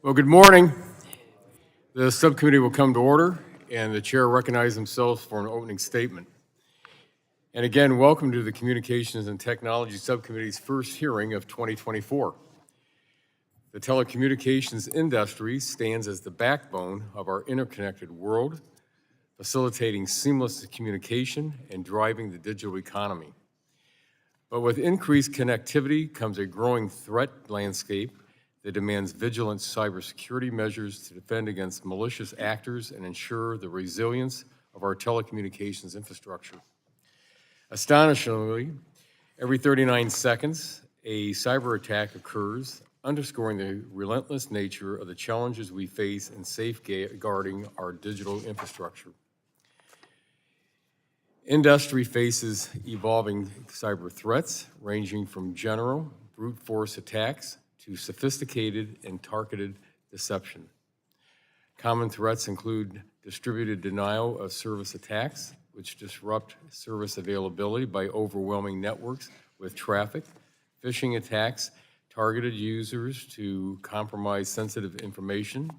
Well, good morning. The subcommittee will come to order, and the chair recognizes himself for an opening statement. And again, welcome to the Communications and Technology Subcommittee's first hearing of 2024. The telecommunications industry stands as the backbone of our interconnected world, facilitating seamless communication and driving the digital economy. But with increased connectivity comes a growing threat landscape that demands vigilant cybersecurity measures to defend against malicious actors and ensure the resilience of our telecommunications infrastructure. Astonishingly, every 39 seconds, a cyber attack occurs, underscoring the relentless nature of the challenges we face in safeguarding our digital infrastructure. Industry faces evolving cyber threats, ranging from general brute force attacks to sophisticated and targeted deception. Common threats include distributed denial of service attacks, which disrupt service availability by overwhelming networks with traffic, phishing attacks, targeted users to compromise sensitive information,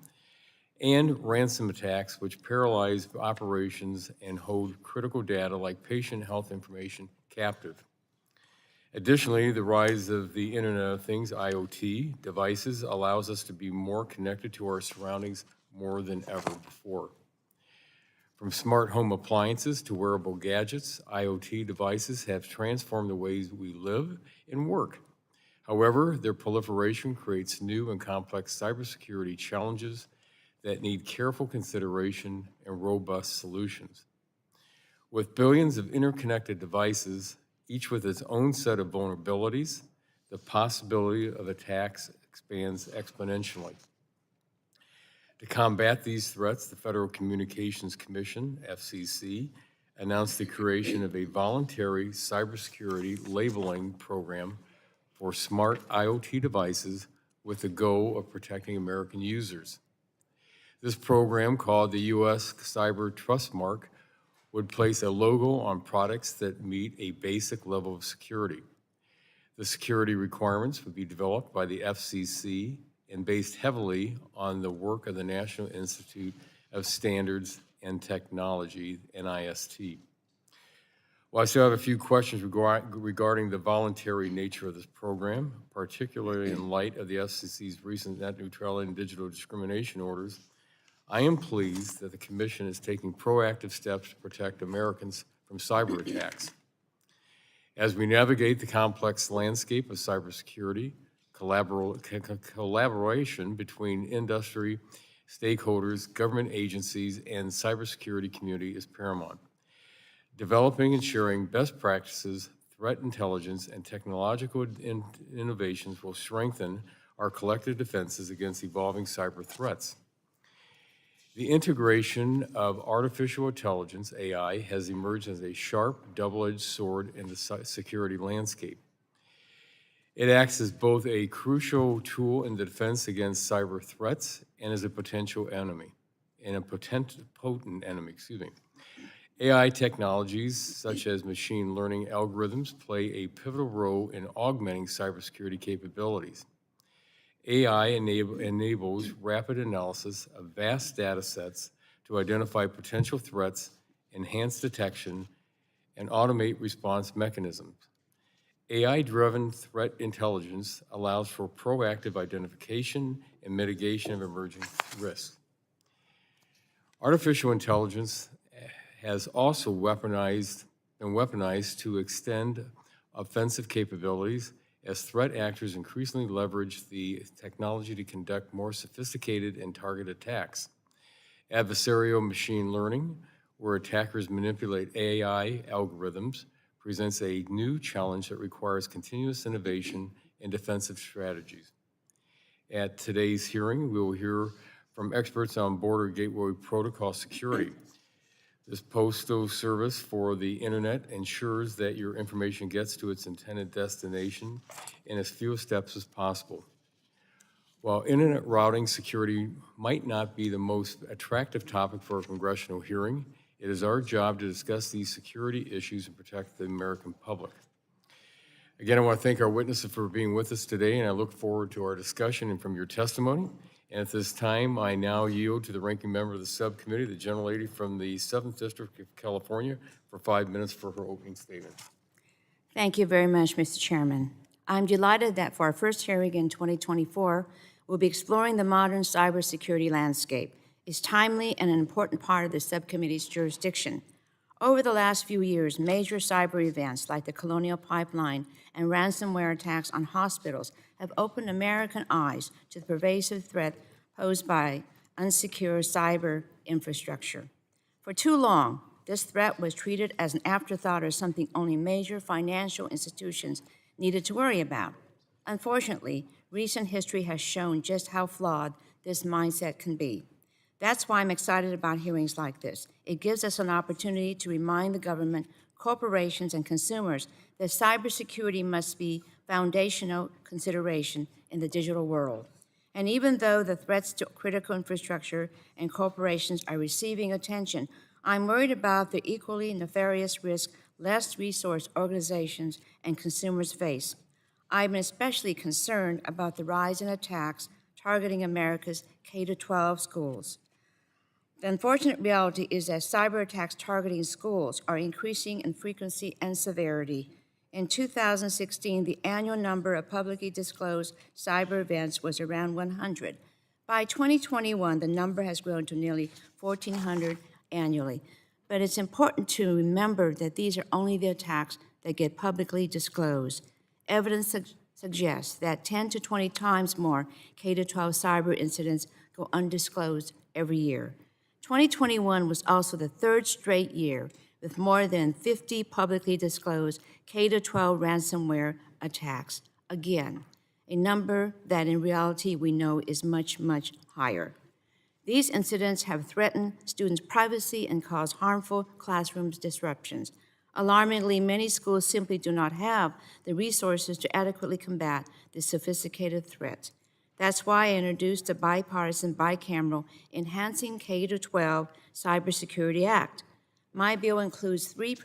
and ransom attacks, which paralyze operations and hold critical data like patient health information captive. Additionally, the rise of the Internet of Things, IoT, devices allows us to be more connected to our surroundings more than ever before. From smart home appliances to wearable gadgets, IoT devices have transformed the ways we live and work. However, their proliferation creates new and complex cybersecurity challenges that need careful consideration and robust solutions. With billions of interconnected devices, each with its own set of vulnerabilities, the possibility of attacks expands exponentially. To combat these threats, the Federal Communications Commission, FCC, announced the creation of a voluntary cybersecurity labeling program for smart IoT devices with the goal of protecting American users. This program, called the U.S. Cyber Trust Mark, would place a logo on products that meet a basic level of security. The security requirements would be developed by the FCC and based heavily on the work of the National Institute of Standards and Technology, NIST. Well, I still have a few questions regarding the voluntary nature of this program, particularly in light of the FCC's recent net neutrality and digital discrimination orders. I am pleased that the Commission is taking proactive steps to protect Americans from cyber attacks. As we navigate the complex landscape of cybersecurity, collaboration between industry, stakeholders, government agencies, and cybersecurity community is paramount. Developing and sharing best practices, threat intelligence, and technological innovations will strengthen our collective defenses against evolving cyber threats. The integration of artificial intelligence, AI, has emerged as a sharp, double-edged sword in the security landscape. It acts as both a crucial tool in the defense against cyber threats and as a potential enemy, potent enemy. AI technologies, such as machine learning algorithms, play a pivotal role in augmenting cybersecurity capabilities. AI enables rapid analysis of vast data sets to identify potential threats, enhance detection, and automate response mechanisms. AI-driven threat intelligence allows for proactive identification and mitigation of emerging risks. Artificial intelligence has also been weaponized to extend offensive capabilities as threat actors increasingly leverage the technology to conduct more sophisticated and targeted attacks. Adversarial machine learning, where attackers manipulate AI algorithms, presents a new challenge that requires continuous innovation and defensive strategies. At today's hearing, we will hear from experts on border gateway protocol security. This postal service for the internet ensures that your information gets to its intended destination in as few steps as possible. While internet routing security might not be the most attractive topic for a congressional hearing, it is our job to discuss these security issues and protect the American public. Again, I want to thank our witnesses for being with us today, and I look forward to our discussion and from your testimony. And at this time, I now yield to the ranking member of the subcommittee, the gentlelady from the 7th District of California, for 5 minutes for her opening statement. Thank you very much, Mr. Chairman. I'm delighted that for our first hearing in 2024, we'll be exploring the modern cybersecurity landscape. It's timely and an important part of the subcommittee's jurisdiction. Over the last few years, major cyber events like the Colonial Pipeline and ransomware attacks on hospitals have opened American eyes to the pervasive threat posed by unsecure cyber infrastructure. For too long, this threat was treated as an afterthought or something only major financial institutions needed to worry about. Unfortunately, recent history has shown just how flawed this mindset can be. That's why I'm excited about hearings like this. It gives us an opportunity to remind the government, corporations, and consumers that cybersecurity must be foundational consideration in the digital world. And even though the threats to critical infrastructure and corporations are receiving attention, I'm worried about the equally nefarious risk less resourced organizations and consumers face. I'm especially concerned about the rise in attacks targeting America's K-12 schools. The unfortunate reality is that cyber attacks targeting schools are increasing in frequency and severity. In 2016, the annual number of publicly disclosed cyber events was around 100. By 2021, the number has grown to nearly 1,400 annually. But it's important to remember that these are only the attacks that get publicly disclosed. Evidence suggests that 10 to 20 times more K-12 cyber incidents go undisclosed every year. 2021 was also the third straight year with more than 50 publicly disclosed K-12 ransomware attacks. Again, a number that in reality we know is much, much higher. These incidents have threatened students' privacy and caused harmful classroom disruptions. Alarmingly, many schools simply do not have the resources to adequately combat this sophisticated threat. That's why I introduced a bipartisan, bicameral Enhancing K-12 Cybersecurity Act. My bill includes 3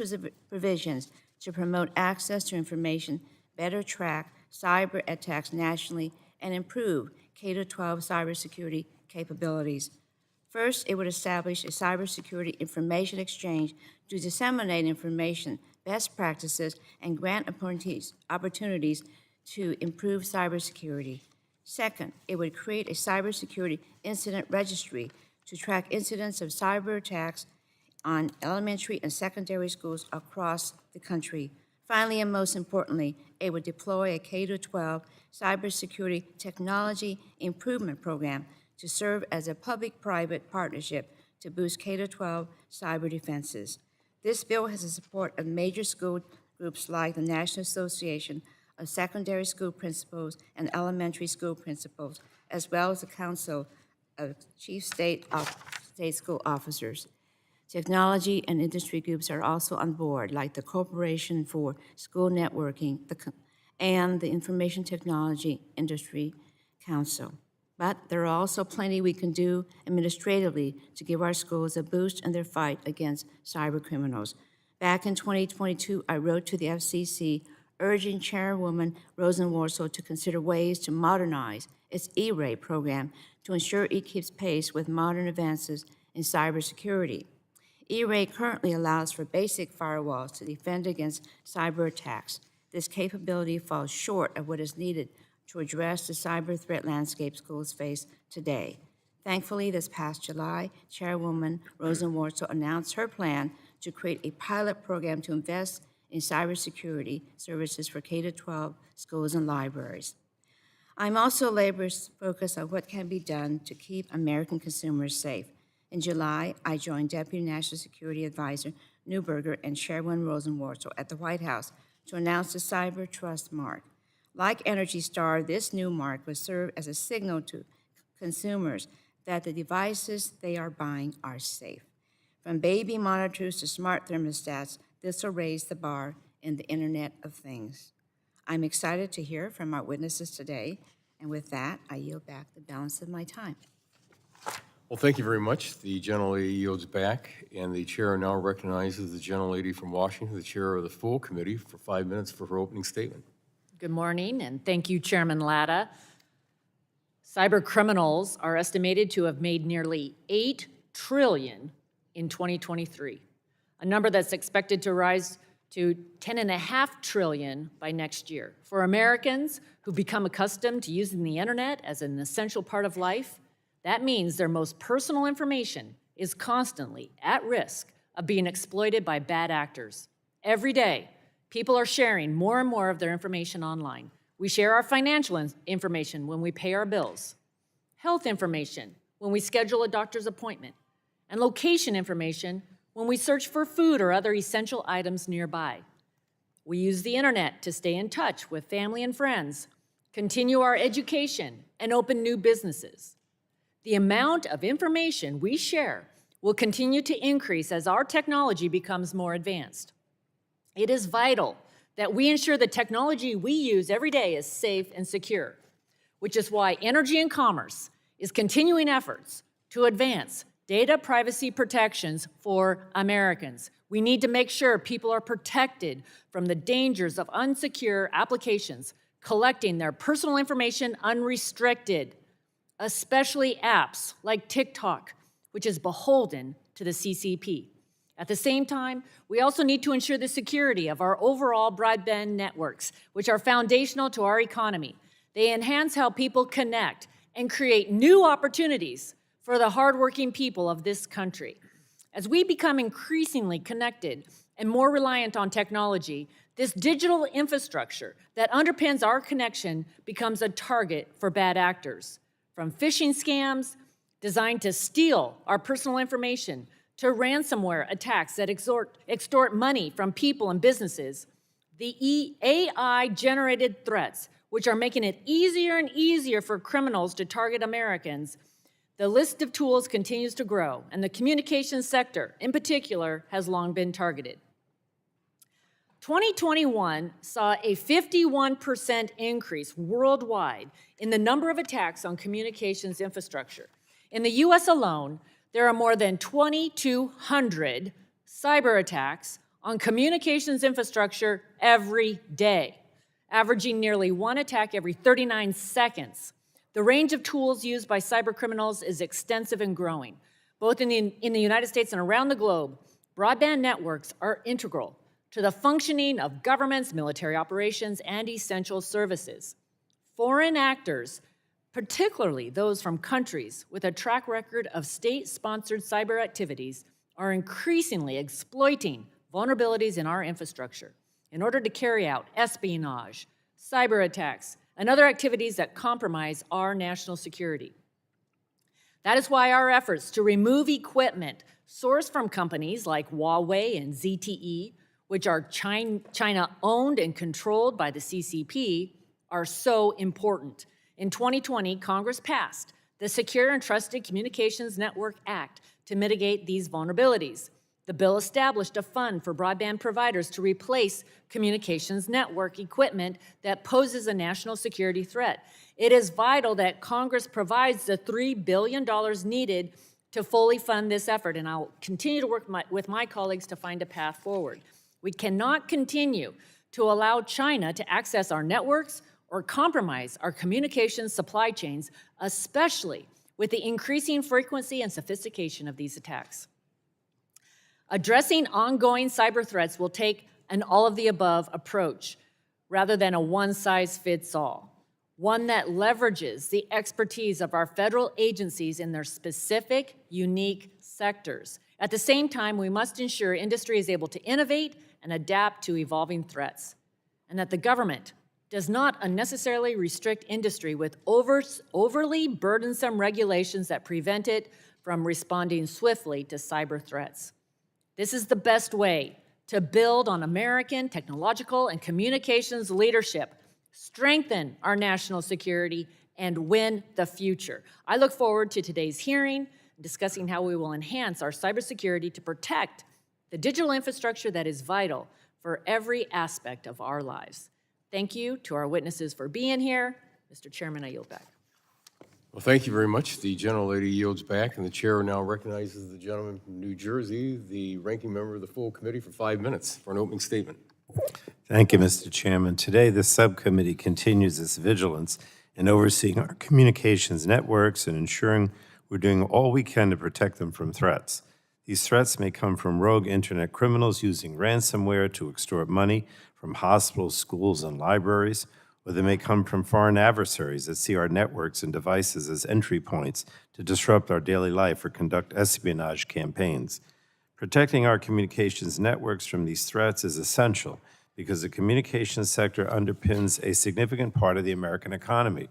provisions to promote access to information, better track cyber attacks nationally, and improve K-12 cybersecurity capabilities. First, it would establish a cybersecurity information exchange to disseminate information, best practices, and grant opportunities to improve cybersecurity. Second, it would create a cybersecurity incident registry to track incidents of cyber attacks on elementary and secondary schools across the country. Finally, and most importantly, it would deploy a K-12 cybersecurity technology improvement program to serve as a public-private partnership to boost K-12 cyber defenses. This bill has the support of major school groups like the National Association of Secondary School Principals and Elementary School Principals, as well as the Council of Chief State School Officers. Technology and industry groups are also on board, like the Corporation for School Networking and the Information Technology Industry Council. But there are also plenty we can do administratively to give our schools a boost in their fight against cyber criminals. Back in 2022, I wrote to the FCC urging Chairwoman Rosenworcel to consider ways to modernize its E-Ray program to ensure it keeps pace with modern advances in cybersecurity. E-Ray currently allows for basic firewalls to defend against cyber attacks. This capability falls short of what is needed to address the cyber threat landscape schools face today. Thankfully, this past July, Chairwoman Rosenworcel announced her plan to create a pilot program to invest in cybersecurity services for K-12 schools and libraries. I'm also focused on what can be done to keep American consumers safe. In July, I joined Deputy National Security Advisor Neuberger and Chairwoman Rosenworcel at the White House to announce the Cyber Trust Mark. Like Energy Star, this new mark will serve as a signal to consumers that the devices they are buying are safe. From baby monitors to smart thermostats, this will raise the bar in the Internet of Things. I'm excited to hear from our witnesses today, and with that, I yield back the balance of my time. Well, thank you very much. The gentlelady yields back, and the chair now recognizes the gentlelady from Washington, the chair of the full committee, for 5 minutes for her opening statement. Good morning, and thank you, Chairman Latta. Cyber criminals are estimated to have made nearly $8 trillion in 2023, a number that's expected to rise to $10.5 trillion by next year. For Americans who've become accustomed to using the internet as an essential part of life, that means their most personal information is constantly at risk of being exploited by bad actors. Every day, people are sharing more and more of their information online. We share our financial information when we pay our bills, health information when we schedule a doctor's appointment, and location information when we search for food or other essential items nearby. We use the internet to stay in touch with family and friends, continue our education, and open new businesses. The amount of information we share will continue to increase as our technology becomes more advanced. It is vital that we ensure the technology we use every day is safe and secure, which is why Energy and Commerce is continuing efforts to advance data privacy protections for Americans. We need to make sure people are protected from the dangers of unsecure applications collecting their personal information unrestricted, especially apps like TikTok, which is beholden to the CCP. At the same time, we also need to ensure the security of our overall broadband networks, which are foundational to our economy. They enhance how people connect and create new opportunities for the hardworking people of this country. As we become increasingly connected and more reliant on technology, this digital infrastructure that underpins our connection becomes a target for bad actors. From phishing scams designed to steal our personal information to ransomware attacks that extort money from people and businesses, the AI-generated threats, which are making it easier and easier for criminals to target Americans, the list of tools continues to grow, and the communications sector, in particular, has long been targeted. 2021 saw a 51% increase worldwide in the number of attacks on communications infrastructure. In the US alone, there are more than 2,200 cyber attacks on communications infrastructure every day, averaging nearly one attack every 39 seconds. The range of tools used by cyber criminals is extensive and growing. Both in the United States and around the globe, broadband networks are integral to the functioning of governments, military operations, and essential services. Foreign actors, particularly those from countries with a track record of state-sponsored cyber activities, are increasingly exploiting vulnerabilities in our infrastructure in order to carry out espionage, cyber attacks, and other activities that compromise our national security. That is why our efforts to remove equipment sourced from companies like Huawei and ZTE, which are China-owned and controlled by the CCP, are so important. In 2020, Congress passed the Secure and Trusted Communications Network Act to mitigate these vulnerabilities. The bill established a fund for broadband providers to replace communications network equipment that poses a national security threat. It is vital that Congress provides the $3 billion needed to fully fund this effort, and I'll continue to work with my colleagues to find a path forward. We cannot continue to allow China to access our networks or compromise our communications supply chains, especially with the increasing frequency and sophistication of these attacks. Addressing ongoing cyber threats will take an all-of-the-above approach rather than a one-size-fits-all, one that leverages the expertise of our federal agencies in their specific, unique sectors. At the same time, we must ensure industry is able to innovate and adapt to evolving threats, and that the government does not unnecessarily restrict industry with overly burdensome regulations that prevent it from responding swiftly to cyber threats. This is the best way to build on American technological and communications leadership, strengthen our national security, and win the future. I look forward to today's hearing, discussing how we will enhance our cybersecurity to protect the digital infrastructure that is vital for every aspect of our lives. Thank you to our witnesses for being here. Mr. Chairman, I yield back. Well, thank you very much. The gentlelady yields back, and the chair now recognizes the gentleman from New Jersey, the ranking member of the full committee, for 5 minutes for an opening statement. Thank you, Mr. Chairman. Today, the subcommittee continues its vigilance in overseeing our communications networks and ensuring we're doing all we can to protect them from threats. These threats may come from rogue internet criminals using ransomware to extort money from hospitals, schools, and libraries, or they may come from foreign adversaries that see our networks and devices as entry points to disrupt our daily life or conduct espionage campaigns. Protecting our communications networks from these threats is essential because the communications sector underpins a significant part of the American economy.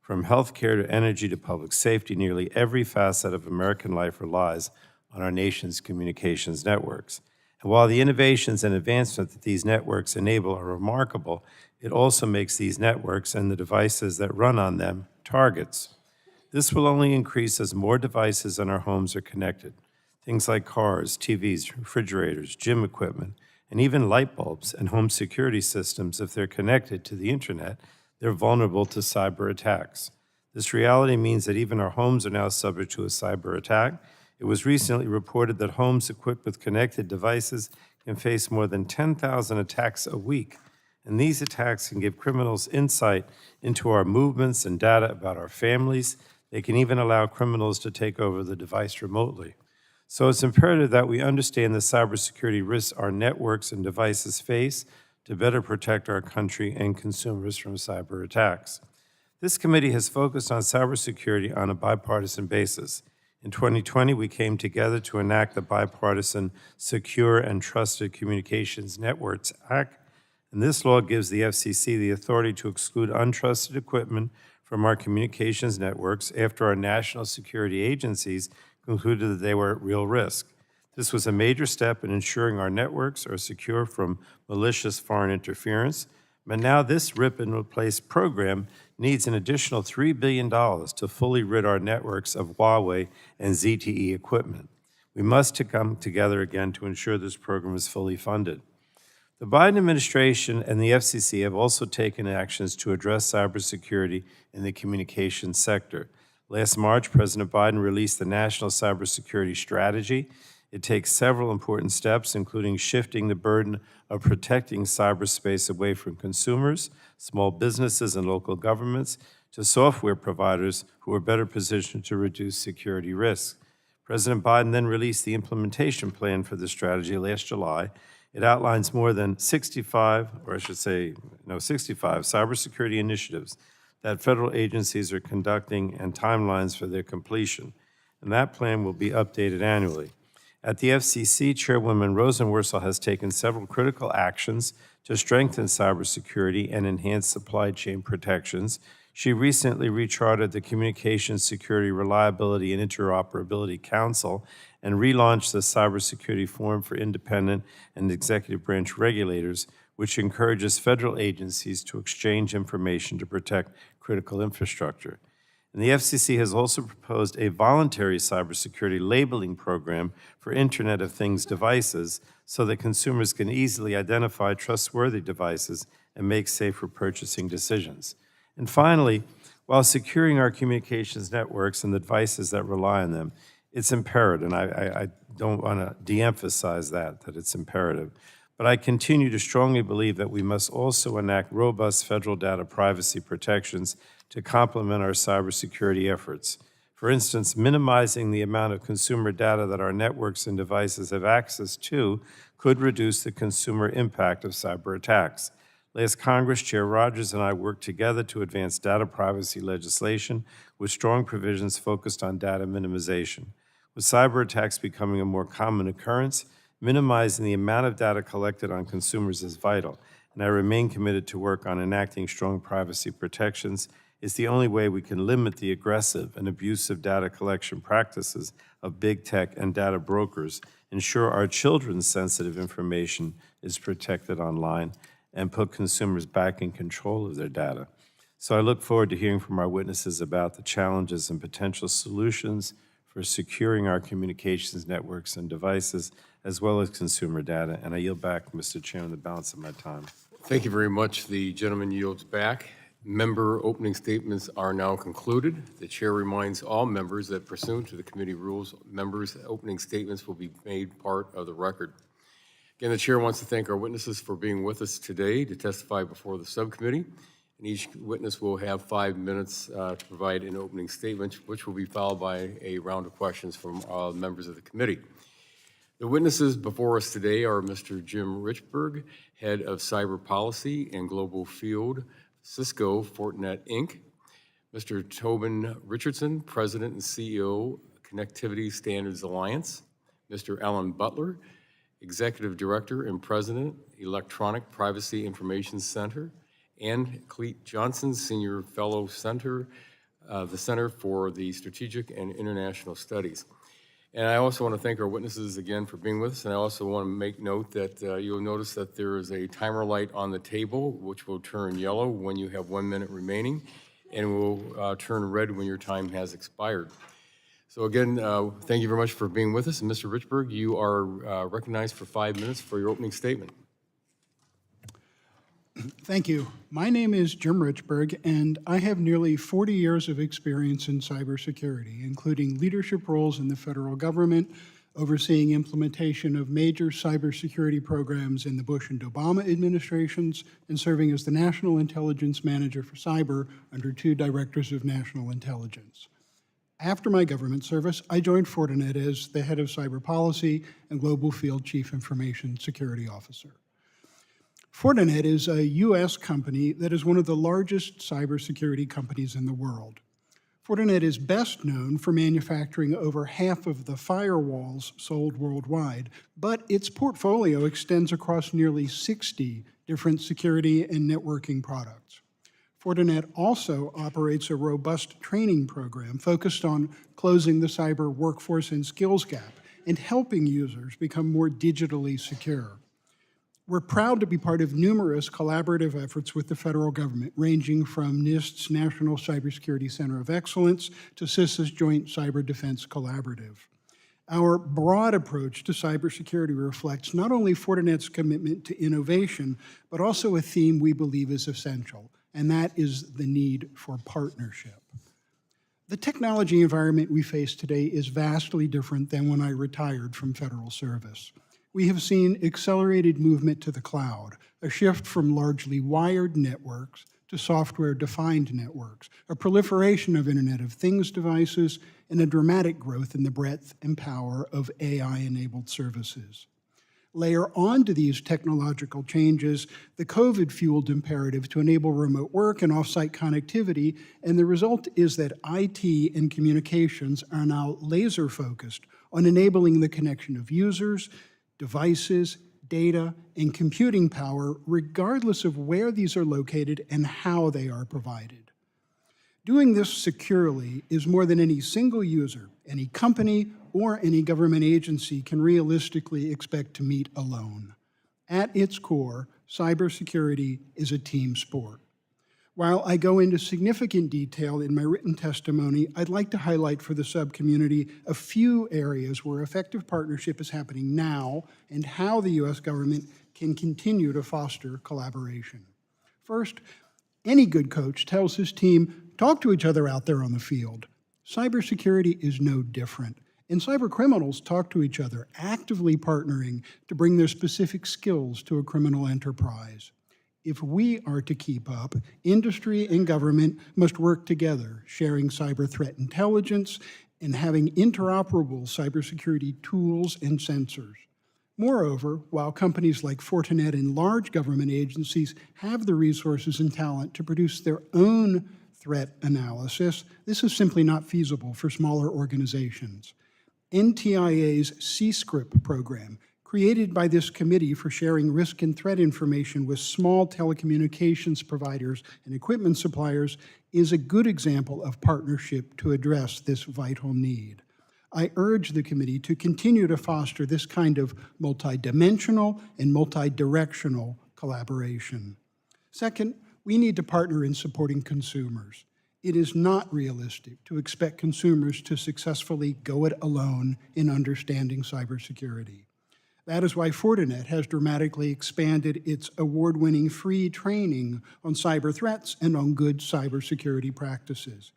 From healthcare to energy to public safety, nearly every facet of American life relies on our nation's communications networks. And while the innovations and advancements that these networks enable are remarkable, it also makes these networks and the devices that run on them targets. This will only increase as more devices in our homes are connected. Things like cars, TVs, refrigerators, gym equipment, and even light bulbs and home security systems, if they're connected to the internet, they're vulnerable to cyber attacks. This reality means that even our homes are now subject to a cyber attack. It was recently reported that homes equipped with connected devices can face more than 10,000 attacks a week. And these attacks can give criminals insight into our movements and data about our families. They can even allow criminals to take over the device remotely. So it's imperative that we understand the cybersecurity risks our networks and devices face to better protect our country and consumers from cyber attacks. This committee has focused on cybersecurity on a bipartisan basis. In 2020, we came together to enact the bipartisan Secure and Trusted Communications Networks Act, and this law gives the FCC the authority to exclude untrusted equipment from our communications networks after our national security agencies concluded that they were at real risk. This was a major step in ensuring our networks are secure from malicious foreign interference, but now this rip and replace program needs an additional $3 billion to fully rid our networks of Huawei and ZTE equipment. We must come together again to ensure this program is fully funded. The Biden administration and the FCC have also taken actions to address cybersecurity in the communications sector. Last March, President Biden released the National Cybersecurity Strategy. It takes several important steps, including shifting the burden of protecting cyberspace away from consumers, small businesses, and local governments to software providers who are better positioned to reduce security risks. President Biden then released the implementation plan for the strategy last July. It outlines more than 65 cybersecurity initiatives that federal agencies are conducting and timelines for their completion. And that plan will be updated annually. At the FCC, Chairwoman Rosenworcel has taken several critical actions to strengthen cybersecurity and enhance supply chain protections. She recently rechartered the Communications Security Reliability and Interoperability Council and relaunched the Cybersecurity Forum for Independent and Executive Branch Regulators, which encourages federal agencies to exchange information to protect critical infrastructure. And the FCC has also proposed a voluntary cybersecurity labeling program for Internet of Things devices so that consumers can easily identify trustworthy devices and make safer purchasing decisions. And finally, while securing our communications networks and the devices that rely on them, it's imperative, and I don't want to de-emphasize that it's imperative, but I continue to strongly believe that we must also enact robust federal data privacy protections to complement our cybersecurity efforts. For instance, minimizing the amount of consumer data that our networks and devices have access to could reduce the consumer impact of cyber attacks. Last Congress, Chair Rogers and I worked together to advance data privacy legislation with strong provisions focused on data minimization. With cyber attacks becoming a more common occurrence, minimizing the amount of data collected on consumers is vital, and I remain committed to work on enacting strong privacy protections. It's the only way we can limit the aggressive and abusive data collection practices of big tech and data brokers, ensure our children's sensitive information is protected online, and put consumers back in control of their data. So I look forward to hearing from our witnesses about the challenges and potential solutions for securing our communications networks and devices, as well as consumer data. And I yield back, Mr. Chairman, the balance of my time. Thank you very much. The gentleman yields back. Member opening statements are now concluded. The chair reminds all members that pursuant to the committee rules, members' opening statements will be made part of the record. Again, the chair wants to thank our witnesses for being with us today to testify before the subcommittee. and each witness will have 5 minutes to provide an opening statement, which will be followed by a round of questions from members of the committee. The witnesses before us today are Mr. Jim Richberg, Head of Cyber Policy and Global Field, Cisco Fortinet, Inc., Mr. Tobin Richardson, President and CEO, Connectivity Standards Alliance, Mr. Alan Butler, Executive Director and President, Electronic Privacy Information Center, and Clete Johnson, Senior Fellow Center, the Center for the Strategic and International Studies. And I also want to thank our witnesses again for being with us, and I also want to make note that you'll notice that there is a timer light on the table, which will turn yellow when you have 1 minute remaining, and will turn red when your time has expired. So again, thank you very much for being with us. And Mr. Richberg, you are recognized for 5 minutes for your opening statement. Thank you. My name is Jim Richberg, and I have nearly 40 years of experience in cybersecurity, including leadership roles in the federal government, overseeing implementation of major cybersecurity programs in the Bush and Obama administrations, and serving as the National Intelligence Manager for Cyber under 2 Directors of National Intelligence. After my government service, I joined Fortinet as the Head of Cyber Policy and Global Field Chief Information Security Officer. Fortinet is a U.S. company that is one of the largest cybersecurity companies in the world. Fortinet is best known for manufacturing over half of the firewalls sold worldwide, but its portfolio extends across nearly 60 different security and networking products. Fortinet also operates a robust training program focused on closing the cyber workforce and skills gap and helping users become more digitally secure. We're proud to be part of numerous collaborative efforts with the federal government, ranging from NIST's National Cybersecurity Center of Excellence to CISA's Joint Cyber Defense Collaborative. Our broad approach to cybersecurity reflects not only Fortinet's commitment to innovation, but also a theme we believe is essential, and that is the need for partnership. The technology environment we face today is vastly different than when I retired from federal service. We have seen accelerated movement to the cloud, a shift from largely wired networks to software-defined networks, a proliferation of Internet of Things devices, and a dramatic growth in the breadth and power of AI-enabled services. Layer onto these technological changes the COVID-fueled imperative to enable remote work and off-site connectivity, and the result is that IT and communications are now laser-focused on enabling the connection of users, devices, data, and computing power, regardless of where these are located and how they are provided. Doing this securely is more than any single user, any company, or any government agency can realistically expect to meet alone. At its core, cybersecurity is a team sport. While I go into significant detail in my written testimony, I'd like to highlight for the subcommunity a few areas where effective partnership is happening now and how the U.S. government can continue to foster collaboration. First, any good coach tells his team, talk to each other out there on the field. Cybersecurity is no different, and cyber criminals talk to each other, actively partnering to bring their specific skills to a criminal enterprise. If we are to keep up, industry and government must work together, sharing cyber threat intelligence and having interoperable cybersecurity tools and sensors. Moreover, while companies like Fortinet and large government agencies have the resources and talent to produce their own threat analysis, this is simply not feasible for smaller organizations. NTIA's CSCRIP program, created by this committee for sharing risk and threat information with small telecommunications providers and equipment suppliers, is a good example of partnership to address this vital need. I urge the committee to continue to foster this kind of multidimensional and multidirectional collaboration. Second, we need to partner in supporting consumers. It is not realistic to expect consumers to successfully go it alone in understanding cybersecurity. That is why Fortinet has dramatically expanded its award-winning free training on cyber threats and on good cybersecurity practices.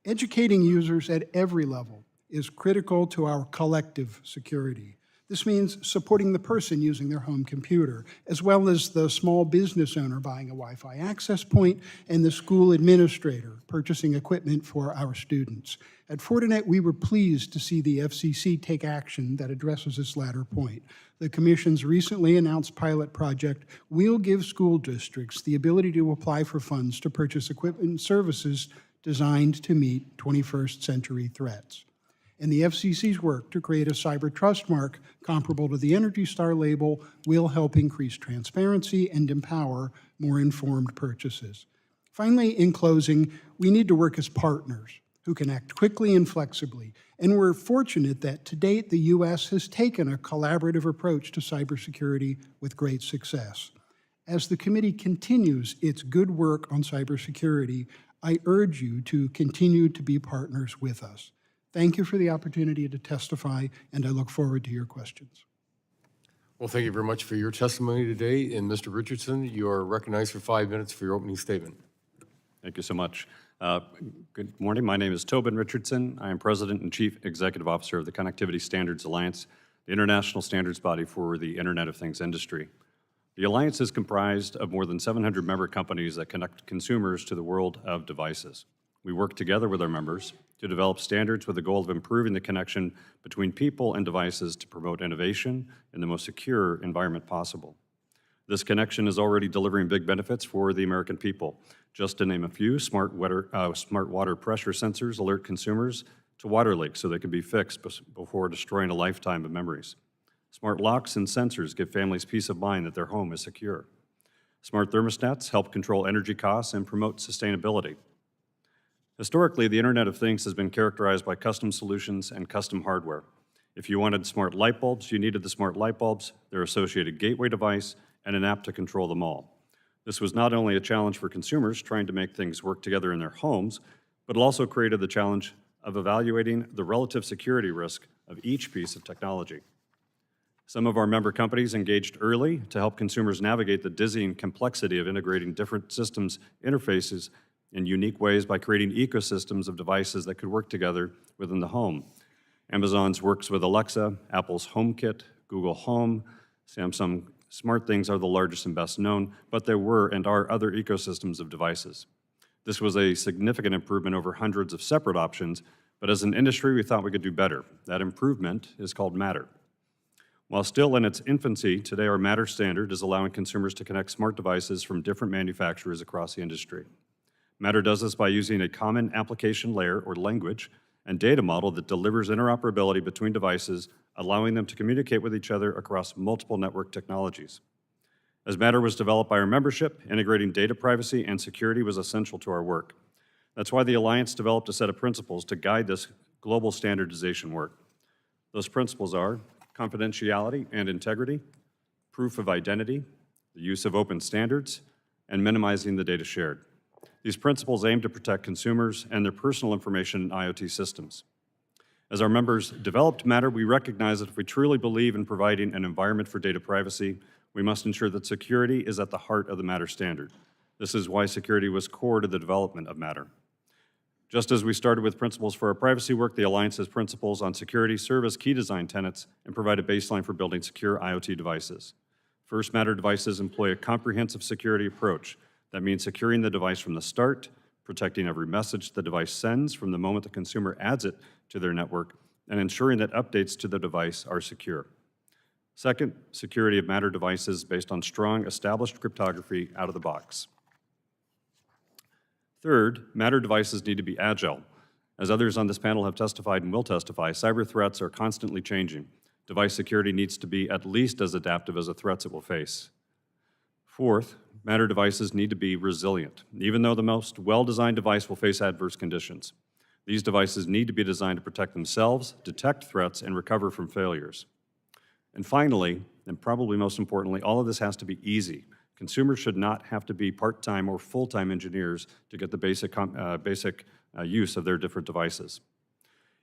Educating users at every level is critical to our collective security. This means supporting the person using their home computer, as well as the small business owner buying a Wi-Fi access point and the school administrator purchasing equipment for our students. At Fortinet, we were pleased to see the FCC take action that addresses this latter point. The Commission's recently announced pilot project will give school districts the ability to apply for funds to purchase equipment and services designed to meet 21st century threats. And the FCC's work to create a cyber trust mark comparable to the Energy Star label will help increase transparency and empower more informed purchases. Finally, in closing, we need to work as partners who can act quickly and flexibly. And we're fortunate that to date, the U.S. has taken a collaborative approach to cybersecurity with great success. As the committee continues its good work on cybersecurity, I urge you to continue to be partners with us. Thank you for the opportunity to testify, and I look forward to your questions. Well, thank you very much for your testimony today. And Mr. Richardson, you are recognized for 5 minutes for your opening statement. Thank you so much. Good morning. My name is Tobin Richardson. I am President and Chief Executive Officer of the Connectivity Standards Alliance, the international standards body for the Internet of Things industry. The Alliance is comprised of more than 700 member companies that connect consumers to the world of devices. We work together with our members to develop standards with the goal of improving the connection between people and devices to promote innovation in the most secure environment possible. This connection is already delivering big benefits for the American people. Just to name a few, smart water pressure sensors alert consumers to water leaks so they can be fixed before destroying a lifetime of memories. Smart locks and sensors give families peace of mind that their home is secure. Smart thermostats help control energy costs and promote sustainability. Historically, the Internet of Things has been characterized by custom solutions and custom hardware. If you wanted smart light bulbs, you needed the smart light bulbs, their associated gateway device, and an app to control them all. This was not only a challenge for consumers trying to make things work together in their homes, but it also created the challenge of evaluating the relative security risk of each piece of technology. Some of our member companies engaged early to help consumers navigate the dizzying complexity of integrating different systems interfaces in unique ways by creating ecosystems of devices that could work together within the home. Amazon's works with Alexa, Apple's HomeKit, Google Home, Samsung SmartThings are the largest and best known, but there were and are other ecosystems of devices. This was a significant improvement over hundreds of separate options, but as an industry, we thought we could do better. That improvement is called Matter. While still in its infancy, today our Matter standard is allowing consumers to connect smart devices from different manufacturers across the industry. Matter does this by using a common application layer or language and data model that delivers interoperability between devices, allowing them to communicate with each other across multiple network technologies. As Matter was developed by our membership, integrating data privacy and security was essential to our work. That's why the Alliance developed a set of principles to guide this global standardization work. Those principles are confidentiality and integrity, proof of identity, the use of open standards, and minimizing the data shared. These principles aim to protect consumers and their personal information in IoT systems. As our members developed Matter, we recognize that if we truly believe in providing an environment for data privacy, we must ensure that security is at the heart of the Matter standard. This is why security was core to the development of Matter. Just as we started with principles for our privacy work, the Alliance's principles on security serve as key design tenets and provide a baseline for building secure IoT devices. First, Matter devices employ a comprehensive security approach. That means securing the device from the start, protecting every message the device sends from the moment the consumer adds it to their network, and ensuring that updates to the device are secure. Second, security of Matter devices based on strong established cryptography out of the box. Third, Matter devices need to be agile. As others on this panel have testified and will testify, cyber threats are constantly changing. Device security needs to be at least as adaptive as the threats it will face. Fourth, Matter devices need to be resilient. Even though the most well-designed device will face adverse conditions, these devices need to be designed to protect themselves, detect threats, and recover from failures. And finally, and probably most importantly, all of this has to be easy. Consumers should not have to be part-time or full-time engineers to get the basic use of their different devices.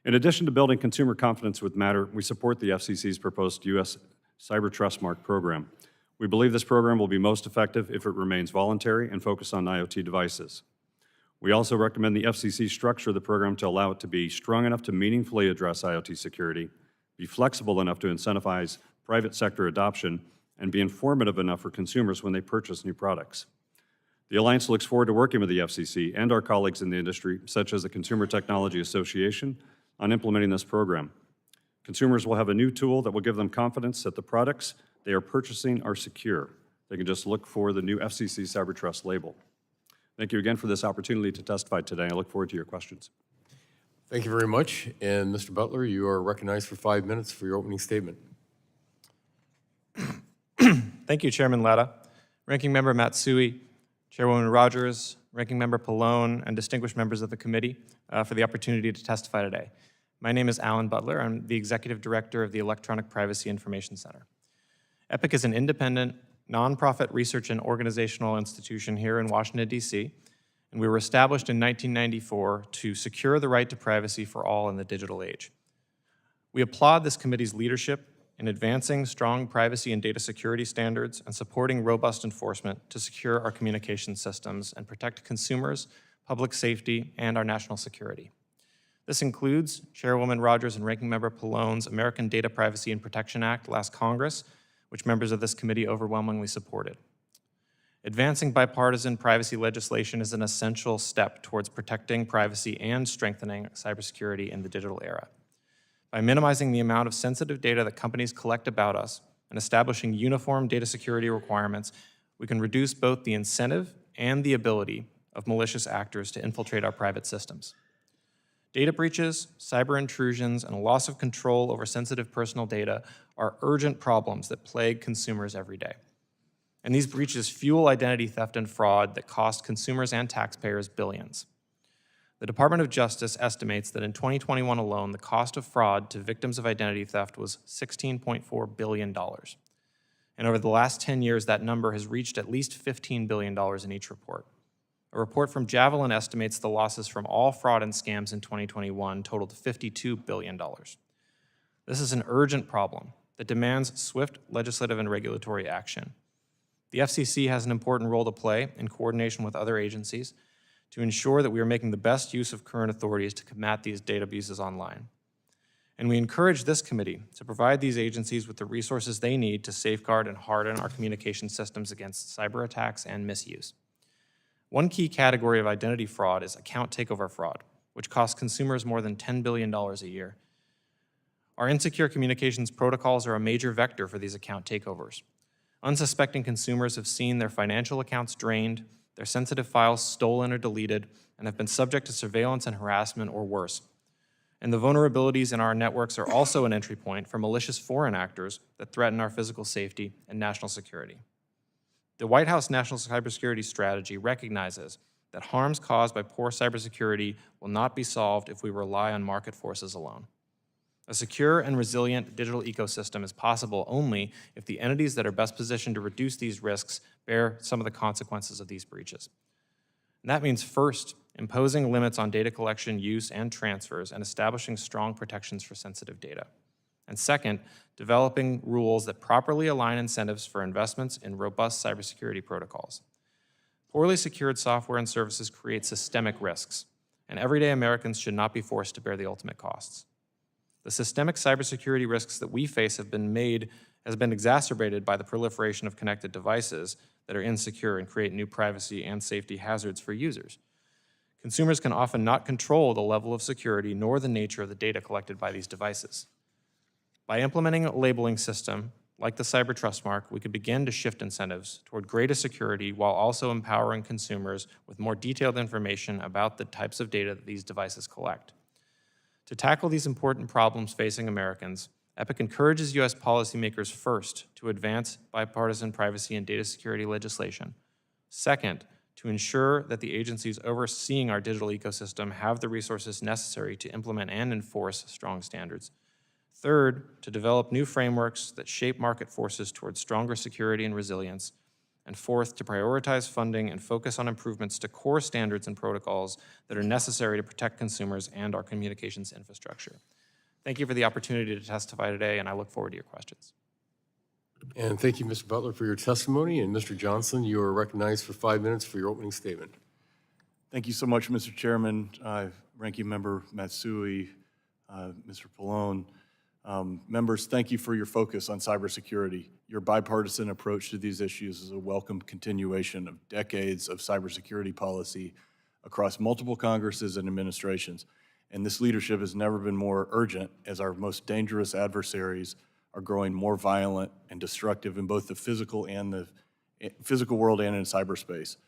In addition to building consumer confidence with Matter, we support the FCC's proposed U.S. Cyber Trust Mark program. We believe this program will be most effective if it remains voluntary and focused on IoT devices. We also recommend the FCC structure the program to allow it to be strong enough to meaningfully address IoT security, be flexible enough to incentivize private sector adoption, and be informative enough for consumers when they purchase new products. The Alliance looks forward to working with the FCC and our colleagues in the industry, such as the Consumer Technology Association, on implementing this program. Consumers will have a new tool that will give them confidence that the products they are purchasing are secure. They can just look for the new FCC Cyber Trust label. Thank you again for this opportunity to testify today. I look forward to your questions. Thank you very much. And Mr. Butler, you are recognized for 5 minutes for your opening statement. Thank you, Chairman Latta, Ranking Member Matsui, Chairwoman Rogers, Ranking Member Pallone, and distinguished members of the committee for the opportunity to testify today. My name is Alan Butler. I'm the Executive Director of the Electronic Privacy Information Center. EPIC is an independent, nonprofit research and organizational institution here in Washington, D.C., and we were established in 1994 to secure the right to privacy for all in the digital age. We applaud this committee's leadership in advancing strong privacy and data security standards and supporting robust enforcement to secure our communication systems and protect consumers, public safety, and our national security. This includes Chairwoman Rogers and Ranking Member Pallone's American Data Privacy and Protection Act last Congress, which members of this committee overwhelmingly supported. Advancing bipartisan privacy legislation is an essential step towards protecting privacy and strengthening cybersecurity in the digital era. By minimizing the amount of sensitive data that companies collect about us and establishing uniform data security requirements, we can reduce both the incentive and the ability of malicious actors to infiltrate our private systems. Data breaches, cyber intrusions, and a loss of control over sensitive personal data are urgent problems that plague consumers every day. And these breaches fuel identity theft and fraud that cost consumers and taxpayers billions. The Department of Justice estimates that in 2021 alone, the cost of fraud to victims of identity theft was $16.4 billion. And over the last 10 years, that number has reached at least $15 billion in each report. A report from Javelin estimates the losses from all fraud and scams in 2021 totaled $52 billion. This is an urgent problem that demands swift legislative and regulatory action. The FCC has an important role to play in coordination with other agencies to ensure that we are making the best use of current authorities to combat these data abuses online. And we encourage this committee to provide these agencies with the resources they need to safeguard and harden our communication systems against cyber attacks and misuse. One key category of identity fraud is account takeover fraud, which costs consumers more than $10 billion a year. Our insecure communications protocols are a major vector for these account takeovers. Unsuspecting consumers have seen their financial accounts drained, their sensitive files stolen or deleted, and have been subject to surveillance and harassment or worse. And the vulnerabilities in our networks are also an entry point for malicious foreign actors that threaten our physical safety and national security. The White House National Cybersecurity Strategy recognizes that harms caused by poor cybersecurity will not be solved if we rely on market forces alone. A secure and resilient digital ecosystem is possible only if the entities that are best positioned to reduce these risks bear some of the consequences of these breaches. And that means first, imposing limits on data collection, use, and transfers, and establishing strong protections for sensitive data. And second, developing rules that properly align incentives for investments in robust cybersecurity protocols. Poorly secured software and services create systemic risks, and everyday Americans should not be forced to bear the ultimate costs. The systemic cybersecurity risks that we face has been exacerbated by the proliferation of connected devices that are insecure and create new privacy and safety hazards for users. Consumers can often not control the level of security nor the nature of the data collected by these devices. By implementing a labeling system like the Cyber Trust Mark, we could begin to shift incentives toward greater security while also empowering consumers with more detailed information about the types of data that these devices collect. To tackle these important problems facing Americans, EPIC encourages U.S. policymakers first to advance bipartisan privacy and data security legislation. Second, to ensure that the agencies overseeing our digital ecosystem have the resources necessary to implement and enforce strong standards. Third, to develop new frameworks that shape market forces towards stronger security and resilience. And fourth, to prioritize funding and focus on improvements to core standards and protocols that are necessary to protect consumers and our communications infrastructure. Thank you for the opportunity to testify today, and I look forward to your questions. And thank you, Mr. Butler, for your testimony. And Mr. Johnson, you are recognized for 5 minutes for your opening statement. Thank you so much, Mr. Chairman, Ranking Member Matsui, Mr. Pallone. Members, thank you for your focus on cybersecurity. Your bipartisan approach to these issues is a welcome continuation of decades of cybersecurity policy across multiple Congresses and administrations. And this leadership has never been more urgent as our most dangerous adversaries are growing more violent and destructive in both the physical world and in cyberspace.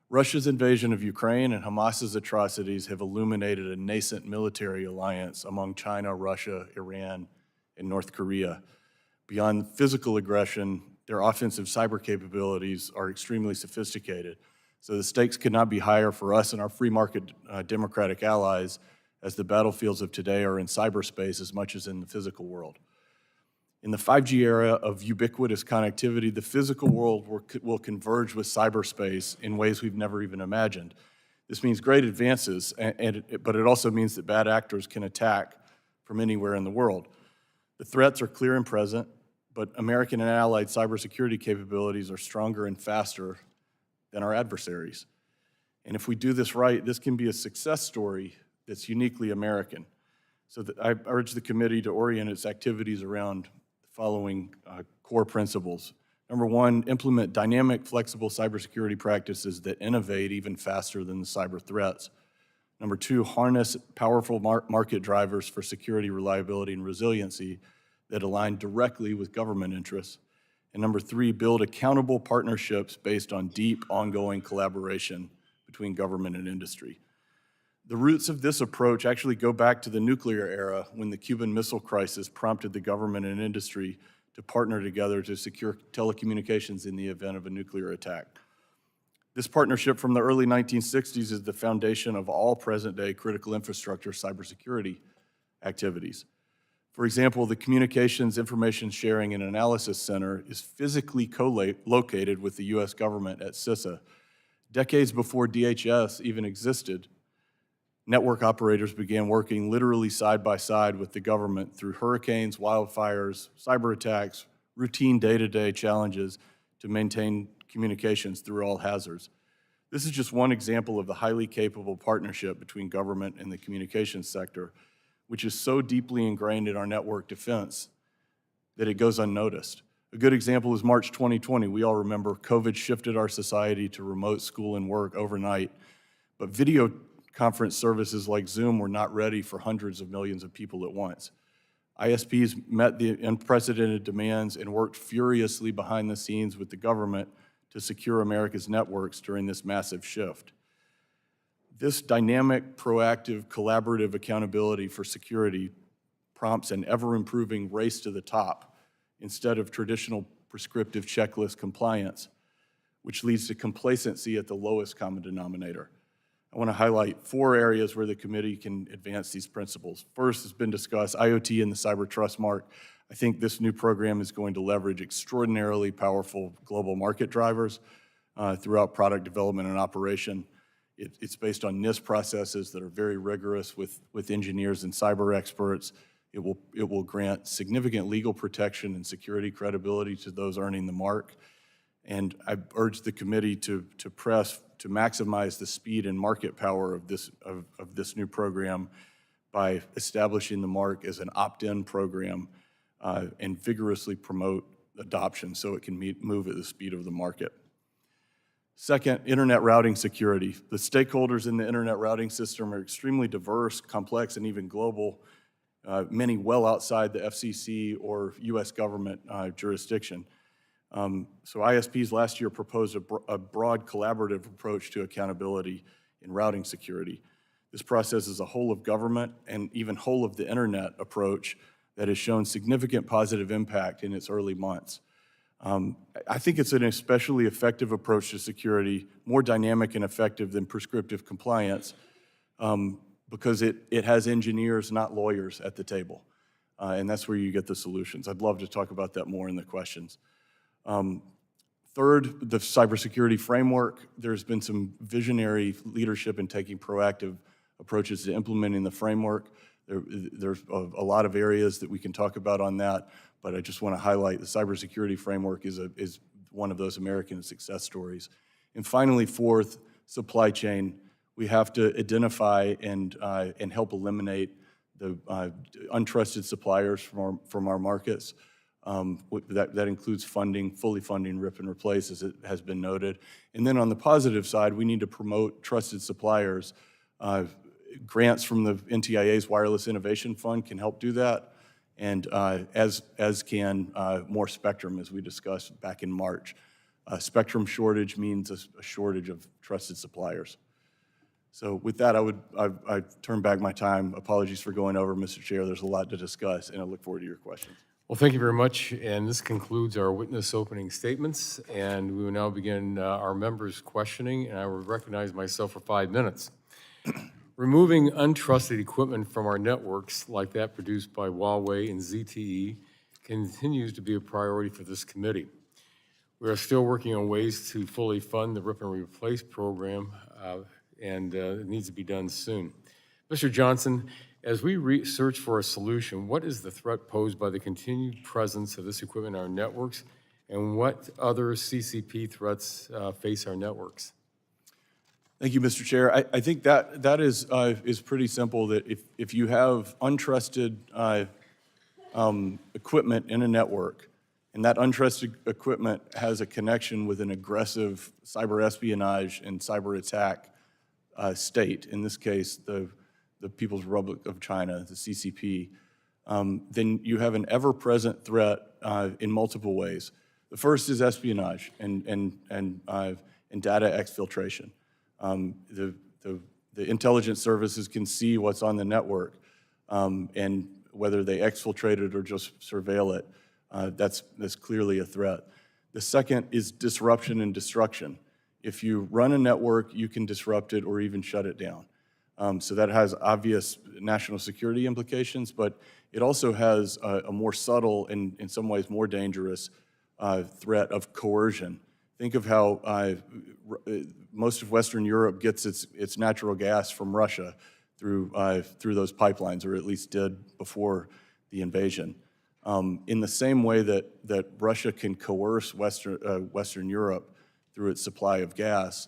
Russia's invasion of Ukraine and Hamas's atrocities have illuminated a nascent military alliance among China, Russia, Iran, and North Korea. Beyond physical aggression, their offensive cyber capabilities are extremely sophisticated. So the stakes could not be higher for us and our free market democratic allies, as the battlefields of today are in cyberspace as much as in the physical world. In the 5G era of ubiquitous connectivity, the physical world will converge with cyberspace in ways we've never even imagined. This means great advances, but it also means that bad actors can attack from anywhere in the world. The threats are clear and present, but American and allied cybersecurity capabilities are stronger and faster than our adversaries. And if we do this right, this can be a success story that's uniquely American. So I urge the committee to orient its activities around the following core principles. Number one, implement dynamic, flexible cybersecurity practices that innovate even faster than the cyber threats. Number two, harness powerful market drivers for security, reliability, and resiliency that align directly with government interests. And number three, build accountable partnerships based on deep, ongoing collaboration between government and industry. The roots of this approach actually go back to the nuclear era, when the Cuban Missile Crisis prompted the government and industry to partner together to secure telecommunications in the event of a nuclear attack. This partnership from the early 1960s is the foundation of all present-day critical infrastructure cybersecurity activities. For example, the Communications Information Sharing and Analysis Center is physically co-located with the U.S. government at CISA. Decades before DHS even existed, network operators began working literally side by side with the government through hurricanes, wildfires, cyber attacks, routine day-to-day challenges to maintain communications through all hazards. This is just one example of the highly capable partnership between government and the communications sector, which is so deeply ingrained in our network defense that it goes unnoticed. A good example is March 2020. We all remember COVID shifted our society to remote school and work overnight, but video conference services like Zoom were not ready for hundreds of millions of people at once. ISPs met the unprecedented demands and worked furiously behind the scenes with the government to secure America's networks during this massive shift. This dynamic, proactive, collaborative accountability for security prompts an ever-improving race to the top instead of traditional prescriptive checklist compliance, which leads to complacency at the lowest common denominator. I want to highlight 4 areas where the committee can advance these principles. First has been discussed, IoT and the Cyber Trust Mark. I think this new program is going to leverage extraordinarily powerful global market drivers throughout product development and operation. It's based on NIST processes that are very rigorous with engineers and cyber experts. It will grant significant legal protection and security credibility to those earning the mark. And I urge the committee to press to maximize the speed and market power of this new program by establishing the mark as an opt-in program and vigorously promote adoption so it can move at the speed of the market. Second, internet routing security. The stakeholders in the internet routing system are extremely diverse, complex, and even global, many well outside the FCC or U.S. government jurisdiction. So ISPs last year proposed a broad collaborative approach to accountability in routing security. This process is a whole of government and even whole of the internet approach that has shown significant positive impact in its early months. I think it's an especially effective approach to security, more dynamic and effective than prescriptive compliance, because it has engineers, not lawyers, at the table. And that's where you get the solutions. I'd love to talk about that more in the questions. Third, the cybersecurity framework. There's been some visionary leadership in taking proactive approaches to implementing the framework. There's a lot of areas that we can talk about on that, but I just want to highlight the cybersecurity framework is one of those American success stories. And finally, fourth, supply chain. We have to identify and help eliminate the untrusted suppliers from our markets. That includes funding, fully funding rip and replace, as it has been noted. And then on the positive side, we need to promote trusted suppliers. Grants from the NTIA's Wireless Innovation Fund can help do that, and as can more spectrum, as we discussed back in March. Spectrum shortage means a shortage of trusted suppliers. So with that, I turn back my time. Apologies for going over, Mr. Chair. There's a lot to discuss, and I look forward to your questions. Well, thank you very much, and this concludes our witness opening statements, and we will now begin our members' questioning, and I will recognize myself for 5 minutes. Removing untrusted equipment from our networks, like that produced by Huawei and ZTE, continues to be a priority for this committee. We are still working on ways to fully fund the Rip and Replace program, and it needs to be done soon. Mr. Johnson, as we search for a solution, what is the threat posed by the continued presence of this equipment in our networks, and what other CCP threats face our networks? Thank you, Mr. Chair. I think that is pretty simple, that if you have untrusted equipment in a network, and that untrusted equipment has a connection with an aggressive cyber espionage and cyber attack state, in this case, the People's Republic of China, the CCP, then you have an ever-present threat in multiple ways. The first is espionage and data exfiltration. The intelligence services can see what's on the network, and whether they exfiltrate it or just surveil it, that's clearly a threat. The second is disruption and destruction. If you run a network, you can disrupt it or even shut it down. So that has obvious national security implications, but it also has a more subtle and in some ways more dangerous threat of coercion. Think of how most of Western Europe gets its natural gas from Russia through those pipelines, or at least did before the invasion. In the same way that Russia can coerce Western Europe through its supply of gas,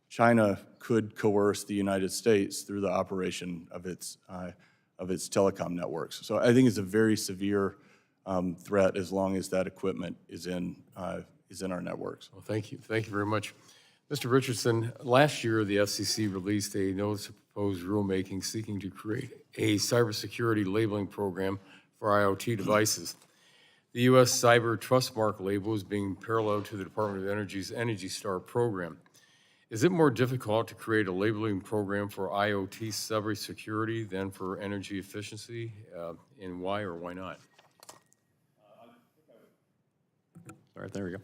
China could coerce the United States through the operation of its telecom networks. So I think it's a very severe threat as long as that equipment is in our networks. Well, thank you. Thank you very much. Mr. Richardson, last year the FCC released a notice of proposed rulemaking seeking to create a cybersecurity labeling program for IoT devices. The U.S. Cyber Trust Mark label is being paralleled to the Department of Energy's Energy Star program. Is it more difficult to create a labeling program for IoT cybersecurity than for energy efficiency, and why or why not? All right, there we go.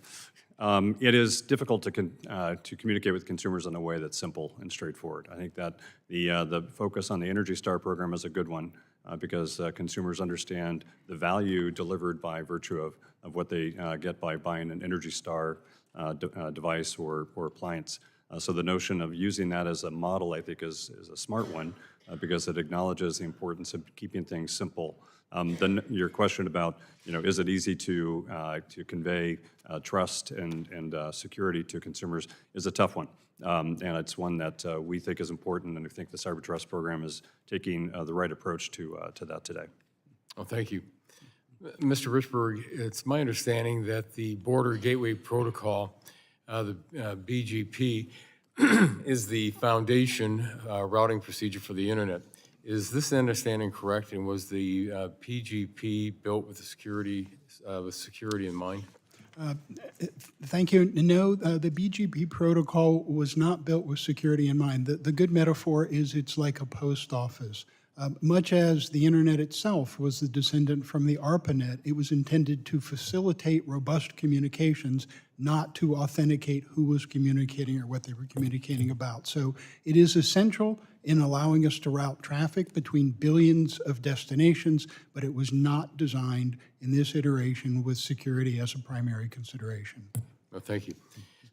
It is difficult to communicate with consumers in a way that's simple and straightforward. I think that the focus on the Energy Star program is a good one because consumers understand the value delivered by virtue of what they get by buying an Energy Star device or appliance. So the notion of using that as a model, I think, is a smart one because it acknowledges the importance of keeping things simple. Then your question about, is it easy to convey trust and security to consumers is a tough one. And it's one that we think is important, and I think the Cyber Trust program is taking the right approach to that today. Well, thank you. Mr. Richberg, it's my understanding that the Border Gateway Protocol, the BGP, is the foundation routing procedure for the internet. Is this understanding correct, and was the PGP built with security in mind? Thank you. No, the BGP protocol was not built with security in mind. The good metaphor is it's like a post office. Much as the internet itself was the descendant from the ARPANET, it was intended to facilitate robust communications, not to authenticate who was communicating or what they were communicating about. So it is essential in allowing us to route traffic between billions of destinations, but it was not designed in this iteration with security as a primary consideration. Well, thank you.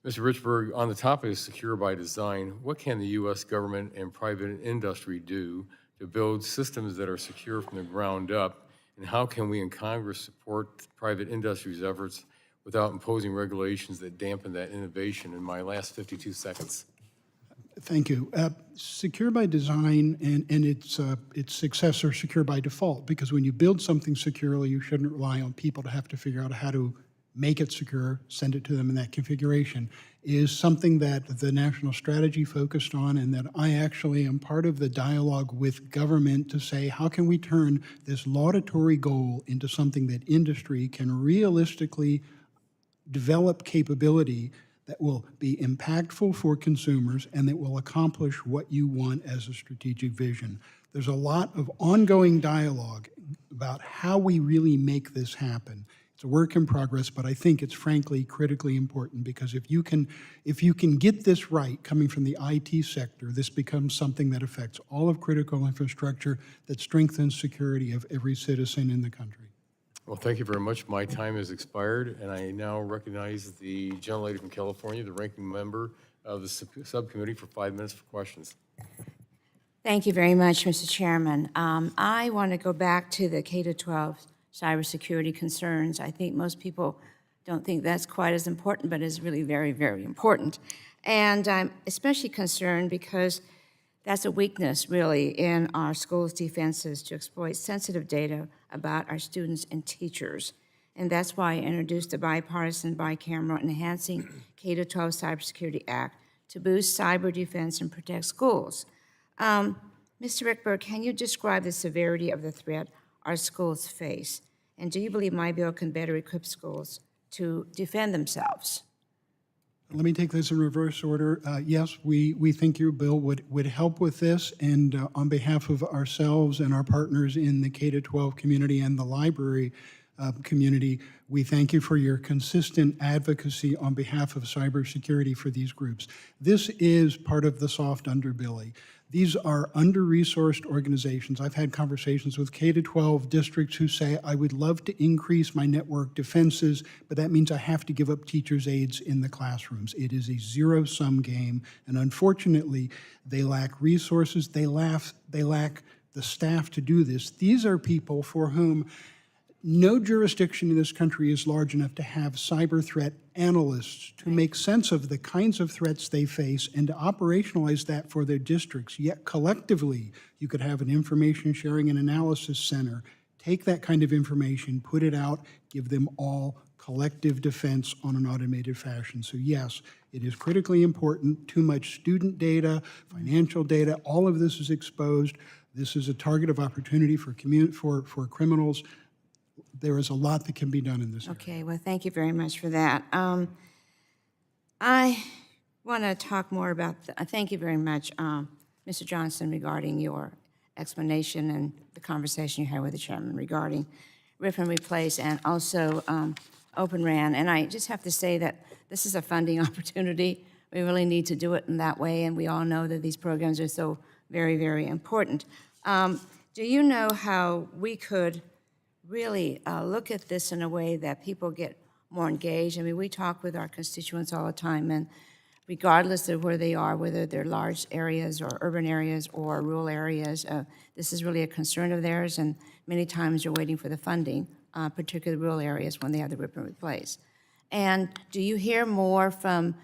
Mr. Richberg, on the topic of secure by design, what can the U.S. government and private industry do to build systems that are secure from the ground up, and how can we in Congress support private industry's efforts without imposing regulations that dampen that innovation? In my last 52 seconds. Thank you. Secure by design and its successor, secure by default, because when you build something securely, you shouldn't rely on people to have to figure out how to make it secure, send it to them in that configuration, is something that the national strategy focused on, and that I actually am part of the dialogue with government to say, how can we turn this laudatory goal into something that industry can realistically develop capability that will be impactful for consumers and that will accomplish what you want as a strategic vision. There's a lot of ongoing dialogue about how we really make this happen. It's a work in progress, but I think it's frankly critically important, because if you can get this right coming from the IT sector, this becomes something that affects all of critical infrastructure, that strengthens security of every citizen in the country. Well, thank you very much. My time has expired, and I now recognize the gentlelady from California, the ranking member of the subcommittee, for 5 minutes for questions. Thank you very much, Mr. Chairman. I want to go back to the K-12 cybersecurity concerns. I think most people don't think that's quite as important, but it's really very, very important. And I'm especially concerned because that's a weakness, really, in our schools' defenses to exploit sensitive data about our students and teachers. And that's why I introduced the bipartisan, bicameral, Enhancing K-12 Cybersecurity Act to boost cyber defense and protect schools. Mr. Richberg, can you describe the severity of the threat our schools face? And do you believe my bill can better equip schools to defend themselves? Let me take this in reverse order. Yes, we think your bill would help with this, and on behalf of ourselves and our partners in the K-12 community and the library community, we thank you for your consistent advocacy on behalf of cybersecurity for these groups. This is part of the soft underbelly. These are under-resourced organizations. I've had conversations with K-12 districts who say, I would love to increase my network defenses, but that means I have to give up teachers' aides in the classrooms. It is a zero-sum game, and unfortunately, they lack resources. They lack the staff to do this. These are people for whom no jurisdiction in this country is large enough to have cyber threat analysts to make sense of the kinds of threats they face and to operationalize that for their districts. Yet collectively, you could have an information sharing and analysis center, take that kind of information, put it out, give them all collective defense on an automated fashion. So yes, it is critically important. Too much student data, financial data, all of this is exposed. This is a target of opportunity for criminals. There is a lot that can be done in this area. Okay, well, thank you very much for that. I want to talk more about, thank you very much, Mr. Johnson, regarding your explanation and the conversation you had with the chairman regarding rip and replace and also Open RAN. And I just have to say that this is a funding opportunity. We really need to do it in that way, and we all know that these programs are so very, very important. Do you know how we could really look at this in a way that people get more engaged? I mean, we talk with our constituents all the time, and regardless of where they are, whether they're large areas or urban areas or rural areas, this is really a concern of theirs, and many times you're waiting for the funding, particularly rural areas when they have the rip and replace. And do you hear more from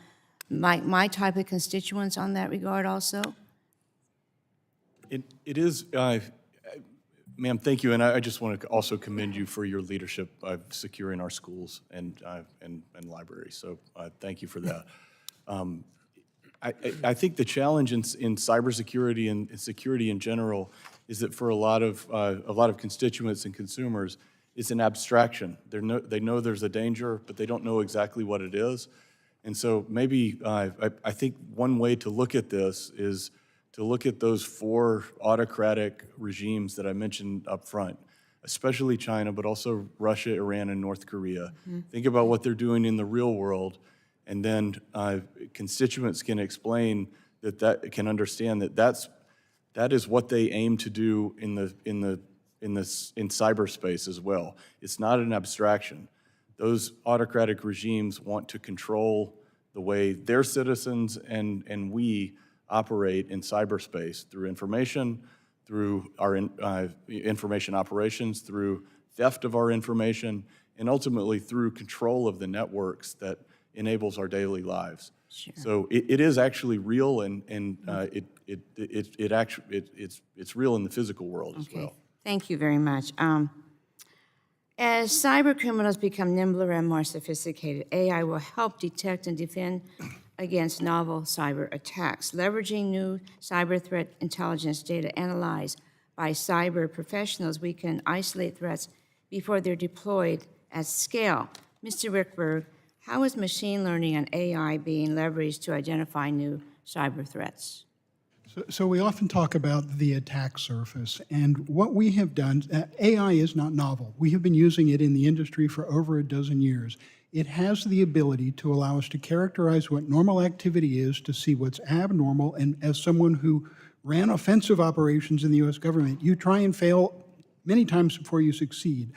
my type of constituents on that regard also? It is, ma'am, thank you, and I just want to also commend you for your leadership of securing our schools and libraries, so thank you for that. I think the challenge in cybersecurity and security in general is that for a lot of constituents and consumers, it's an abstraction. They know there's a danger, but they don't know exactly what it is. And so maybe I think one way to look at this is to look at those 4 autocratic regimes that I mentioned up front, especially China, but also Russia, Iran, and North Korea. Mm-hmm. Think about what they're doing in the real world, and then constituents can explain that can understand that is what they aim to do in cyberspace as well. It's not an abstraction. Those autocratic regimes want to control the way their citizens and we operate in cyberspace through information, through our information operations, through theft of our information, and ultimately through control of the networks that enables our daily lives. Sure. So it is actually real, and it's real in the physical world as Okay, well. thank you very much. As cyber criminals become nimbler and more sophisticated, AI will help detect and defend against novel cyber attacks. Leveraging new cyber threat intelligence data analyzed by cyber professionals, we can isolate threats before they're deployed at scale. Mr. Richberg, how is machine learning and AI being leveraged to identify new cyber threats? So we often talk about the attack surface, and what we have done, AI is not novel. We have been using it in the industry for over a dozen years. It has the ability to allow us to characterize what normal activity is, to see what's abnormal, and as someone who ran offensive operations in the U.S. government, you try and fail many times before you succeed.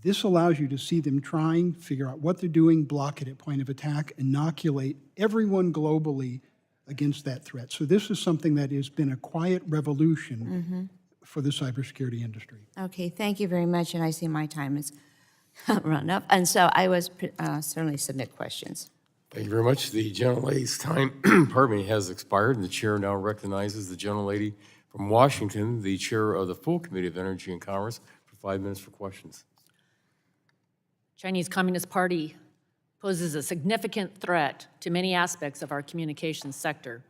This allows you to see them trying, figure out what they're doing, block it at point of attack, inoculate everyone globally against that threat. So this is something that has been a quiet revolution for the cybersecurity industry. Okay, thank you very much, and I see my time has run up, and so I was certainly submit questions. Thank you very much. The gentlelady's time, pardon me, has expired, and the chair now recognizes the gentlelady from Washington, the chair of the full Committee of Energy and Commerce, for 5 minutes for questions. Chinese Communist Party poses a significant threat to many aspects of our communications sector.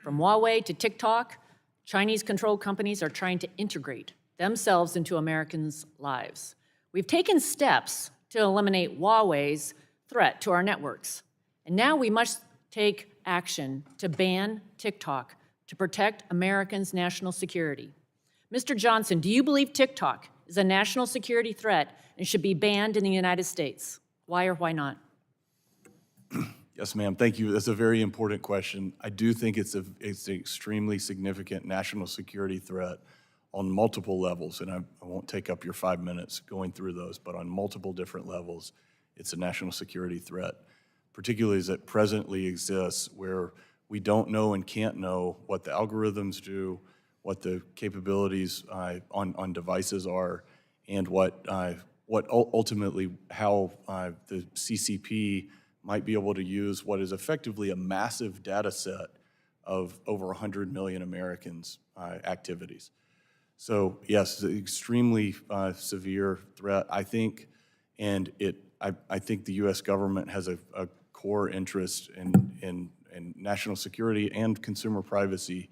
From Huawei to TikTok, Chinese-controlled companies are trying to integrate themselves into Americans' lives. We've taken steps to eliminate Huawei's threat to our networks, and now we must take action to ban TikTok to protect Americans' national security. Mr. Johnson, do you believe TikTok is a national security threat and should be banned in the United States? Why or why not? Yes, ma'am. Thank you. That's a very important question. I do think it's an extremely significant national security threat on multiple levels, and I won't take up your 5 minutes going through those, but on multiple different levels, it's a national security threat, particularly as it presently exists, where we don't know and can't know what the algorithms do, what the capabilities on devices are, and what ultimately how the CCP might be able to use what is effectively a massive data set of over 100 million Americans' activities. So yes, it's an extremely severe threat, I think, and I think the U.S. government has a core interest in national security and consumer privacy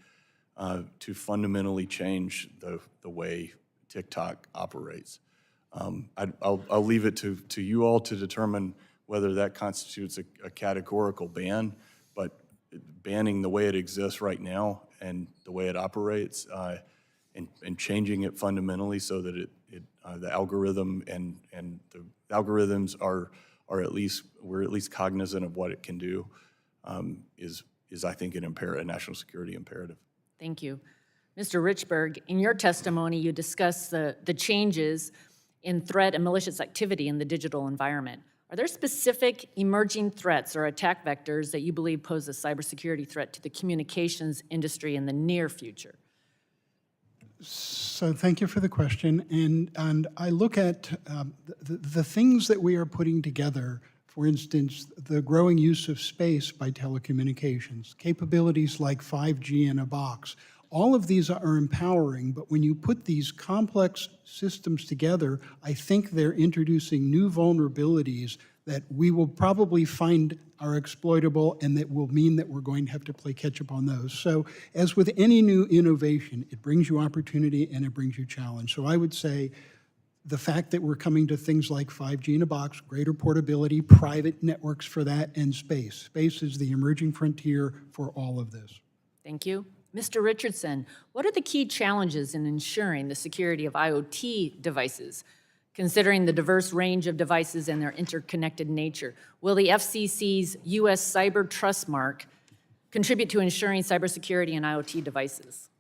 to fundamentally change the way TikTok operates. I'll leave it to you all to determine whether that constitutes a categorical ban, but banning the way it exists right now and the way it operates and changing it fundamentally so that the algorithm and the algorithms are at least, we're at least cognizant of what it can do is I think a national security imperative. Thank you. Mr. Richberg, in your testimony, you discussed the changes in threat and malicious activity in the digital environment. Are there specific emerging threats or attack vectors that you believe pose a cybersecurity threat to the communications industry in the near future? So thank you for the question. And I look at the things that we are putting together, for instance, the growing use of space by telecommunications, capabilities like 5G in a box. All of these are empowering, but when you put these complex systems together, I think they're introducing new vulnerabilities that we will probably find are exploitable and that will mean that we're going to have to play catch up on those. So as with any new innovation, it brings you opportunity and it brings you challenge. So I would say the fact that we're coming to things like 5G in a box, greater portability, private networks for that, and space. Space is the emerging frontier for all of this. Thank you. Mr. Richardson, what are the key challenges in ensuring the security of IoT devices, considering the diverse range of devices and their interconnected nature? Will the FCC's U.S. Cyber Trust Mark contribute to ensuring cybersecurity in IoT devices?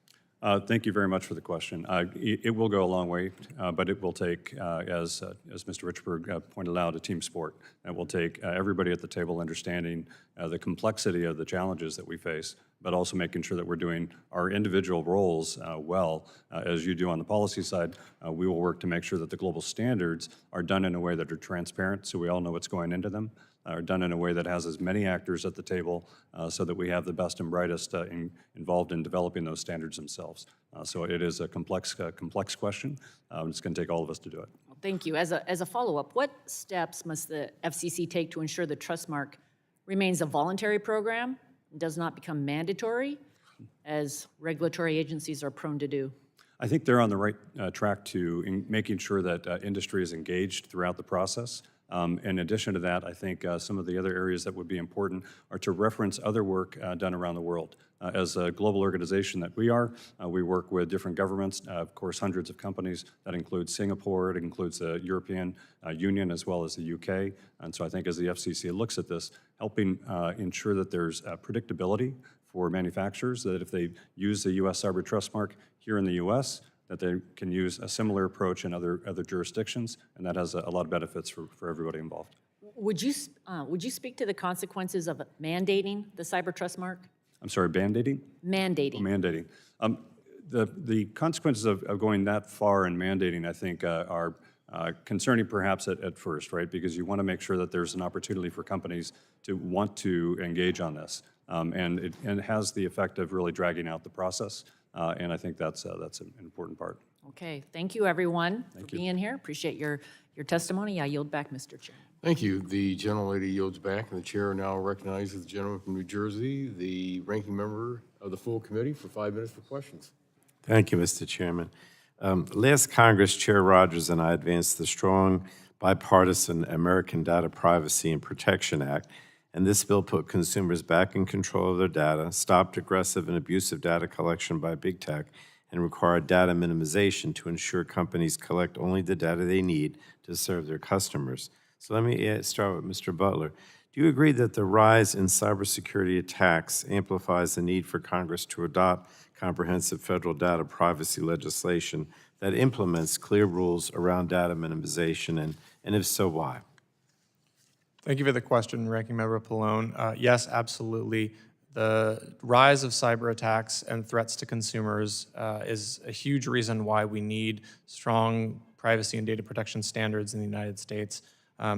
Thank you very much for the question. It will go a long way, but it will take, as Mr. Richberg pointed out, a team sport. It will take everybody at the table understanding the complexity of the challenges that we face, but also making sure that we're doing our individual roles well. As you do on the policy side, we will work to make sure that the global standards are done in a way that are transparent so we all know what's going into them. are done in a way that has as many actors at the table so that we have the best and brightest involved in developing those standards themselves. So it is a complex question. It's going to take all of us to do it. Well, thank you. As a follow-up, what steps must the FCC take to ensure the Trustmark remains a voluntary program and does not become mandatory, as regulatory agencies are prone to do? I think they're on the right track to making sure that industry is engaged throughout the process. In addition to that, I think some of the other areas that would be important are to reference other work done around the world. As a global organization that we are, we work with different governments, of course, hundreds of companies. That includes Singapore, it includes the European Union as well as the UK. And so I think as the FCC looks at this, helping ensure that there's predictability for manufacturers, that if they use the U.S. Cyber Trustmark here in the U.S., that they can use a similar approach in other jurisdictions, and that has a lot of benefits for everybody involved. Would you speak to the consequences of mandating the Cyber Trustmark? I'm sorry, band-aiding? Mandating. Oh, mandating. The consequences of going that far in mandating, I think, are concerning perhaps at first, right? Because you want to make sure that there's an opportunity for companies to want to engage on this. And it has the effect of really dragging out the process. And I think that's an important part. Okay, thank you, everyone, for being here. Appreciate your testimony. I yield back, Mr. Chair. Thank you. The gentlelady yields back, and the chair now recognizes the gentleman from New Jersey, the ranking member of the full committee, for 5 minutes for questions. Thank you, Mr. Chairman. Last Congress, Chair Rogers and I advanced the strong bipartisan American Data Privacy and Protection Act, and this bill put consumers back in control of their data, stopped aggressive and abusive data collection by big tech, and required data minimization to ensure companies collect only the data they need to serve their customers. So let me start with Mr. Butler. Do you agree that the rise in cybersecurity attacks amplifies the need for Congress to adopt comprehensive federal data privacy legislation that implements clear rules around data minimization, and if so, why? Thank you for the question, Ranking Member Pallone. Yes, absolutely. The rise of cyber attacks and threats to consumers is a huge reason why we need strong privacy and data protection standards in the United States.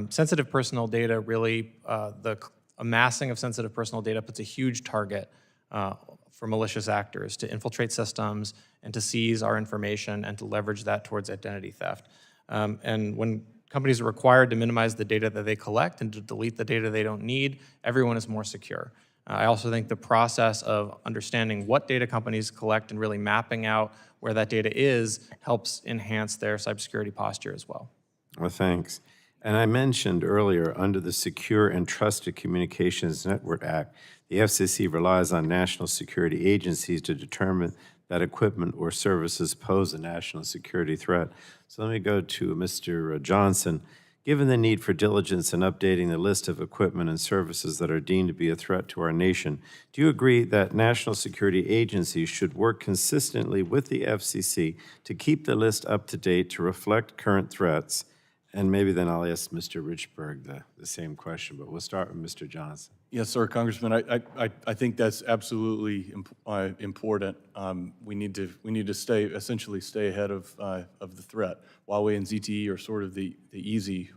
Sensitive personal data really, the amassing of sensitive personal data puts a huge target for malicious actors to infiltrate systems and to seize our information and to leverage that towards identity theft. And when companies are required to minimize the data that they collect and to delete the data they don't need, everyone is more secure. I also think the process of understanding what data companies collect and really mapping out where that data is helps enhance their cybersecurity posture as well. Well, thanks. And I mentioned earlier, under the Secure and Trusted Communications Network Act, the FCC relies on national security agencies to determine that equipment or services pose a national security threat. So let me go to Mr. Johnson. Given the need for diligence in updating the list of equipment and services that are deemed to be a threat to our nation, do you agree that national security agencies should work consistently with the FCC to keep the list up to date to reflect current threats? And maybe then I'll ask Mr. Richberg the same question, but we'll start with Mr. Johnson. Yes, sir, Congressman. I think that's absolutely important. We need to essentially stay ahead of the threat. Huawei and ZTE are sort of the easy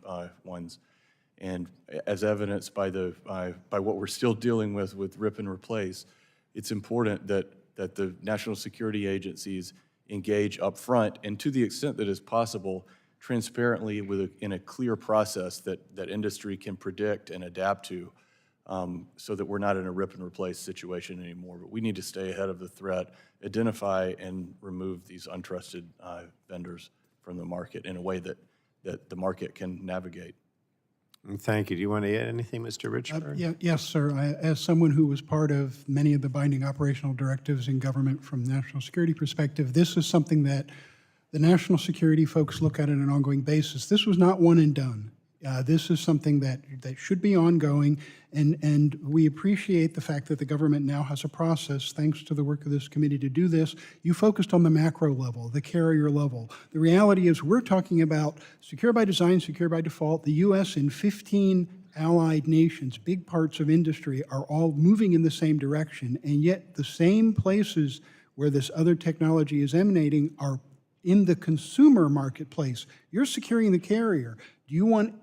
ones, and as evidenced by what we're still dealing with rip and replace, it's important that the national security agencies engage up front, and to the extent that is possible, transparently in a clear process that industry can predict and adapt to, so that we're not in a rip and replace situation anymore. But we need to stay ahead of the threat, identify and remove these untrusted vendors from the market in a way that the market can navigate. Thank you. Do you want to add anything, Mr. Richberg? Yes, sir. As someone who was part of many of the binding operational directives in government from a national security perspective, this is something that the national security folks look at on an ongoing basis. This was not one and done. This is something that should be ongoing, and we appreciate the fact that the government now has a process, thanks to the work of this committee, to do this. You focused on the macro level, the carrier level. The reality is we're talking about secure by design, secure by default. The U.S. and 15 allied nations, big parts of industry, are all moving in the same direction, and yet the same places where this other technology is emanating are in the consumer marketplace. You're securing the carrier. Do you want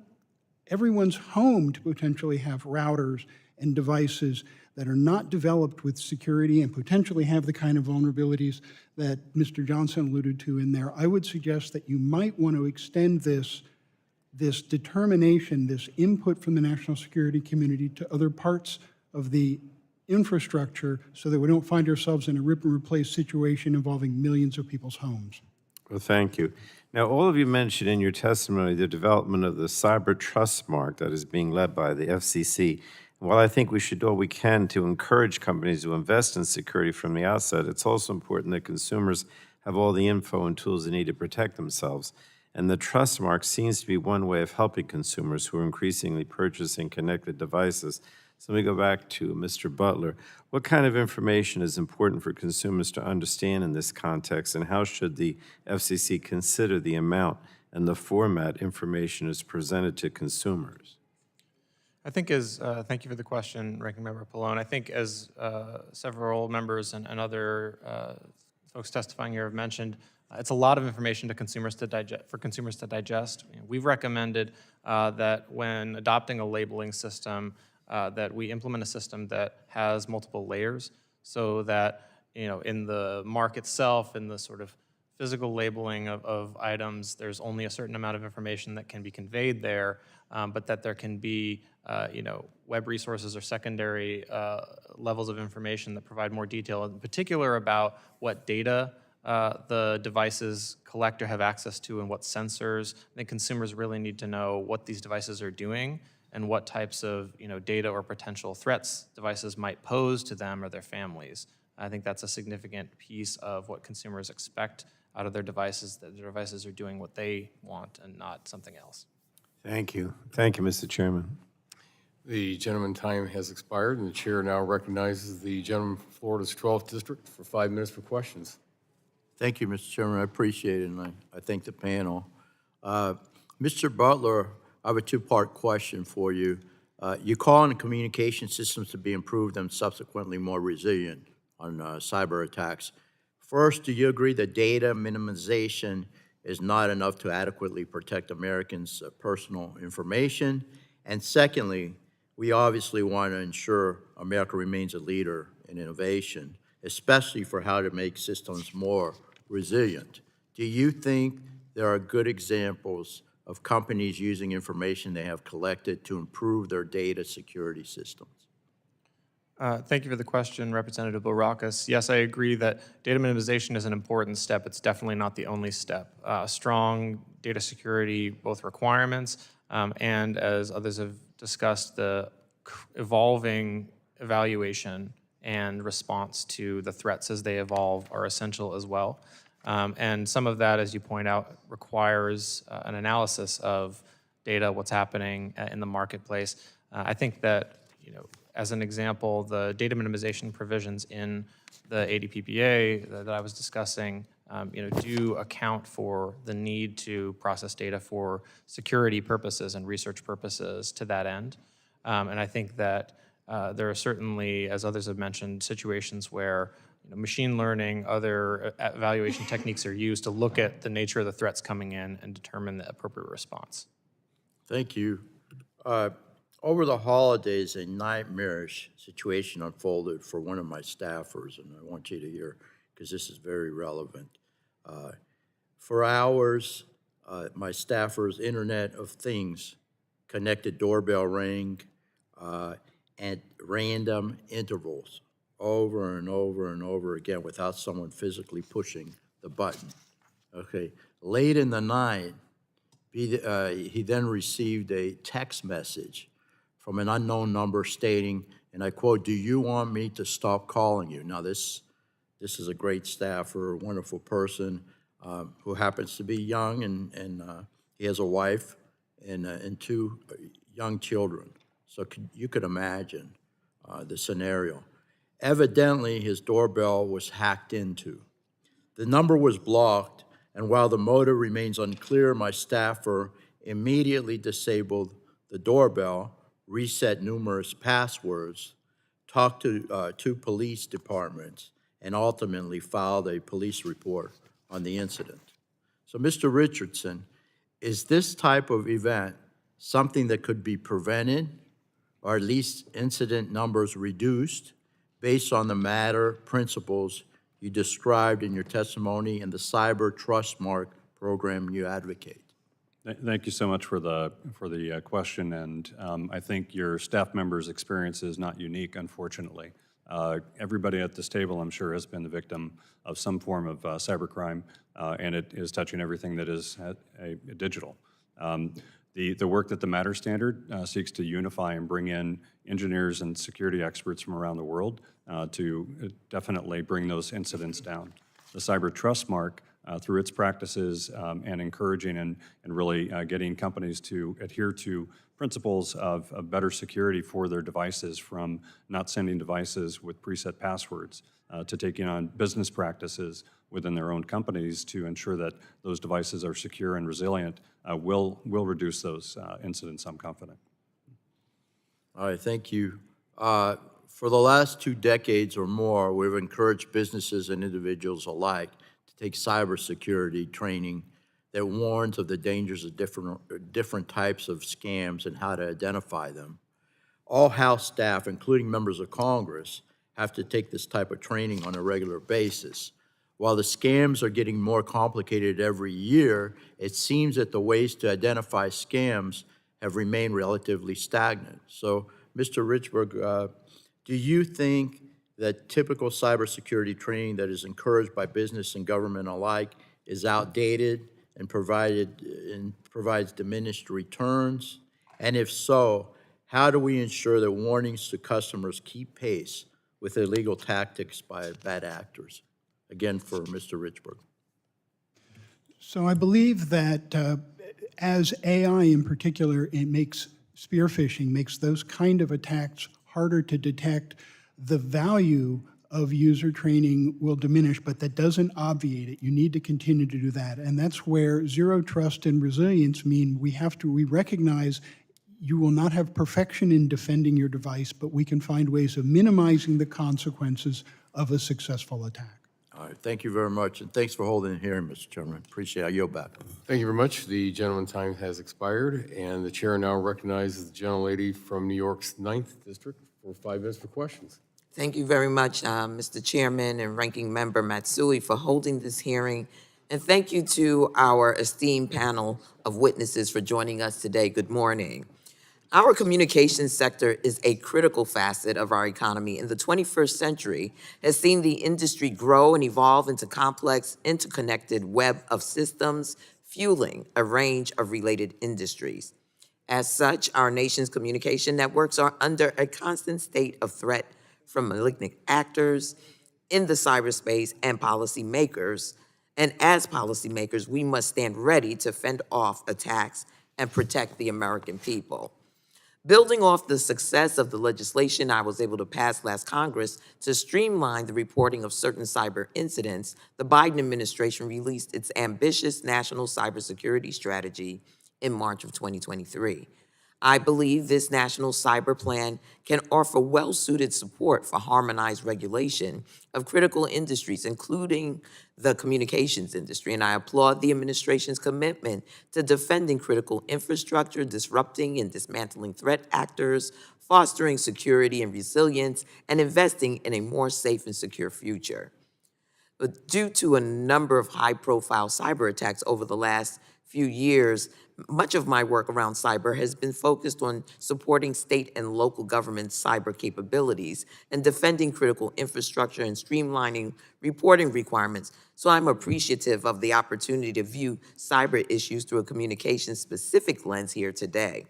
everyone's home to potentially have routers and devices that are not developed with security and potentially have the kind of vulnerabilities that Mr. Johnson alluded to in there. I would suggest that you might want to extend this determination, this input from the national security community to other parts of the infrastructure so that we don't find ourselves in a rip and replace situation involving millions of people's homes. Well, thank you. Now, all of you mentioned in your testimony the development of the cyber trust mark that is being led by the FCC. And while I think we should do all we can to encourage companies to invest in security from the outset, it's also important that consumers have all the info and tools they need to protect themselves. And the trust mark seems to be one way of helping consumers who are increasingly purchasing connected devices. So let me go back to Mr. Butler. What kind of information is important for consumers to understand in this context, and how should the FCC consider the amount and the format information is presented to consumers? I think thank you for the question, Ranking Member Pallone. I think as several members and other folks testifying here have mentioned, it's a lot of information to consumers to digest. You know, we've recommended that when adopting a labeling system, that we implement a system that has multiple layers, so that, you know, in the mark itself, in the sort of physical labeling of items, there's only a certain amount of information that can be conveyed there, but that there can be, you know, web resources or secondary levels of information that provide more detail, in particular about what data the devices collect or have access to and what sensors. I think consumers really need to know what these devices are doing and what types of, you know, data or potential threats devices might pose to them or their families. I think that's a significant piece of what consumers expect out of their devices, that their devices are doing what they want and not something else. Thank you. Thank you, Mr. Chairman. The gentleman's time has expired, and the chair now recognizes the gentleman from Florida's 12th District for 5 minutes for questions. Thank you, Mr. Chairman. I appreciate it, and I thank the panel. Mr. Butler, I have a two-part question for you. You call on the communication systems to be improved and subsequently more resilient on cyber attacks. First, do you agree that data minimization is not enough to adequately protect Americans' personal information? And secondly, we obviously want to ensure America remains a leader in innovation, especially for how to make systems more resilient. Do you think there are good examples of companies using information they have collected to improve their data security systems? Thank you for the question, Representative Bourakis. Yes, I agree that data minimization is an important step. It's definitely not the only step. Strong data security, both requirements and, as others have discussed, the evolving evaluation and response to the threats as they evolve are essential as well. And some of that, as you point out, requires an analysis of data, what's happening in the marketplace. I think that, you know, as an example, the data minimization provisions in the ADPPA that I was discussing, you know, do account for the need to process data for security purposes and research purposes to that end. And I think that there are certainly, as others have mentioned, situations where, you know, machine learning, other evaluation techniques are used to look at the nature of the threats coming in and determine the appropriate response. Thank you. Over the holidays, a nightmarish situation unfolded for one of my staffers, and I want you to hear, because this is very relevant. For hours, my staffer's Internet of Things connected doorbell rang at random intervals, over and over and over again, without someone physically pushing the button. Okay, late in the night, he then received a text message from an unknown number stating, and I quote, "Do you want me to stop calling you?" Now, this is a great staffer, a wonderful person who happens to be young, and he has a wife and 2 young children. So you could imagine the scenario. Evidently, his doorbell was hacked into. The number was blocked, and while the motive remains unclear, my staffer immediately disabled the doorbell, reset numerous passwords, talked to 2 police departments, and ultimately filed a police report on the incident. So, Mr. Richardson, is this type of event something that could be prevented, or at least incident numbers reduced, based on the matter principles you described in your testimony and the Cyber Trust Mark program you advocate? Thank you so much for the question, and I think your staff member's experience is not unique, unfortunately. Everybody at this table, I'm sure, has been the victim of some form of cybercrime, and it is touching everything that is digital. The work that the Matter Standard seeks to unify and bring in engineers and security experts from around the world to definitely bring those incidents down. The Cyber Trust Mark, through its practices and encouraging and really getting companies to adhere to principles of better security for their devices, from not sending devices with preset passwords to taking on business practices within their own companies to ensure that those devices are secure and resilient, will reduce those incidents, I'm confident. All right, thank you. For the last 2 decades or more, we've encouraged businesses and individuals alike to take cybersecurity training that warns of the dangers of different types of scams and how to identify them. All House staff, including members of Congress, have to take this type of training on a regular basis. While the scams are getting more complicated every year, it seems that the ways to identify scams have remained relatively stagnant. So, Mr. Richberg, do you think that typical cybersecurity training that is encouraged by business and government alike is outdated and provides diminished returns? And if so, how do we ensure that warnings to customers keep pace with illegal tactics by bad actors? Again, for Mr. Richberg. So I believe that as AI in particular, it makes spear phishing, makes those kind of attacks harder to detect. The value of user training will diminish, but that doesn't obviate it. You need to continue to do that. And that's where zero trust and resilience mean we recognize you will not have perfection in defending your device, but we can find ways of minimizing the consequences of a successful attack. All right, thank you very much, and thanks for holding the hearing, Mr. Chairman. Appreciate it. I yield back. Thank you very much. The gentleman's time has expired, and the chair now recognizes the gentlelady from New York's 9th District for 5 minutes for questions. Thank you very much, Mr. Chairman and Ranking Member Matsui, for holding this hearing. And thank you to our esteemed panel of witnesses for joining us today. Good morning. Our communications sector is a critical facet of our economy, and the 21st century has seen the industry grow and evolve into complex, interconnected web of systems, fueling a range of related industries. As such, our nation's communication networks are under a constant state of threat from malignant actors in the cyberspace and policymakers. And as policymakers, we must stand ready to fend off attacks and protect the American people. Building off the success of the legislation I was able to pass last Congress to streamline the reporting of certain cyber incidents, the Biden administration released its ambitious national cybersecurity strategy in March of 2023. I believe this national cyber plan can offer well-suited support for harmonized regulation of critical industries, including the communications industry, and I applaud the administration's commitment to defending critical infrastructure, disrupting and dismantling threat actors, fostering security and resilience, and investing in a more safe and secure future. But due to a number of high-profile cyber attacks over the last few years, much of my work around cyber has been focused on supporting state and local government cyber capabilities and defending critical infrastructure and streamlining reporting requirements. So I'm appreciative of the opportunity to view cyber issues through a communication-specific lens here today.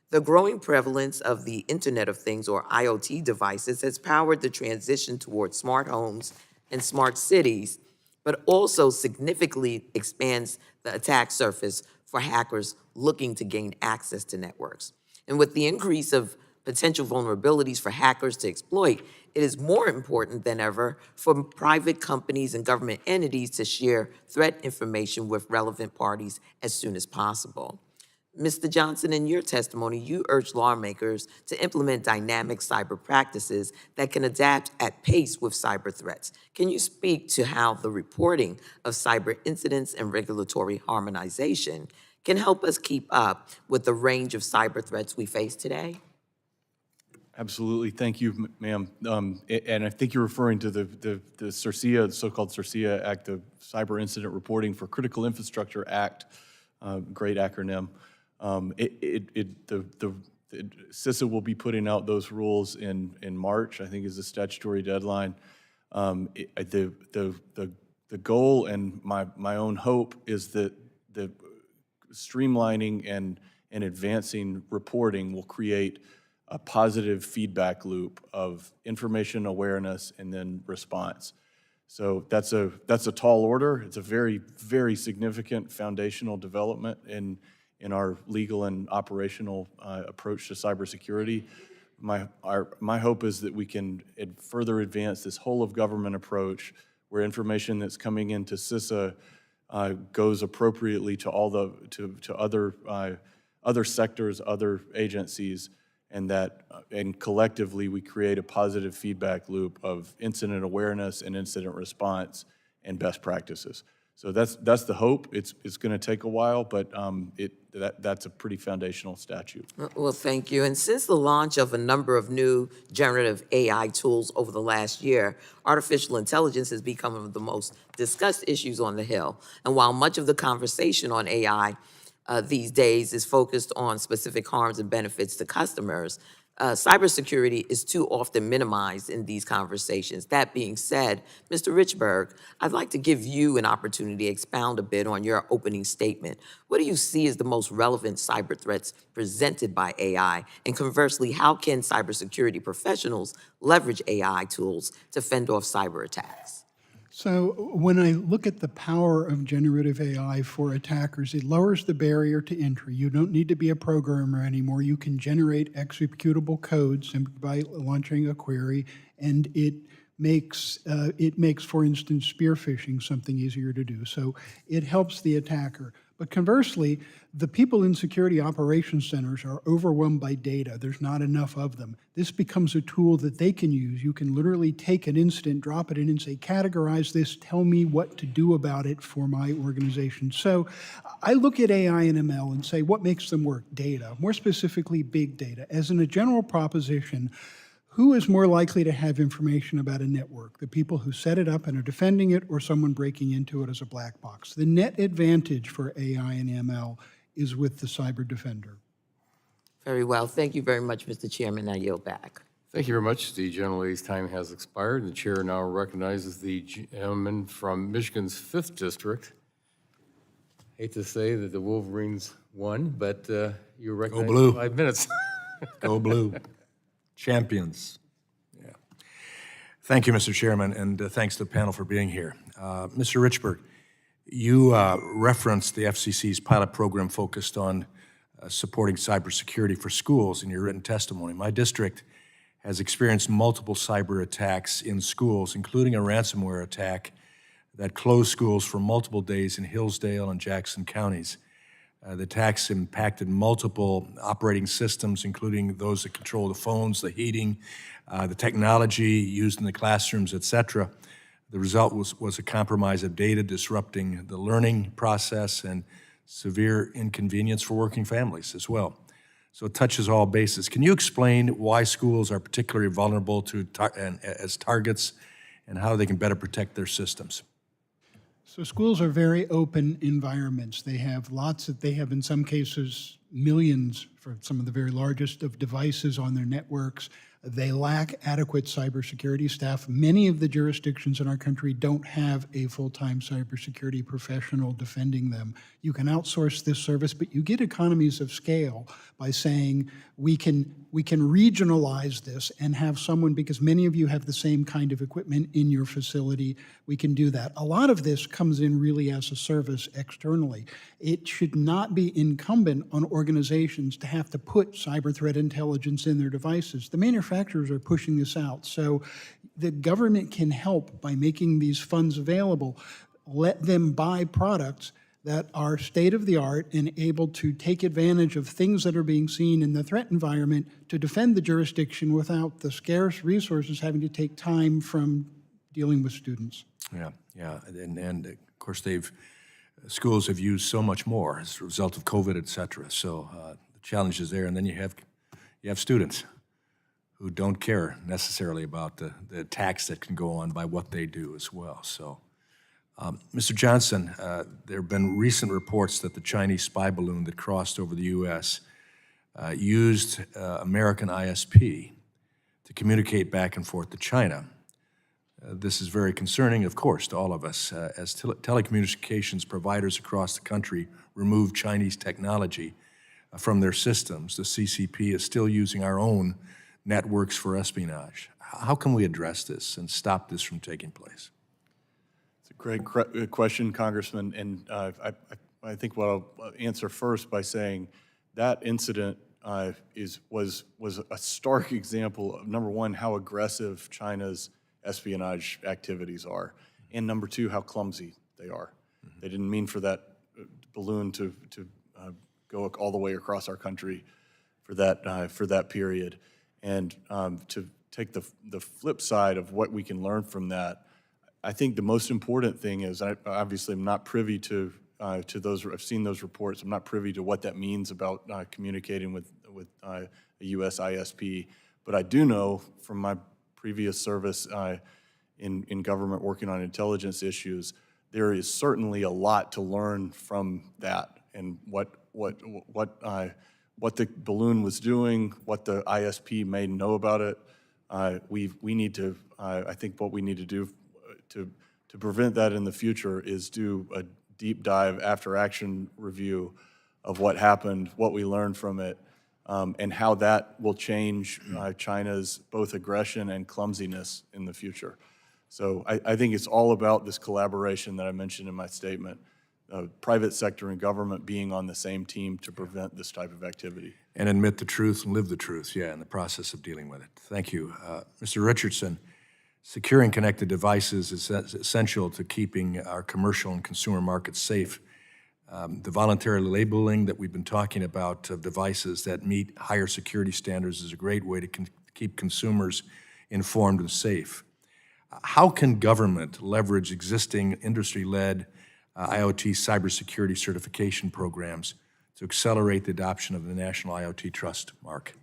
The growing prevalence of the Internet of Things, or IoT devices, has powered the transition towards smart homes and smart cities, but also significantly expands the attack surface for hackers looking to gain access to networks. And with the increase of potential vulnerabilities for hackers to exploit, it is more important than ever for private companies and government entities to share threat information with relevant parties as soon as possible. Mr. Johnson, in your testimony, you urged lawmakers to implement dynamic cyber practices that can adapt at pace with cyber threats. Can you speak to how the reporting of cyber incidents and regulatory harmonization can help us keep up with the range of cyber threats we face today? Absolutely. Thank you, ma'am. And I think you're referring to the CIRCIA, the so-called CIRCIA Act, the Cyber Incident Reporting for Critical Infrastructure Act, great acronym. CISA will be putting out those rules in March, I think is the statutory deadline. The goal and my own hope is that the streamlining and advancing reporting will create a positive feedback loop of information awareness and then response. So that's a tall order. It's a very, very significant foundational development in our legal and operational approach to cybersecurity. My hope is that we can further advance this whole of government approach where information that's coming into CISA goes appropriately to all to other sectors, other agencies, and collectively we create a positive feedback loop of incident awareness and incident response and best practices. So that's the hope. It's going to take a while, but that's a pretty foundational statute. Well, thank you. And since the launch of a number of new generative AI tools over the last year, artificial intelligence has become one of the most discussed issues on the Hill. And while much of the conversation on AI these days is focused on specific harms and benefits to customers, cybersecurity is too often minimized in these conversations. That being said, Mr. Richberg, I'd like to give you an opportunity to expound a bit on your opening statement. What do you see as the most relevant cyber threats presented by AI? And conversely, how can cybersecurity professionals leverage AI tools to fend off cyber attacks? So when I look at the power of generative AI for attackers, it lowers the barrier to entry. You don't need to be a programmer anymore. You can generate executable code simply by launching a query, and it makes, for instance, spear phishing something easier to do. So it helps the attacker. But conversely, the people in security operations centers are overwhelmed by data. There's not enough of them. This becomes a tool that they can use. You can literally take an incident, drop it in and say, categorize this, tell me what to do about it for my organization. So I look at AI and ML and say, what makes them work? Data, more specifically, big data. As in a general proposition, who is more likely to have information about a network? The people who set it up and are defending it, or someone breaking into it as a black box? The net advantage for AI and ML is with the cyber defender. Very well. Thank you very much, Mr. Chairman. I yield back. Thank you very much. The gentlelady's time has expired. The chair now recognizes the gentleman from Michigan's 5th District. Hate to say that the Wolverines won, but you're recognized blue. in 5 minutes. Go blue. Champions. Yeah. Thank you, Mr. Chairman, and thanks to the panel for being here. Mr. Richberg, you referenced the FCC's pilot program focused on supporting cybersecurity for schools in your written testimony. My district has experienced multiple cyber attacks in schools, including a ransomware attack that closed schools for multiple days in Hillsdale and Jackson counties. The attacks impacted multiple operating systems, including those that control the phones, the heating, the technology used in the classrooms, et cetera. The result was a compromise of data, disrupting the learning process and severe inconvenience for working families as well. So it touches all bases. Can you explain why schools are particularly vulnerable to as targets and how they can better protect their systems? So schools are very open environments. They have in some cases millions, for some of the very largest, of devices on their networks. They lack adequate cybersecurity staff. Many of the jurisdictions in our country don't have a full-time cybersecurity professional defending them. You can outsource this service, but you get economies of scale by saying we can regionalize this and have someone, because many of you have the same kind of equipment in your facility, we can do that. A lot of this comes in really as a service externally. It should not be incumbent on organizations to have to put cyber threat intelligence in their devices. The manufacturers are pushing this out. So the government can help by making these funds available. Let them buy products that are state-of-the-art and able to take advantage of things that are being seen in the threat environment to defend the jurisdiction without the scarce resources having to take time from dealing with students. Yeah, and of course they've schools have used so much more as a result of COVID, et cetera. So the challenge is there, and then you have students who don't care necessarily about the attacks that can go on by what they do as well. So, Mr. Johnson, there have been recent reports that the Chinese spy balloon that crossed over the U.S. Used American ISP to communicate back and forth to China. This is very concerning, of course, to all of us. As telecommunications providers across the country remove Chinese technology from their systems, the CCP is still using our own networks for espionage. How can we address this and stop this from taking place? It's a great question, Congressman, and I think what I'll answer first by saying that incident was a stark example of, number one, how aggressive China's espionage activities are, and number two, how clumsy they are. They didn't mean for that balloon to go all the way across our country for that period. And to take the flip side of what we can learn from that, I think the most important thing is, obviously I'm not privy to those. I've seen those reports. I'm not privy to what that means about communicating with a U.S. ISP, but I do know from my previous service in government working on intelligence issues, there is certainly a lot to learn from that and what the balloon was doing, what the ISP may know about it. We need to. I think what we need to do to prevent that in the future is do a deep dive after action review of what happened, what we learned from it, and how that will change China's both aggression and clumsiness in the future. So I think it's all about this collaboration that I mentioned in my statement, private sector and government being on the same team to prevent this type of activity. And admit the truth and live the truth, in the process of dealing with it. Thank you. Mr. Richardson, securing connected devices is essential to keeping our commercial and consumer markets safe. The voluntary labeling that we've been talking about of devices that meet higher security standards is a great way to keep consumers informed and safe. How can government leverage existing industry-led IoT cybersecurity certification programs to accelerate the adoption of the National IoT Trust Mark?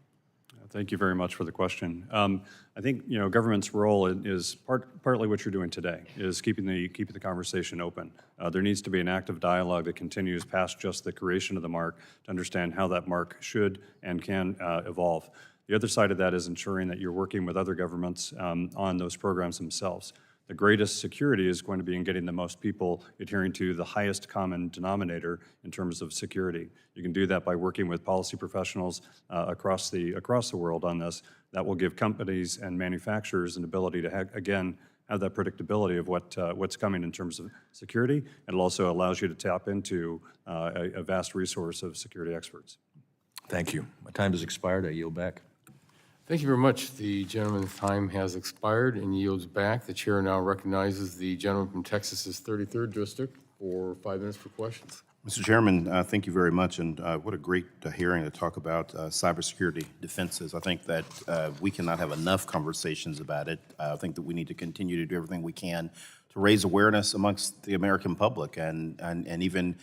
Thank you very much for the question. I think government's role is partly what you're doing today, is keeping the conversation open. There needs to be an active dialogue that continues past just the creation of the mark to understand how that mark should and can evolve. The other side of that is ensuring that you're working with other governments on those programs themselves. The greatest security is going to be in getting the most people adhering to the highest common denominator in terms of security. You can do that by working with policy professionals across the world on this. That will give companies and manufacturers an ability to, again, have that predictability of what's coming in terms of security. And it also allows you to tap into a vast resource of security experts. Thank you. My time has expired. I yield back. Thank you very much. The gentleman's time has expired and yields back. The chair now recognizes the gentleman from Texas's 33rd District for 5 minutes for questions. Mr. Chairman, thank you very much, and what a great hearing to talk about cybersecurity defenses. I think that we cannot have enough conversations about it. I think that we need to continue to do everything we can to raise awareness amongst the American public and even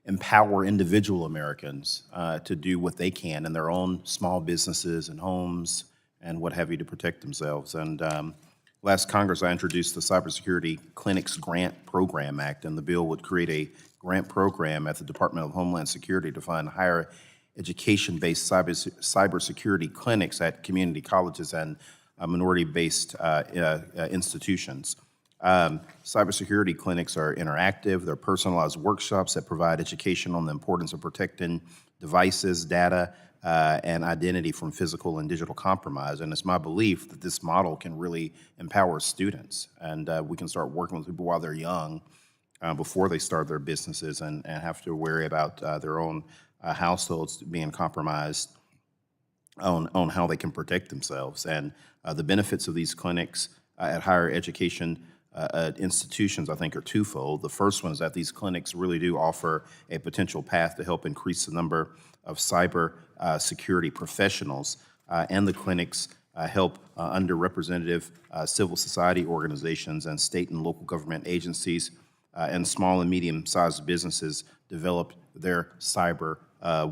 empower individual Americans to do what they can in their own small businesses and homes and what have you to protect themselves. And last Congress, I introduced the Cybersecurity Clinics Grant Program Act, and the bill would create a grant program at the Department of Homeland Security to fund higher education-based cybersecurity clinics at community colleges and minority-based institutions. Cybersecurity clinics are interactive. They're personalized workshops that provide education on the importance of protecting devices, data, and identity from physical and digital compromise. And it's my belief that this model can really empower students, and we can start working with people while they're young, before they start their businesses and have to worry about their own households being compromised on how they can protect themselves. And the benefits of these clinics at higher education institutions, I think, are twofold. The first one is that these clinics really do offer a potential path to help increase the number of cyber security professionals, and the clinics help underrepresented civil society organizations and state and local government agencies and small and medium-sized businesses develop their cyber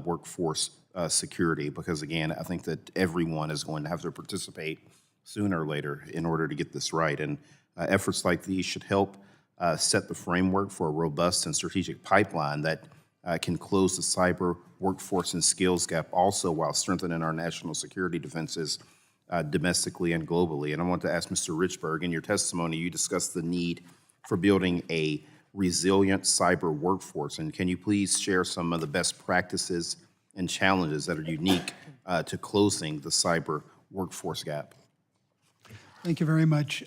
workforce security, because again, I think that everyone is going to have to participate sooner or later in order to get this right. And efforts like these should help set the framework for a robust and strategic pipeline that can close the cyber workforce and skills gap also while strengthening our national security defenses domestically and globally. And I want to ask Mr. Richberg, in your testimony, you discussed the need for building a resilient cyber workforce. And can you please share some of the best practices and challenges that are unique to closing the cyber workforce gap? Thank you very much.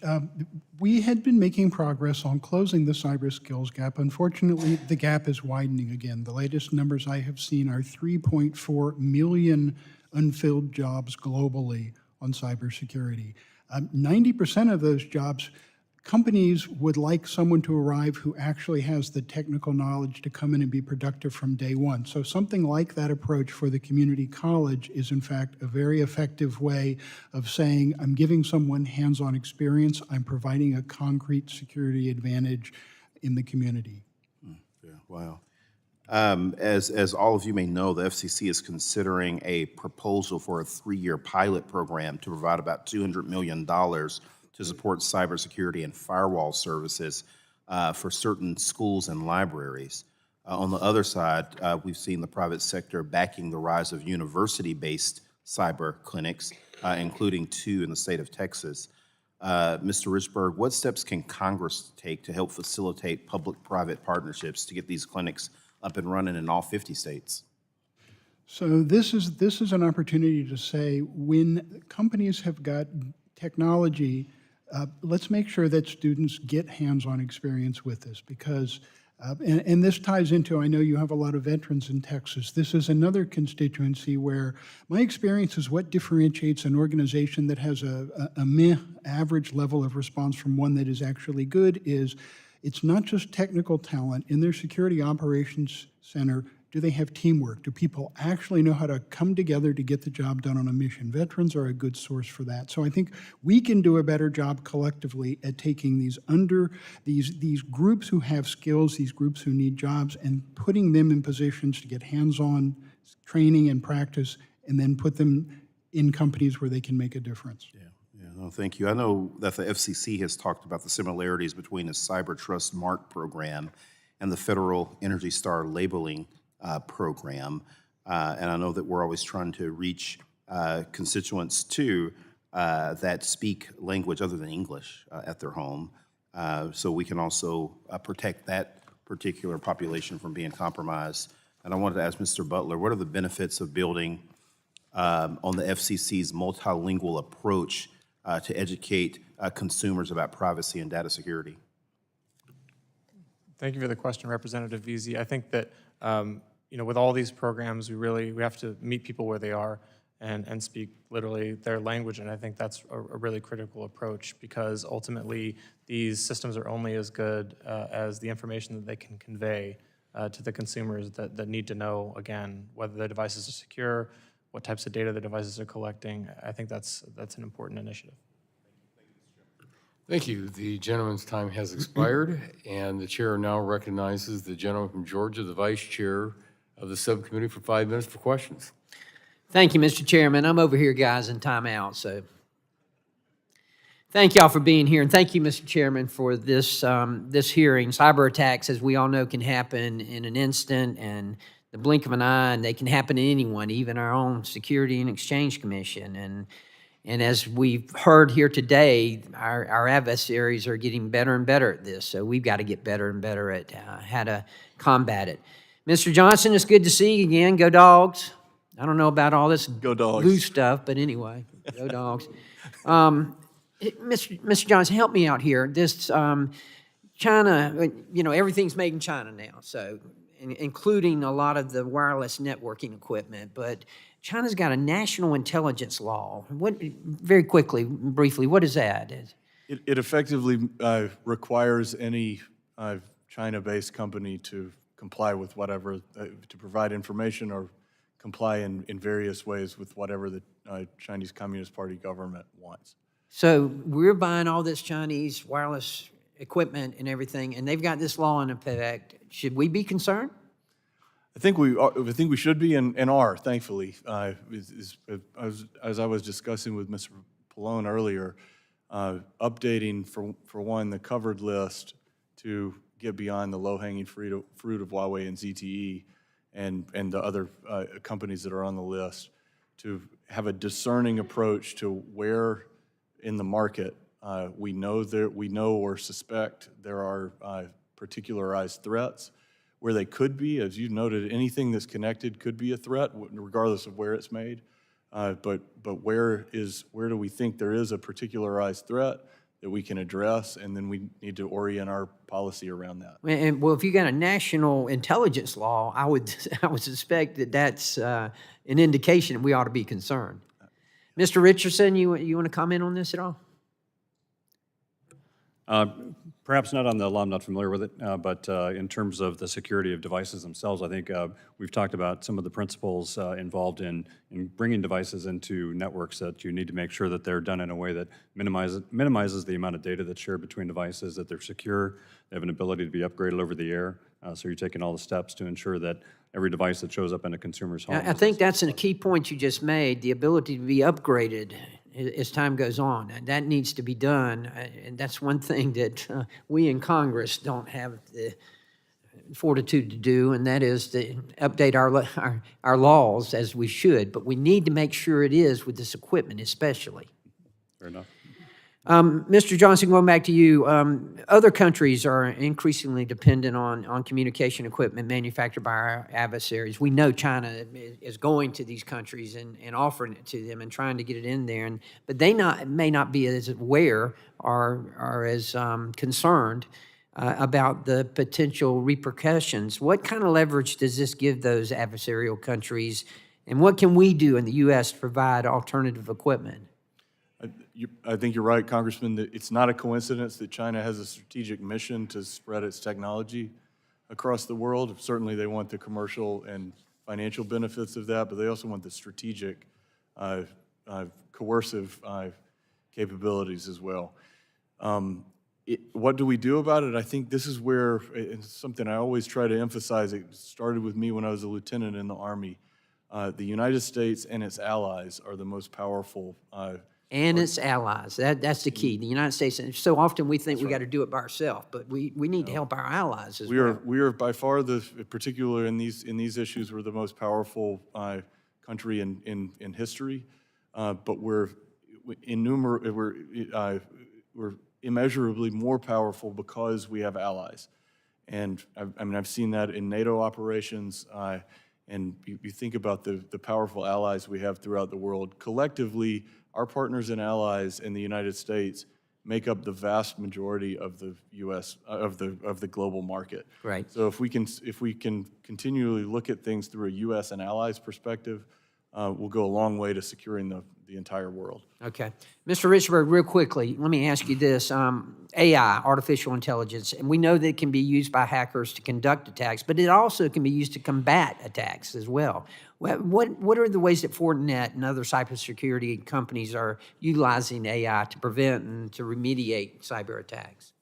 We had been making progress on closing the cyber skills gap. Unfortunately, the gap is widening again. The latest numbers I have seen are 3.4 million unfilled jobs globally on cybersecurity. 90% of those jobs, companies would like someone to arrive who actually has the technical knowledge to come in and be productive from day one. So something like that approach for the community college is in fact a very effective way of saying, I'm giving someone hands-on experience, I'm providing a concrete security advantage in the community. Yeah, wow. As all of you may know, the FCC is considering a proposal for a 3-year pilot program to provide about $200 million to support cybersecurity and firewall services for certain schools and libraries. On the other side, we've seen the private sector backing the rise of university-based cyber clinics, including 2 in the state of Texas. Mr. Richberg, what steps can Congress take to help facilitate public-private partnerships to get these clinics up and running in all 50 states? So this is an opportunity to say, when companies have got technology, let's make sure that students get hands-on experience with this, because, and this ties into, I know you have a lot of veterans in Texas. This is another constituency where my experience is what differentiates an organization that has a meh average level of response from one that is actually good is it's not just technical talent. In their security operations center, do they have teamwork? Do people actually know how to come together to get the job done on a mission? Veterans are a good source for that. So I think we can do a better job collectively at taking these groups who have skills, these groups who need jobs, and putting them in positions to get hands-on training and practice, and then put them in companies where they can make a difference. Yeah, no, thank you. I know that the FCC has talked about the similarities between the Cyber Trust Mark program and the Federal Energy Star labeling program. And I know that we're always trying to reach constituents too that speak language other than English at their home, so we can also protect that particular population from being compromised. And I wanted to ask Mr. Butler, what are the benefits of building on the FCC's multilingual approach to educate consumers about privacy and data security? Thank you for the question, Representative Veazey. I think that with all these programs, we have to meet people where they are and speak literally their language, and I think that's a really critical approach, because ultimately these systems are only as good as the information that they can convey to the consumers that need to know, again, whether their devices are secure, what types of data the devices are collecting. I think that's an important initiative. Thank you. The gentleman's time has expired, and the chair now recognizes the gentleman from Georgia, the vice chair of the subcommittee, for 5 minutes for questions. Thank you, Mr. Chairman. I'm over here, guys, in timeout, so thank y'all for being here, and thank you, Mr. Chairman, for this hearing. Cyber attacks, as we all know, can happen in an instant and the blink of an eye, and they can happen to anyone, even our own Security and Exchange Commission. And as we've heard here today, our adversaries are getting better and better at this, so we've got to get better and better at how to combat it. Mr. Johnson, it's good to see you again. Go Dogs. I don't know about all this blue stuff, but anyway, go Dogs. Mr. Johnson, help me out here. This China, everything's made in China now, so including a lot of the wireless networking equipment, but China's got a national intelligence law. Very quickly, briefly, what is that? It effectively requires any China-based company to comply with whatever, to provide information or comply in various ways with whatever the Chinese Communist Party government wants. So we're buying all this Chinese wireless equipment and everything, and they've got this law in effect. Should we be concerned? I think we should be and are, thankfully. As I was discussing with Mr. Pallone earlier, updating, for one, the covered list to get beyond the low-hanging fruit of Huawei and ZTE and the other companies that are on the list, to have a discerning approach to where in the market we know or suspect there are particularized threats, where they could be. As you noted, anything that's connected could be a threat, regardless of where it's made. But where do we think there is a particularized threat that we can address, and then we need to orient our policy around that. And well, if you got a national intelligence law, I would suspect that that's an indication that we ought to be concerned. Mr. Richardson, you want to comment on this at all? Perhaps not on the law, I'm not familiar with it, but in terms of the security of devices themselves, I think we've talked about some of the principles involved in bringing devices into networks, that you need to make sure that they're done in a way that minimizes the amount of data that's shared between devices, that they're secure, they have an ability to be upgraded over the air, so you're taking all the steps to ensure that every device that shows up in a consumer's home. I think that's a key point you just made, the ability to be upgraded as time goes on. And that needs to be done. And that's one thing that we in Congress don't have the fortitude to do, and that is to update our laws as we should. But we need to make sure it is with this equipment especially. Fair enough. Mr. Johnson, going back to you, other countries are increasingly dependent on communication equipment manufactured by our adversaries. We know China is going to these countries and offering it to them and trying to get it in there, but they may not be as aware or as concerned about the potential repercussions. What kind of leverage does this give those adversarial countries, and what can we do in the U.S. to provide alternative equipment? I think you're right, Congressman, that it's not a coincidence that China has a strategic mission to spread its technology across the world. Certainly they want the commercial and financial benefits of that, but they also want the strategic, coercive capabilities as well. What do we do about it? I think this is where, it's something I always try to emphasize, it started with me when I was a lieutenant in the Army. The United States and its allies are the most powerful and its allies. That's the key. The United States, and so often we think we got to do it by ourselves, but we need to help our allies as well. We are by far particularly in these issues, we're the most powerful country in history, but we're immeasurably more powerful because we have allies. And I've seen that in NATO operations, and you think about the powerful allies we have throughout the world. Collectively, our partners and allies in the United States make up the vast majority of the U.S. of the global market. Right. So if we can continually look at things through a U.S. and allies perspective, we'll go a long way to securing the entire world. Okay. Mr. Richberg, real quickly, let me ask you this. AI, artificial intelligence, and we know that it can be used by hackers to conduct attacks, but it also can be used to combat attacks as well. What are the ways that Fortinet and other cybersecurity companies are utilizing AI to prevent and to remediate cyber attacks?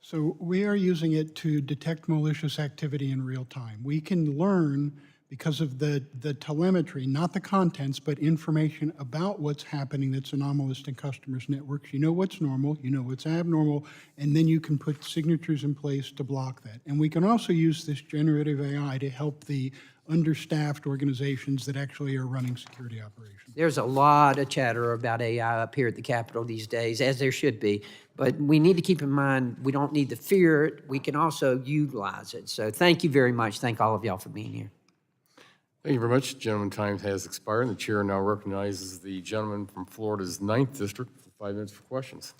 So we are using it to detect malicious activity in real time. We can learn, because of the telemetry, not the contents, but information about what's happening that's anomalous in customers' networks. You know what's normal, you know what's abnormal, and then you can put signatures in place to block that. And we can also use this generative AI to help the understaffed organizations that actually are running security operations. There's a lot of chatter about AI up here at the Capitol these days, as there should be. But we need to keep in mind, we don't need to fear it. We can also utilize it. So thank you very much. Thank all of y'all for being here. Thank you very much. Gentleman, time has expired, and the chair now recognizes the gentleman from Florida's 9th District for 5 minutes for questions.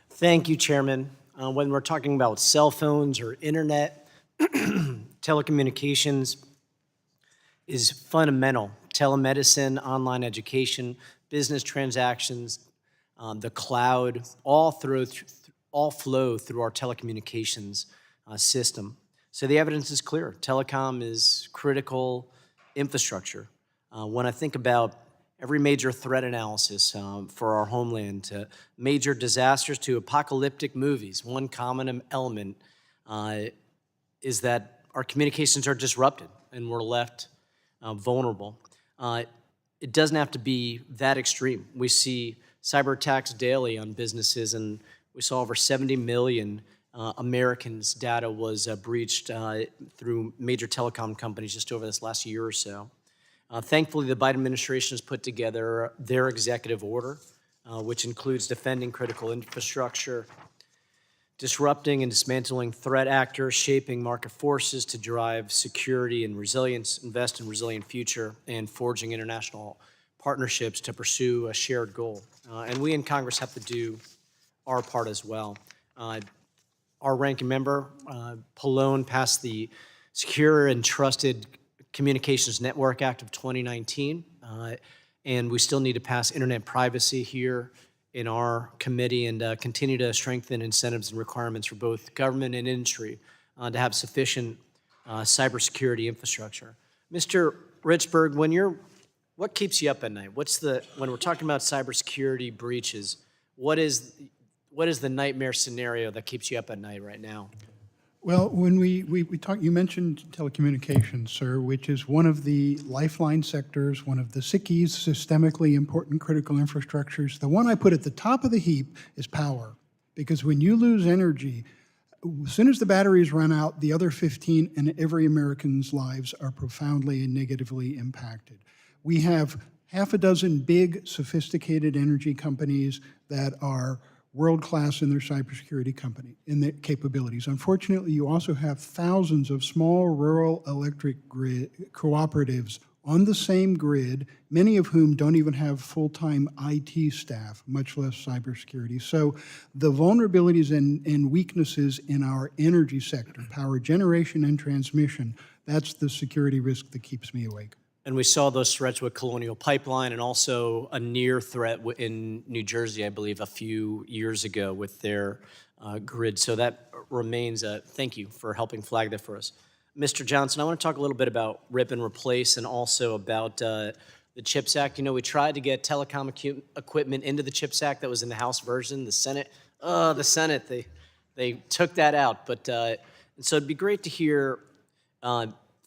Thank you, Chairman. When we're talking about cell phones or internet, telecommunications is fundamental. Telemedicine, online education, business transactions, the cloud, all flow through our telecommunications system. So the evidence is clear. Telecom is critical infrastructure. When I think about every major threat analysis for our homeland, to major disasters to apocalyptic movies, one common element is that our communications are disrupted and we're left vulnerable. It doesn't have to be that extreme. We see cyber attacks daily on businesses, and we saw over 70 million Americans' data was breached through major telecom companies just over this last year or so. Thankfully, the Biden administration has put together their executive order, which includes defending critical infrastructure, disrupting and dismantling threat actors, shaping market forces to drive security and resilience, invest in resilient future, and forging international partnerships to pursue a shared goal. And we in Congress have to do our part as well. Our ranking member, Pallone, passed the Secure and Trusted Communications Network Act of 2019, and we still need to pass internet privacy here in our committee and continue to strengthen incentives and requirements for both government and industry to have sufficient cybersecurity infrastructure. Mr. Richberg, what keeps you up at night? When we're talking about cybersecurity breaches, what is the nightmare scenario that keeps you up at night right now? Well, when we talked, you mentioned telecommunications, sir, which is one of the lifeline sectors, one of the SICKIs, systemically important critical infrastructures. The one I put at the top of the heap is power, because when you lose energy, as soon as the batteries run out, the other 15 and every American's lives are profoundly and negatively impacted. We have half a dozen big, sophisticated energy companies that are world-class in their cybersecurity in their capabilities. Unfortunately, you also have thousands of small rural electric grid cooperatives on the same grid, many of whom don't even have full-time IT staff, much less cybersecurity. So the vulnerabilities and weaknesses in our energy sector, power generation and transmission, that's the security risk that keeps me awake. And we saw those threats with Colonial Pipeline and also a near threat in New Jersey, I believe, a few years ago with their grid. So that remains thank you for helping flag that for us. Mr. Johnson, I want to talk a little bit about rip and replace and also about the CHIPS Act. You know, we tried to get telecom equipment into the CHIPS Act that was in the House version. The Senate, they took that out. But and so it'd be great to hear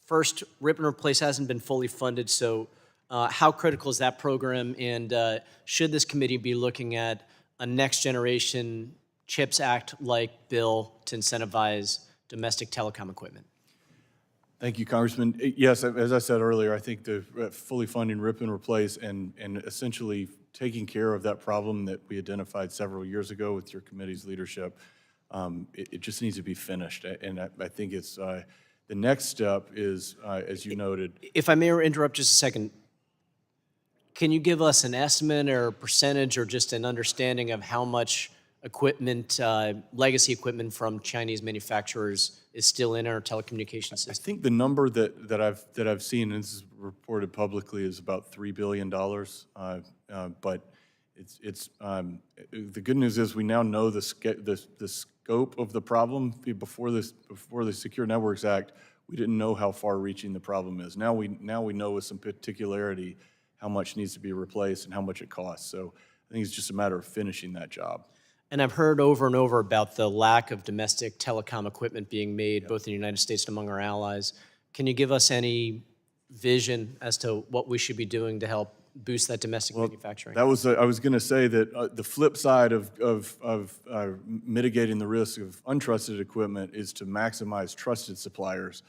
first, rip and replace hasn't been fully funded, so how critical is that program, and should this committee be looking at a next-generation CHIPS Act-like bill to incentivize domestic telecom equipment? Thank you, Congressman. Yes, as I said earlier, I think the fully funding rip and replace and essentially taking care of that problem that we identified several years ago with your committee's leadership, it just needs to be finished, and I think it's the next step is, as you noted. If I may interrupt just a second, can you give us an estimate or a percentage or just an understanding of how much equipment, legacy equipment from Chinese manufacturers is still in our telecommunications system? I think the number that I've seen, and this is reported publicly, is about $3 billion. But it's the good news is we now know the scope of the problem. Before the Secure Networks Act, we didn't know how far-reaching the problem is. Now we know with some particularity how much needs to be replaced and how much it costs. So I think it's just a matter of finishing that job. And I've heard over and over about the lack of domestic telecom equipment being made, both in the United States and among our allies. Can you give us any vision as to what we should be doing to help boost that domestic manufacturing? That was I was going to say that the flip side of mitigating the risk of untrusted equipment is to maximize trusted suppliers.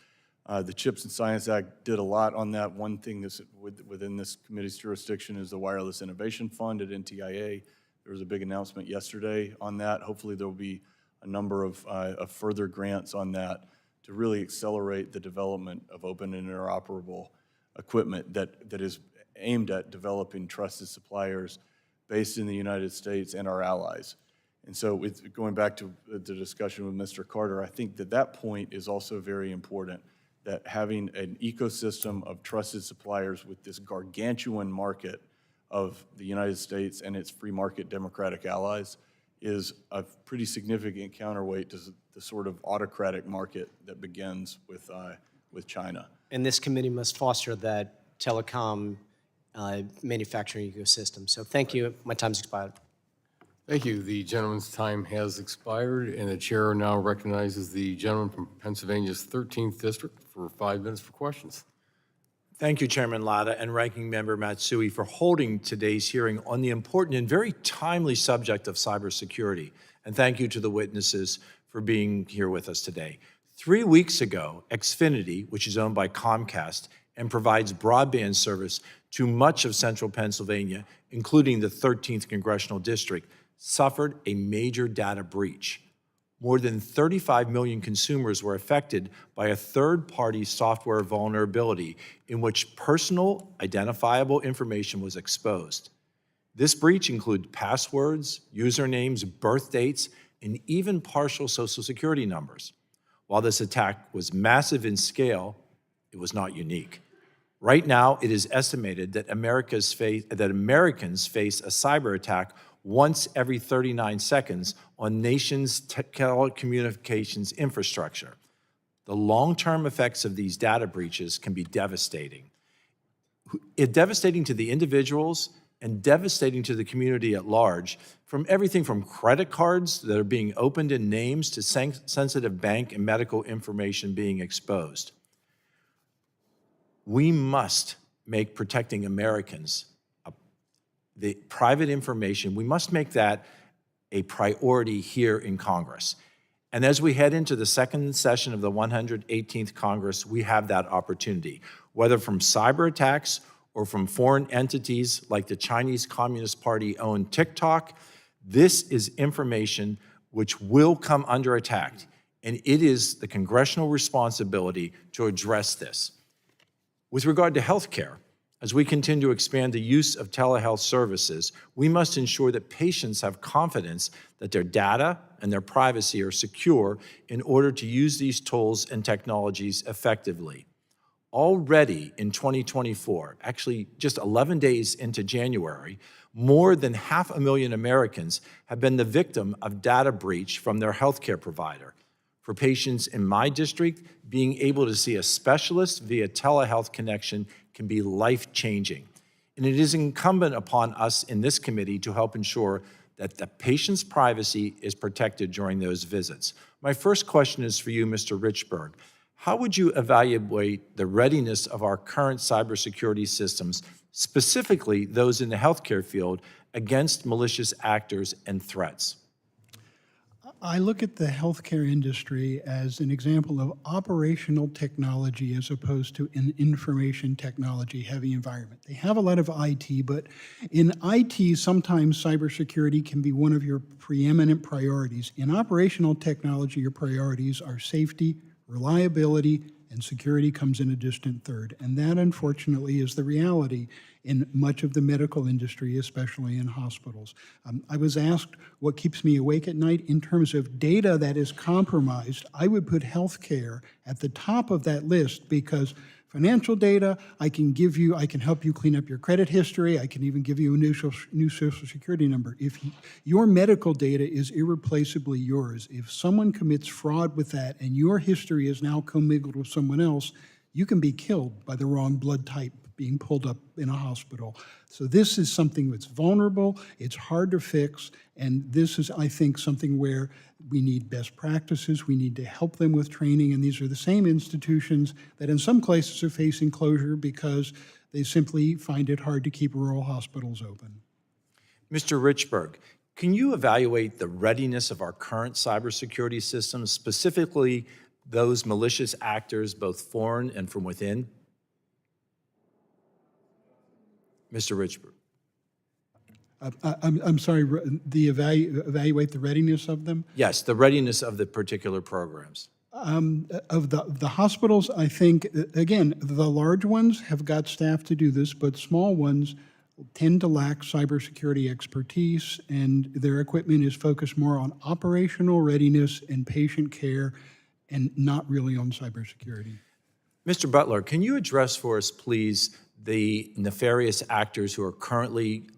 The CHIPS and Science Act did a lot on that. One thing that's within this committee's jurisdiction is the Wireless Innovation Fund at NTIA. There was a big announcement yesterday on that. Hopefully there will be a number of further grants on that to really accelerate the development of open and interoperable equipment that is aimed at developing trusted suppliers based in the United States and our allies. And so going back to the discussion with Mr. Carter, I think that point is also very important, that having an ecosystem of trusted suppliers with this gargantuan market of the United States and its free market democratic allies is a pretty significant counterweight to the sort of autocratic market that begins with China. And this committee must foster that telecom manufacturing ecosystem. So thank you. My time's expired. Thank you. The gentleman's time has expired, and the chair now recognizes the gentleman from Pennsylvania's 13th District for 5 minutes for questions. Thank you, Chairman Latta and Ranking Member Matsui, for holding today's hearing on the important and very timely subject of cybersecurity. And thank you to the witnesses for being here with us today. 3 weeks ago, Xfinity, which is owned by Comcast and provides broadband service to much of central Pennsylvania, including the 13th Congressional District, suffered a major data breach. More than 35 million consumers were affected by a third-party software vulnerability in which personal identifiable information was exposed. This breach included passwords, usernames, birth dates, and even partial Social Security numbers. While this attack was massive in scale, it was not unique. Right now, it is estimated that Americans face a cyber attack once every 39 seconds on nation's telecommunications infrastructure. The long-term effects of these data breaches can be devastating. Devastating to the individuals and devastating to the community at large, from everything from credit cards that are being opened in names to sensitive bank and medical information being exposed. We must make protecting Americans the private information, we must make that a priority here in Congress. And as we head into the second session of the 118th Congress, we have that opportunity, whether from cyber attacks or from foreign entities like the Chinese Communist Party-owned TikTok. This is information which will come under attack, and it is the congressional responsibility to address this. With regard to healthcare, as we continue to expand the use of telehealth services, we must ensure that patients have confidence that their data and their privacy are secure in order to use these tools and technologies effectively. Already in 2024, actually just 11 days into January, more than 500,000 Americans have been the victim of data breach from their healthcare provider. For patients in my district, being able to see a specialist via telehealth connection can be life-changing. And it is incumbent upon us in this committee to help ensure that the patient's privacy is protected during those visits. My first question is for you, Mr. Richberg. How would you evaluate the readiness of our current cybersecurity systems, specifically those in the healthcare field, against malicious actors and threats? I look at the healthcare industry as an example of operational technology as opposed to an information technology heavy environment. They have a lot of IT, but in IT, sometimes cybersecurity can be one of your preeminent priorities. In operational technology, your priorities are safety, reliability, and security comes in a distant third. And that, unfortunately, is the reality in much of the medical industry, especially in hospitals. I was asked what keeps me awake at night. In terms of data that is compromised, I would put healthcare at the top of that list, because financial data, I can help you clean up your credit history. I can even give you a new Social Security number. If your medical data is irreplaceably yours, if someone commits fraud with that and your history is now commingled with someone else, you can be killed by the wrong blood type being pulled up in a hospital. So this is something that's vulnerable, it's hard to fix, and this is, I think, something where we need best practices, we need to help them with training, and these are the same institutions that in some places are facing closure because they simply find it hard to keep rural hospitals open. Mr. Richberg, can you evaluate the readiness of our current cybersecurity systems, specifically those malicious actors, both foreign and from within? Mr. Richberg. I'm sorry, evaluate the readiness of them? Yes, the readiness of the particular programs. Of the hospitals, I think, again, the large ones have got staff to do this, but small ones tend to lack cybersecurity expertise, and their equipment is focused more on operational readiness and patient care and not really on cybersecurity. Mr. Butler, can you address for us, please, the nefarious actors who are currently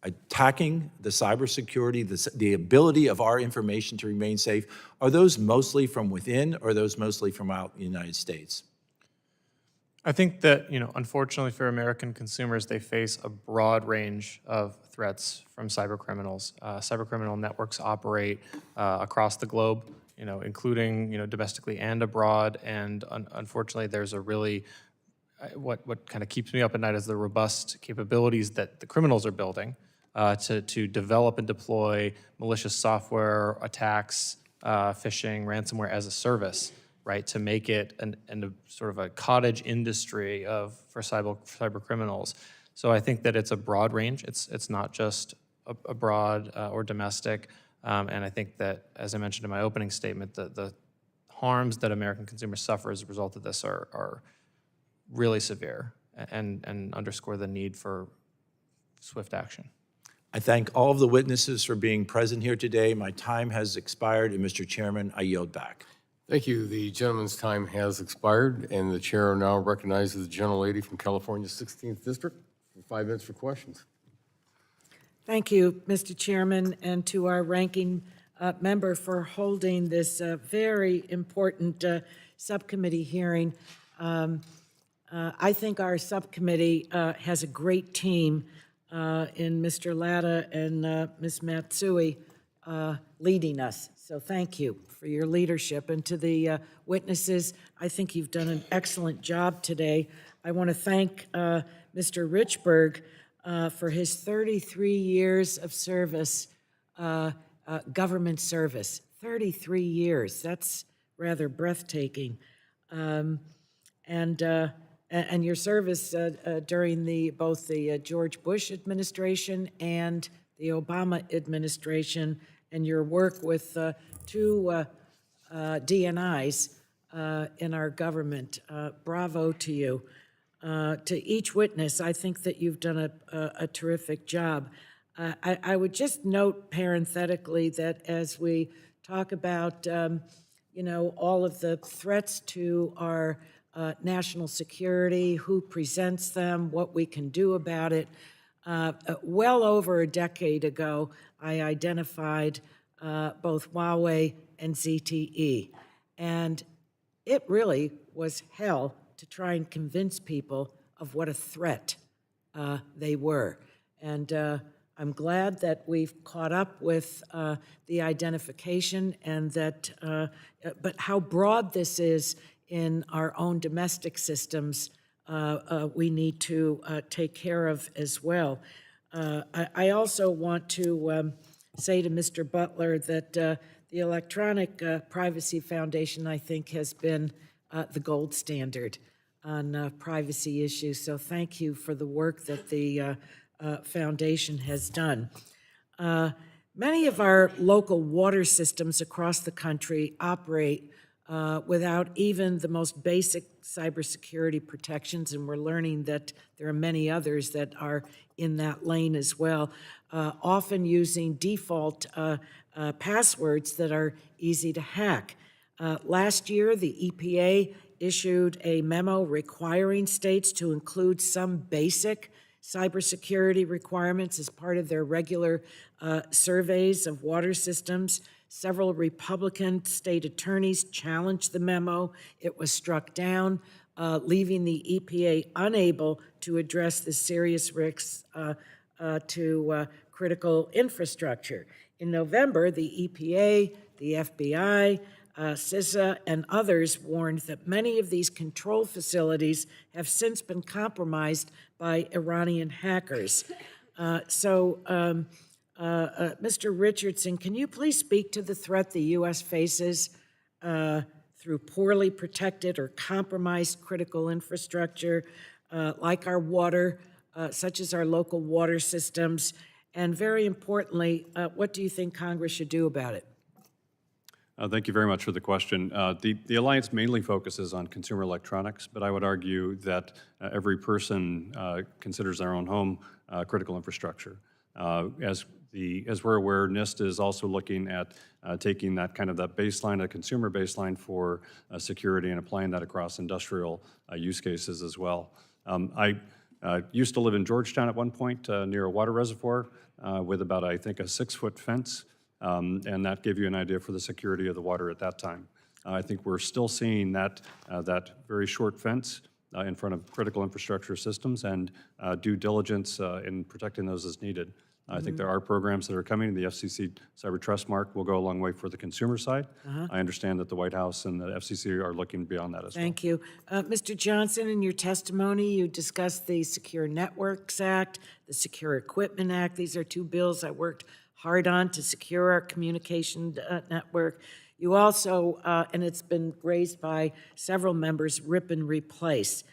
attacking the cybersecurity, the ability of our information to remain safe? Are those mostly from within, or are those mostly from out the United States? I think that, unfortunately for American consumers, they face a broad range of threats from cybercriminals. Cybercriminal networks operate across the globe, including, domestically and abroad. And unfortunately, there's a really, what kind of keeps me up at night is the robust capabilities that the criminals are building to develop and deploy malicious software, attacks, phishing, ransomware as a service, right, to make it a sort of a cottage industry for cyber criminals. So I think that it's a broad range. It's not just abroad or domestic. And I think that, as I mentioned in my opening statement, the harms that American consumers suffer as a result of this are really severe and underscore the need for swift action. I thank all of the witnesses for being present here today. My time has expired, and Mr. Chairman, I yield back. Thank you. The gentleman's time has expired, and the chair now recognizes the gentlelady from California's 16th District for 5 minutes for questions. Thank you, Mr. Chairman, and to our ranking member for holding this very important subcommittee hearing. I think our subcommittee has a great team in Mr. Latta and Ms. Matsui leading us. So thank you for your leadership. And to the witnesses, I think you've done an excellent job today. I want to thank Mr. Richberg for his 33 years of service, government service. 33 years, that's rather breathtaking. And your service during both the George Bush administration and the Obama administration, and your work with two DNIs in our government. Bravo to you. To each witness, I think that you've done a terrific job. I would just note parenthetically that as we talk about, all of the threats to our national security, who presents them, what we can do about it, well over a decade ago, I identified both Huawei and ZTE. And it really was hell to try and convince people of what a threat they were. And I'm glad that we've caught up with the identification and that, but how broad this is in our own domestic systems, we need to take care of as well. I also want to say to Mr. Butler that the Electronic Privacy Foundation, I think, has been the gold standard on privacy issues. So thank you for the work that the foundation has done. Many of our local water systems across the country operate without even the most basic cybersecurity protections, and we're learning that there are many others that are in that lane as well, often using default passwords that are easy to hack. Last year, the EPA issued a memo requiring states to include some basic cybersecurity requirements as part of their regular surveys of water systems. Several Republican state attorneys challenged the memo. It was struck down, leaving the EPA unable to address the serious risks to critical infrastructure. In November, the EPA, the FBI, CISA, and others warned that many of these control facilities have since been compromised by Iranian hackers. Mr. Richardson, can you please speak to the threat the U.S. faces through poorly protected or compromised critical infrastructure, like our water, such as our local water systems? And very importantly, what do you think Congress should do about it? Thank you very much for the question. The Alliance mainly focuses on consumer electronics, but I would argue that every person considers their own home critical infrastructure. As we're aware, NIST is also looking at taking that baseline, a consumer baseline for security, and applying that across industrial use cases as well. I used to live in Georgetown at one point near a water reservoir with about, I think, a 6-foot fence. And that gave you an idea for the security of the water at that time. I think we're still seeing that very short fence in front of critical infrastructure systems and due diligence in protecting those as needed. I think there are programs that are coming. The FCC Cyber Trust Mark will go a long way for the consumer side. I understand that the White House and the FCC are looking beyond that as well. Thank you. Mr. Johnson, in your testimony, you discussed the Secure Networks Act, the Secure Equipment Act. These are two bills I worked hard on to secure our communication network. You also, and it's been raised by several members, rip and replace.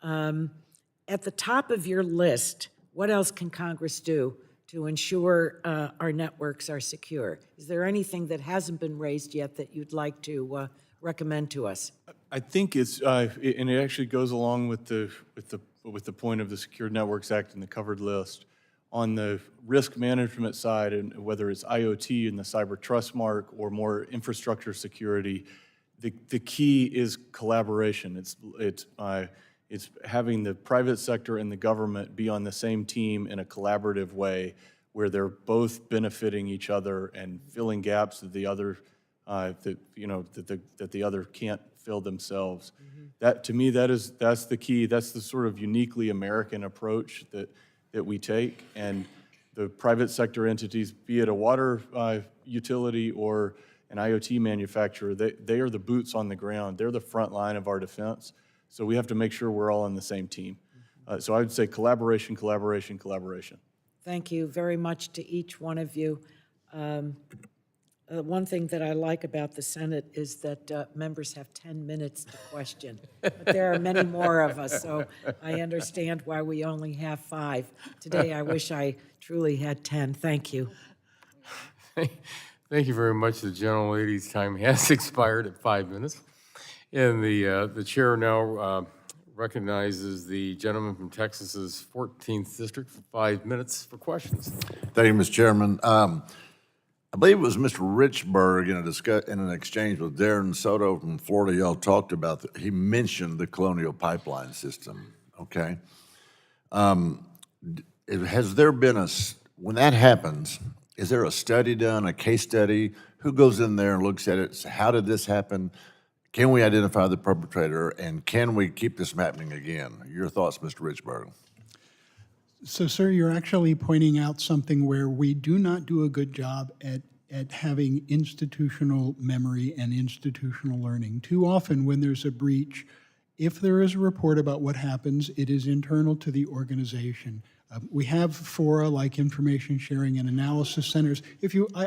At the top of your list, what else can Congress do to ensure our networks are secure? Is there anything that hasn't been raised yet that you'd like to recommend to us? I think it's, and it actually goes along with the point of the Secure Networks Act and the covered list. On the risk management side, and whether it's IoT and the Cyber Trust Mark or more infrastructure security, the key is collaboration. It's having the private sector and the government be on the same team in a collaborative way, where they're both benefiting each other and filling gaps that the other that the other can't fill themselves. That, to me, that's the key. That's the sort of uniquely American approach that we take. And the private sector entities, be it a water utility or an IoT manufacturer, they are the boots on the ground. They're the front line of our defense. So we have to make sure we're all on the same team. So I would say collaboration, collaboration, collaboration. Thank you very much to each one of you. One thing that I like about the Senate is that members have 10 minutes to question. But there are many more of us, so I understand why we only have 5. Today, I wish I truly had 10. Thank you. Thank you very much. The gentlelady's time has expired at 5 minutes. And the chair now recognizes the gentleman from Texas's 14th District for 5 minutes for questions. Thank you, Mr. Chairman. I believe it was Mr. Richberg in an exchange with Darren Soto from Florida. Y'all talked about he mentioned the Colonial Pipeline System. Okay, has there been when that happens? Is there a study done, a case study? Who goes in there and looks at it? How did this happen? Can we identify the perpetrator, and can we keep this from happening again? Your thoughts, Mr. Richberg? So, sir, you're actually pointing out something where we do not do a good job at having institutional memory and institutional learning. Too often when there's a breach, if there is a report about what happens, it is internal to the organization. We have fora like information sharing and analysis centers.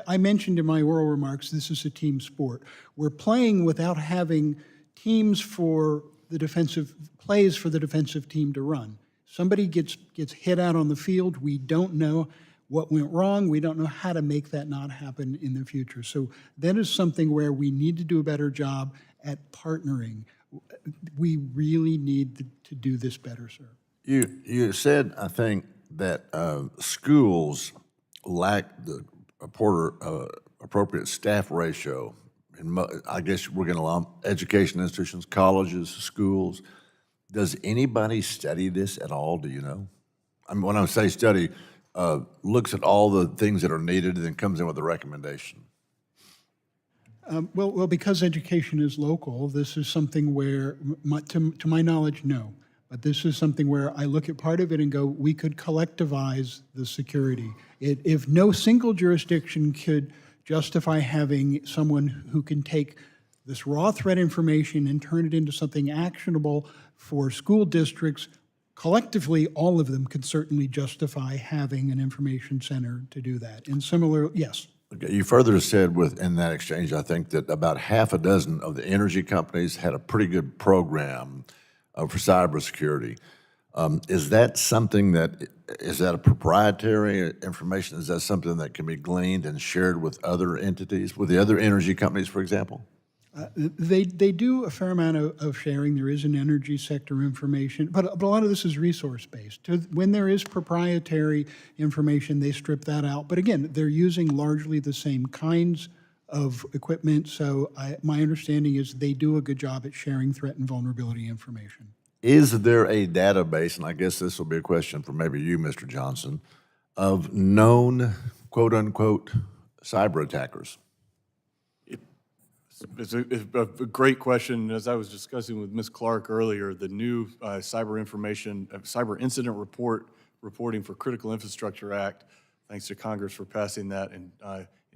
I mentioned in my oral remarks, this is a team sport. We're playing without having teams for the defensive, plays for the defensive team to run. Somebody gets hit out on the field, we don't know what went wrong, we don't know how to make that not happen in the future. So that is something where we need to do a better job at partnering. We really need to do this better, sir. You said, I think, that schools lack the appropriate staff ratio. I guess we're going to lump education institutions, colleges, schools. Does anybody study this at all, do you know? I mean, when I say study, looks at all the things that are needed and then comes in with a recommendation. Well, because education is local, this is something where, to my knowledge, no. But this is something where I look at part of it and go, we could collectivize the security. If no single jurisdiction could justify having someone who can take this raw threat information and turn it into something actionable for school districts, collectively, all of them could certainly justify having an information center to do that. And similar, yes. Okay, you further said in that exchange, I think, that about half a dozen of the energy companies had a pretty good program for cybersecurity. Is that something is that a proprietary information? Is that something that can be gleaned and shared with other entities, with the other energy companies, for example? They do a fair amount of sharing. There is an energy sector information, but a lot of this is resource-based. When there is proprietary information, they strip that out. But again, they're using largely the same kinds of equipment, so my understanding is they do a good job at sharing threat and vulnerability information. Is there a database, and I guess this will be a question for maybe you, Mr. Johnson, of known, quote-unquote, cyber attackers? It's a great question. As I was discussing with Ms. Clark earlier, the new cyber incident reporting for Critical Infrastructure Act, thanks to Congress for passing that in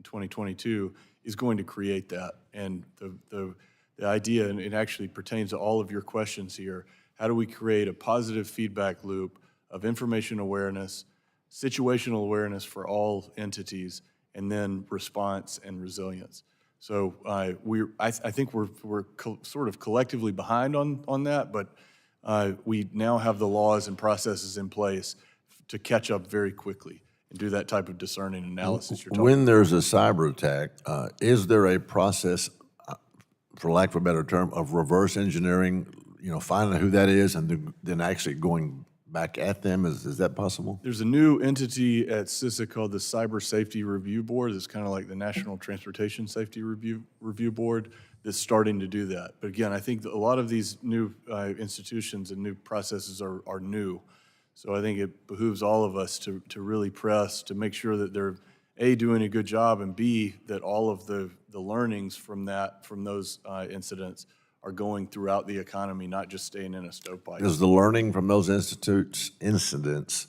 2022, is going to create that. And the idea, and it actually pertains to all of your questions here, how do we create a positive feedback loop of information awareness, situational awareness for all entities, and then response and resilience? So I think we're sort of collectively behind on that, but we now have the laws and processes in place to catch up very quickly and do that type of discerning analysis you're talking about. When there's a cyber attack, is there a process, for lack of a better term, of reverse engineering, finding who that is and then actually going back at them? Is that possible? There's a new entity at CISA called the Cyber Safety Review Board. It's kind of like the National Transportation Safety Review Board that's starting to do that. But again, I think that a lot of these new institutions and new processes are new. So I think it behooves all of us to really press to make sure that they're, A, doing a good job, and B, that all of the learnings from those incidents are going throughout the economy, not just staying in a stovepipe. Does the learning from those incidents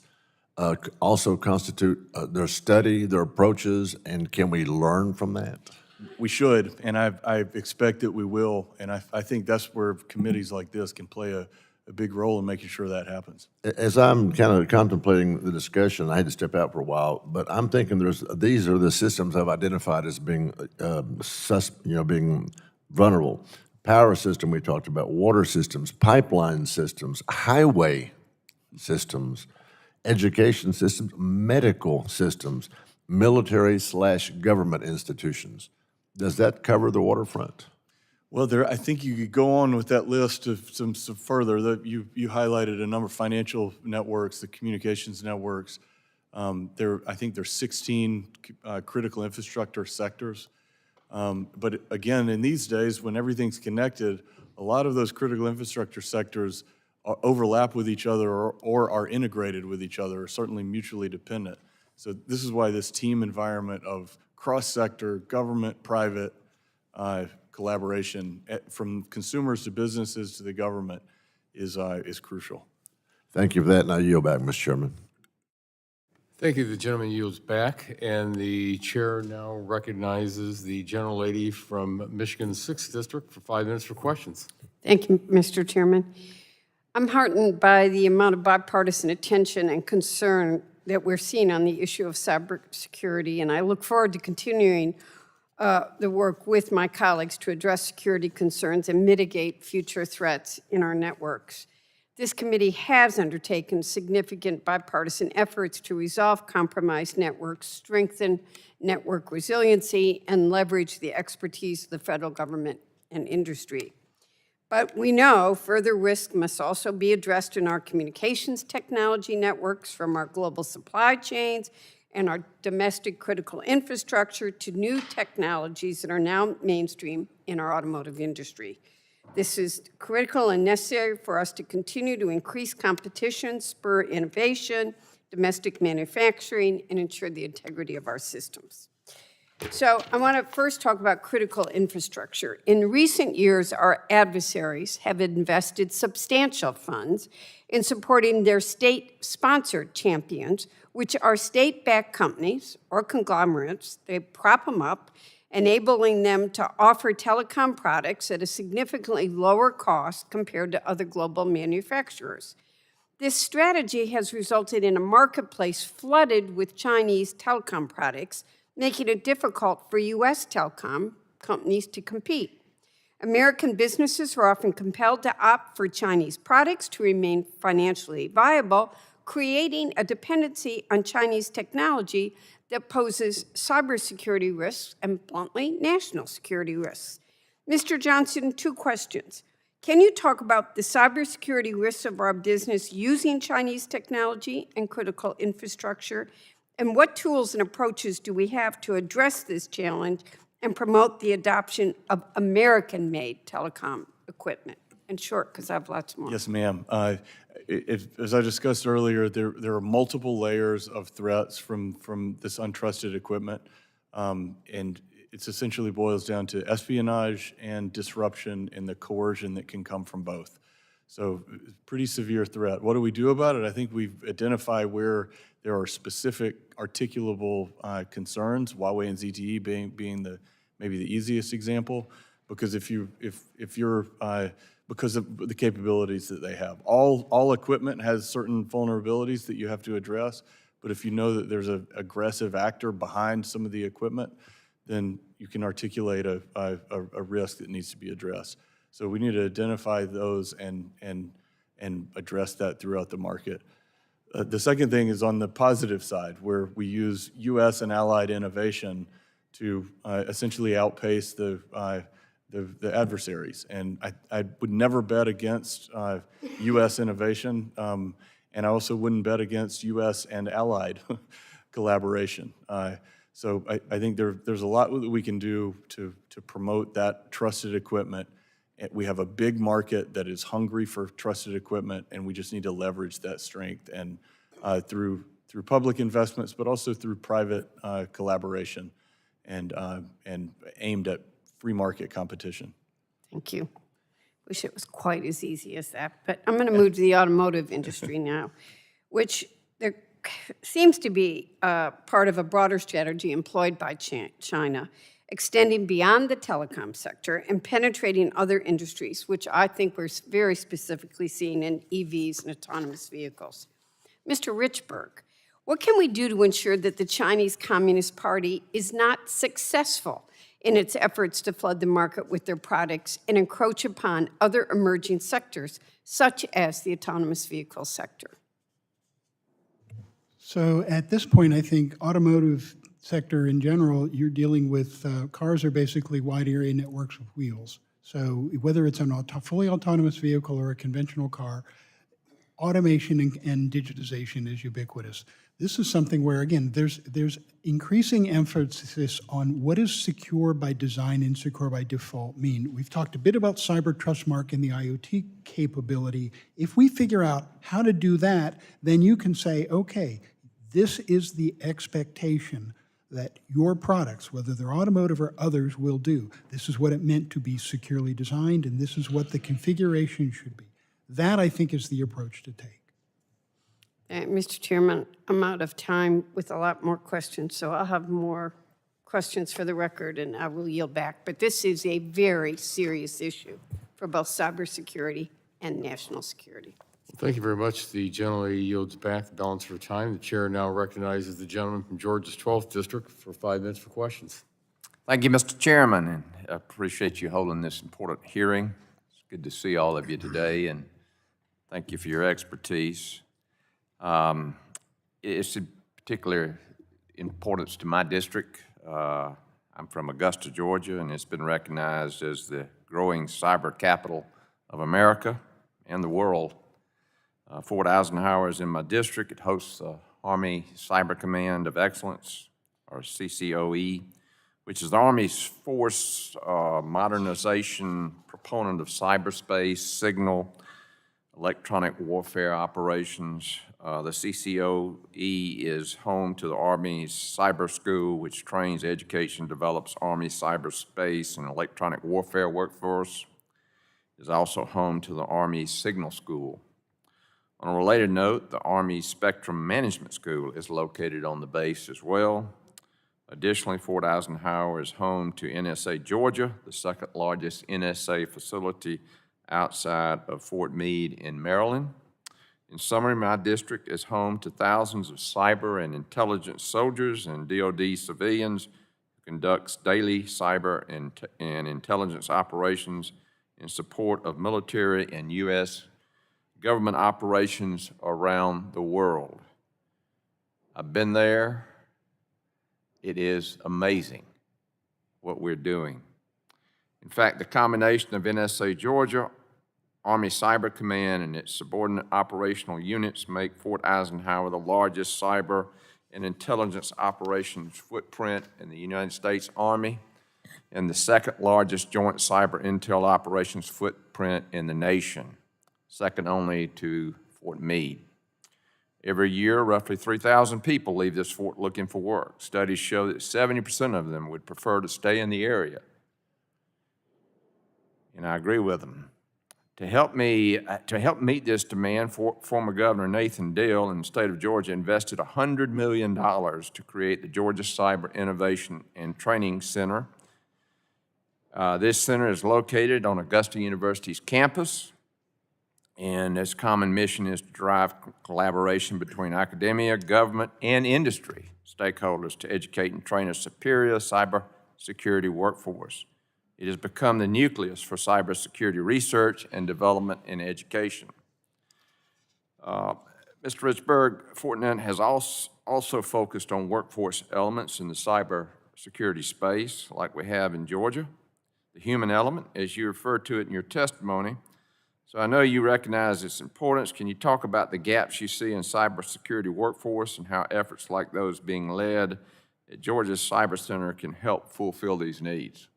also constitute their study, their approaches, and can we learn from that? We should, and I expect that we will, and I think that's where committees like this can play a big role in making sure that happens. As I'm kind of contemplating the discussion, I had to step out for a while, but I'm thinking these are the systems I've identified as being being vulnerable. Power system we talked about, water systems, pipeline systems, highway systems, education systems, medical systems, military/government institutions. Does that cover the waterfront? Well, I think you could go on with that list of some further. You highlighted a number of financial networks, the communications networks. I think there's 16 critical infrastructure sectors. But again, in these days, when everything's connected, a lot of those critical infrastructure sectors overlap with each other or are integrated with each other, or certainly mutually dependent. So this is why this team environment of cross-sector, government, private collaboration, from consumers to businesses to the government, is crucial. Thank you for that, and I yield back, Mr. Chairman. Thank you. The gentleman yields back, and the chair now recognizes the gentlelady from Michigan's 6th District for 5 minutes for questions. Thank you, Mr. Chairman. I'm heartened by the amount of bipartisan attention and concern that we're seeing on the issue of cybersecurity, and I look forward to continuing the work with my colleagues to address security concerns and mitigate future threats in our networks. This committee has undertaken significant bipartisan efforts to resolve compromised networks, strengthen network resiliency, and leverage the expertise of the federal government and industry. But we know further risk must also be addressed in our communications technology networks, from our global supply chains and our domestic critical infrastructure to new technologies that are now mainstream in our automotive industry. This is critical and necessary for us to continue to increase competition, spur innovation, domestic manufacturing, and ensure the integrity of our systems. So I want to first talk about critical infrastructure. In recent years, our adversaries have invested substantial funds in supporting their state-sponsored champions, which are state-backed companies or conglomerates. They prop them up, enabling them to offer telecom products at a significantly lower cost compared to other global manufacturers. This strategy has resulted in a marketplace flooded with Chinese telecom products, making it difficult for U.S. telecom companies to compete. American businesses are often compelled to opt for Chinese products to remain financially viable, creating a dependency on Chinese technology that poses cybersecurity risks and, bluntly, national security risks. Mr. Johnson, 2 questions. Can you talk about the cybersecurity risks of our business using Chinese technology and critical infrastructure? And what tools and approaches do we have to address this challenge and promote the adoption of American-made telecom equipment? And short, because I have lots more. Yes, ma'am. As I discussed earlier, there are multiple layers of threats from this untrusted equipment. And it's essentially boils down to espionage and disruption and the coercion that can come from both. So pretty severe threat. What do we do about it? I think we've identified where there are specific articulable concerns, Huawei and ZTE being maybe the easiest example, because if you're because of the capabilities that they have. All equipment has certain vulnerabilities that you have to address, but if you know that there's an aggressive actor behind some of the equipment, then you can articulate a risk that needs to be addressed. So we need to identify those and address that throughout the market. The second thing is on the positive side, where we use U.S. and allied innovation to essentially outpace the adversaries. And I would never bet against U.S. innovation, and I also wouldn't bet against U.S. and allied collaboration. So I think there's a lot that we can do to promote that trusted equipment. We have a big market that is hungry for trusted equipment, and we just need to leverage that strength and through public investments, but also through private collaboration and aimed at free market competition. Thank you. Wish it was quite as easy as that. But I'm going to move to the automotive industry now, which there seems to be part of a broader strategy employed by China, extending beyond the telecom sector and penetrating other industries, which I think we're very specifically seeing in EVs and autonomous vehicles. Mr. Richberg, what can we do to ensure that the Chinese Communist Party is not successful in its efforts to flood the market with their products and encroach upon other emerging sectors, such as the autonomous vehicle sector? So at this point, I think automotive sector in general, you're dealing with cars are basically wide area networks with wheels. So whether it's a fully autonomous vehicle or a conventional car, automation and digitization is ubiquitous. This is something where, again, there's increasing emphasis on what does secure by design and secure by default mean. We've talked a bit about cyber trustmark and the IoT capability. If we figure out how to do that, then you can say, okay, this is the expectation that your products, whether they're automotive or others, will do. This is what it meant to be securely designed, and this is what the configuration should be. That, I think, is the approach to take. Mr. Chairman, I'm out of time with a lot more questions, so I'll have more questions for the record, and I will yield back. But this is a very serious issue for both cybersecurity and national security. Thank you very much. The gentleman yields back the balance for time. The chair now recognizes the gentleman from Georgia's 12th District for 5 minutes for questions. Thank you, Mr. Chairman, and I appreciate you holding this important hearing. It's good to see all of you today, and thank you for your expertise. It's of particular importance to my district. I'm from Augusta, Georgia, and it's been recognized as the growing cyber capital of America and the world. Fort Eisenhower is in my district. It hosts the Army Cyber Command of Excellence, or CCOE, which is the Army's force modernization proponent of cyberspace, signal, electronic warfare operations. The CCOE is home to the Army's Cyber School, which trains, education, develops Army cyberspace and electronic warfare workforce. It is also home to the Army Signal School. On a related note, the Army Spectrum Management School is located on the base as well. Additionally, Fort Eisenhower is home to NSA Georgia, the second largest NSA facility outside of Fort Meade in Maryland. In summary, my district is home to thousands of cyber and intelligence soldiers and DoD civilians who conducts daily cyber and intelligence operations in support of military and U.S. government operations around the world. I've been there. It is amazing what we're doing. In fact, the combination of NSA Georgia, Army Cyber Command, and its subordinate operational units make Fort Eisenhower the largest cyber and intelligence operations footprint in the United States Army and the second largest joint cyber intel operations footprint in the nation, second only to Fort Meade. Every year, roughly 3,000 people leave this fort looking for work. Studies show that 70% of them would prefer to stay in the area. And I agree with them. To help meet this demand, former Governor Nathan Dingell in the state of Georgia invested $100 million to create the Georgia Cyber Innovation and Training Center. This center is located on Augusta University's campus, and its common mission is to drive collaboration between academia, government, and industry stakeholders to educate and train a superior cybersecurity workforce. It has become the nucleus for cybersecurity research and development in education. Mr. Richberg, Fortinet has also focused on workforce elements in the cybersecurity space, like we have in Georgia. The human element, as you referred to it in your testimony. So I know you recognize its importance. Can you talk about the gaps you see in cybersecurity workforce and how efforts like those being led at Georgia's Cyber Center can help fulfill these needs?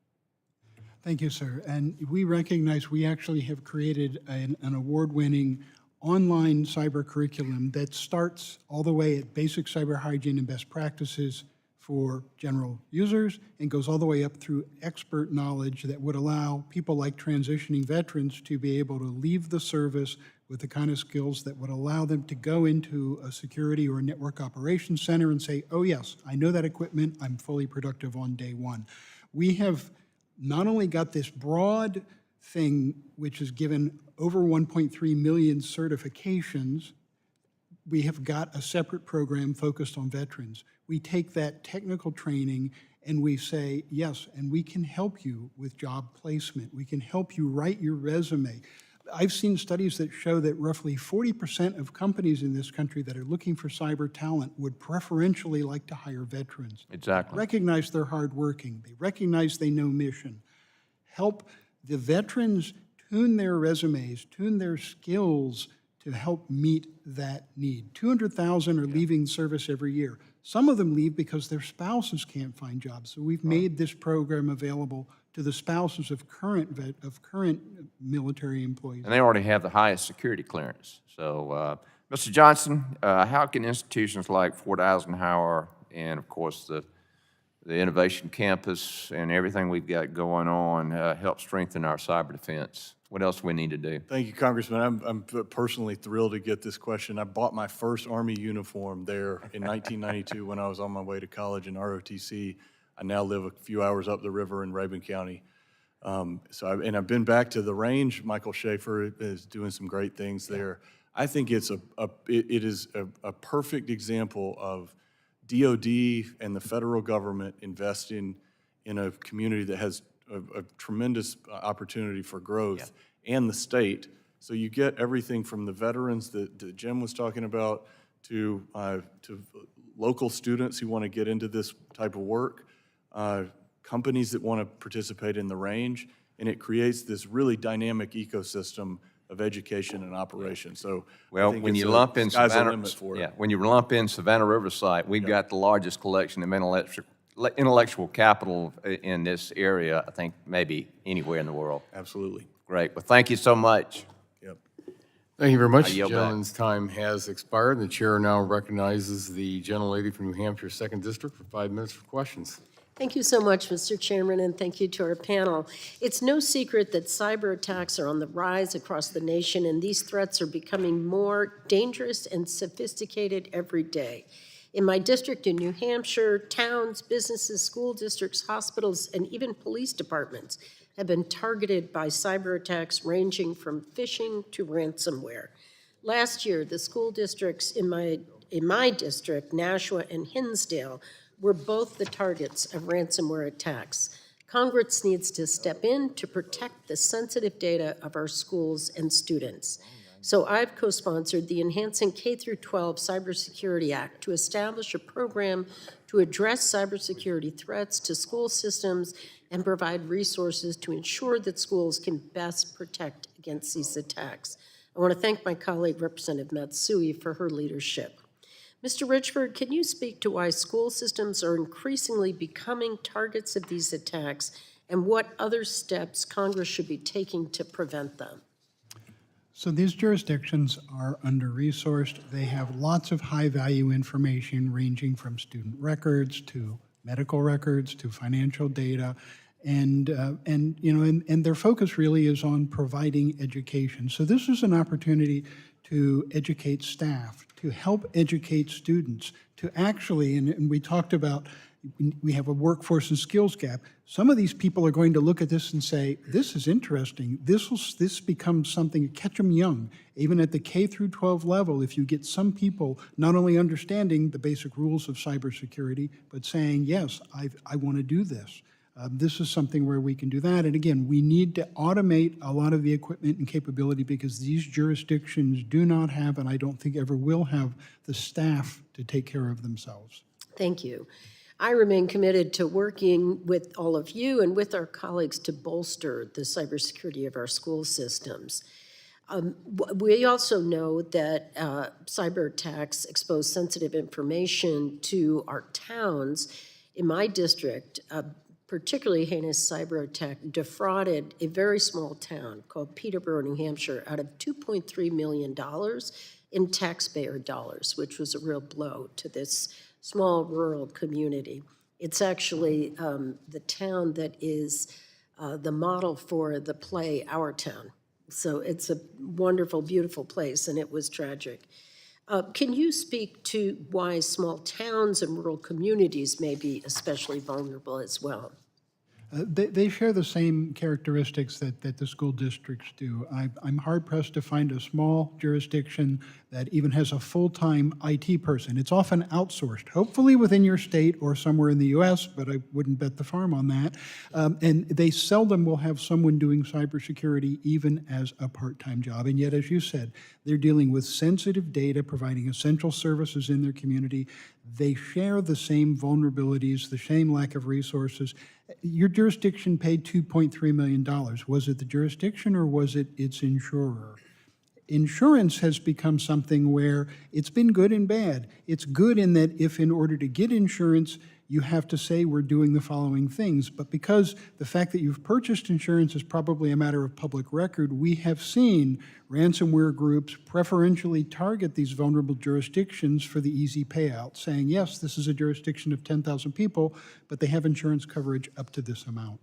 Thank you, sir. And we recognize we actually have created an award-winning online cyber curriculum that starts all the way at basic cyber hygiene and best practices for general users and goes all the way up through expert knowledge that would allow people like transitioning veterans to be able to leave the service with the kind of skills that would allow them to go into a security or a network operations center and say, oh yes, I know that equipment, I'm fully productive on day one. We have not only got this broad thing, which has given over 1.3 million certifications, we have got a separate program focused on veterans. We take that technical training and we say, yes, and we can help you with job placement. We can help you write your resume. I've seen studies that show that roughly 40% of companies in this country that are looking for cyber talent would preferentially like to hire veterans. Exactly. Recognize they're hardworking. They recognize they know mission. Help the veterans tune their resumes, tune their skills to help meet that need. 200,000 are leaving service every year. Some of them leave because their spouses can't find jobs. So we've made this program available to the spouses of current military employees. And they already have the highest security clearance. So, Mr. Johnson, how can institutions like Fort Eisenhower and, of course, the Innovation Campus and everything we've got going on help strengthen our cyber defense? What else do we need to do? Thank you, Congressman. I'm personally thrilled to get this question. I bought my first Army uniform there in 1992 when I was on my way to college in ROTC. I now live a few hours up the river in Rayburn County. I've been back to the range. Michael Schaefer is doing some great things there. I think it is a perfect example of DOD and the federal government investing in a community that has a tremendous opportunity for growth, and the state. So you get everything from the veterans that Jim was talking about to local students who want to get into this type of work, companies that want to participate in the range, and it creates this really dynamic ecosystem of education and operation. So well, when you lump in Savannah, when you lump in Savannah Riverside, we've got the largest collection of intellectual capital in this area, I think, maybe anywhere in the world. Absolutely. Great. Well, thank you so much. Yep. Thank you very much. I The yield back. gentleman's time has expired. The chair now recognizes the gentlelady from New Hampshire, 2nd District, for 5 minutes for questions. Thank you so much, Mr. Chairman, and thank you to our panel. It's no secret that cyber attacks are on the rise across the nation, and these threats are becoming more dangerous and sophisticated every day. In my district in New Hampshire, towns, businesses, school districts, hospitals, and even police departments have been targeted by cyber attacks ranging from phishing to ransomware. Last year, the school districts in my district, Nashua and Hinsdale, were both the targets of ransomware attacks. Congress needs to step in to protect the sensitive data of our schools and students. So I've co-sponsored the Enhancing K-12 Cybersecurity Act to establish a program to address cybersecurity threats to school systems and provide resources to ensure that schools can best protect against these attacks. I want to thank my colleague, Representative Matsui, for her leadership. Mr. Richberg, can you speak to why school systems are increasingly becoming targets of these attacks and what other steps Congress should be taking to prevent them? So these jurisdictions are under-resourced. They have lots of high-value information ranging from student records to medical records to financial data. And their focus really is on providing education. So this is an opportunity to educate staff, to help educate students, to actually, and we talked about, we have a workforce and skills gap. Some of these people are going to look at this and say, this is interesting. This becomes something, catch them young. Even at the K through 12 level, if you get some people not only understanding the basic rules of cybersecurity, but saying, yes, I want to do this. This is something where we can do that. And again, we need to automate a lot of the equipment and capability because these jurisdictions do not have, and I don't think ever will have, the staff to take care of themselves. Thank you. I remain committed to working with all of you and with our colleagues to bolster the cybersecurity of our school systems. We also know that cyber attacks expose sensitive information to our towns. In my district, particularly heinous cyber attack defrauded a very small town called Peterborough, New Hampshire, out of $2.3 million in taxpayer dollars, which was a real blow to this small rural community. It's actually the town that is the model for the play Our Town. So it's a wonderful, beautiful place, and it was tragic. Can you speak to why small towns and rural communities may be especially vulnerable as well? They share the same characteristics that the school districts do. I'm hard-pressed to find a small jurisdiction that even has a full-time IT person. It's often outsourced, hopefully within your state or somewhere in the U.S., but I wouldn't bet the farm on that. And they seldom will have someone doing cybersecurity even as a part-time job. And yet, as you said, they're dealing with sensitive data, providing essential services in their community. They share the same vulnerabilities, the same lack of resources. Your jurisdiction paid $2.3 million. Was it the jurisdiction or was it its insurer? Insurance has become something where it's been good and bad. It's good in that if in order to get insurance, you have to say we're doing the following things. But because the fact that you've purchased insurance is probably a matter of public record, we have seen ransomware groups preferentially target these vulnerable jurisdictions for the easy payout, saying, yes, this is a jurisdiction of 10,000 people, but they have insurance coverage up to this amount.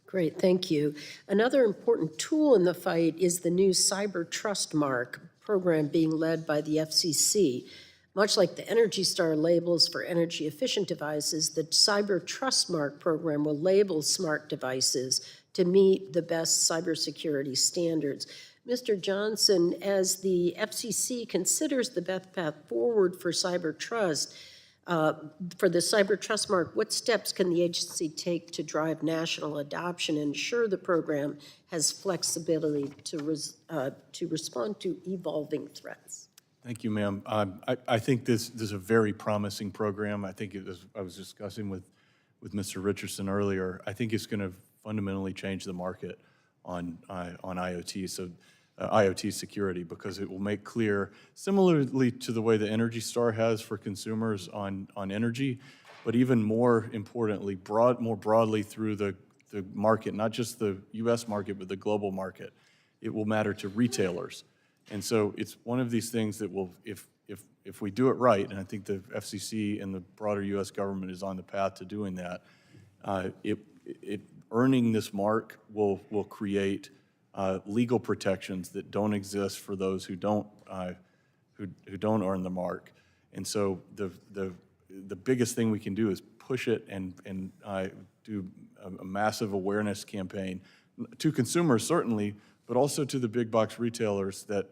Great, thank you. Another important tool in the fight is the new Cyber Trust Mark program being led by the FCC. Much like the Energy Star labels for energy-efficient devices, the Cyber Trust Mark program will label smart devices to meet the best cybersecurity standards. Mr. Johnson, as the FCC considers the best path forward for cyber trust, for the Cyber Trust Mark, what steps can the agency take to drive national adoption and ensure the program has flexibility to respond to evolving threats? Thank you, ma'am. I think this is a very promising program. I think I was discussing with Mr. Richardson earlier. I think it's going to fundamentally change the market on IoT, so IoT security, because it will make clear, similarly to the way the Energy Star has for consumers on energy, but even more importantly, more broadly through the market, not just the U.S. market, but the global market. It will matter to retailers. And so it's one of these things that will, if we do it right, and I think the FCC and the broader U.S. government is on the path to doing that, earning this mark will create legal protections that don't exist for those who don't earn the mark. And so the biggest thing we can do is push it and do a massive awareness campaign to consumers certainly, but also to the big box retailers that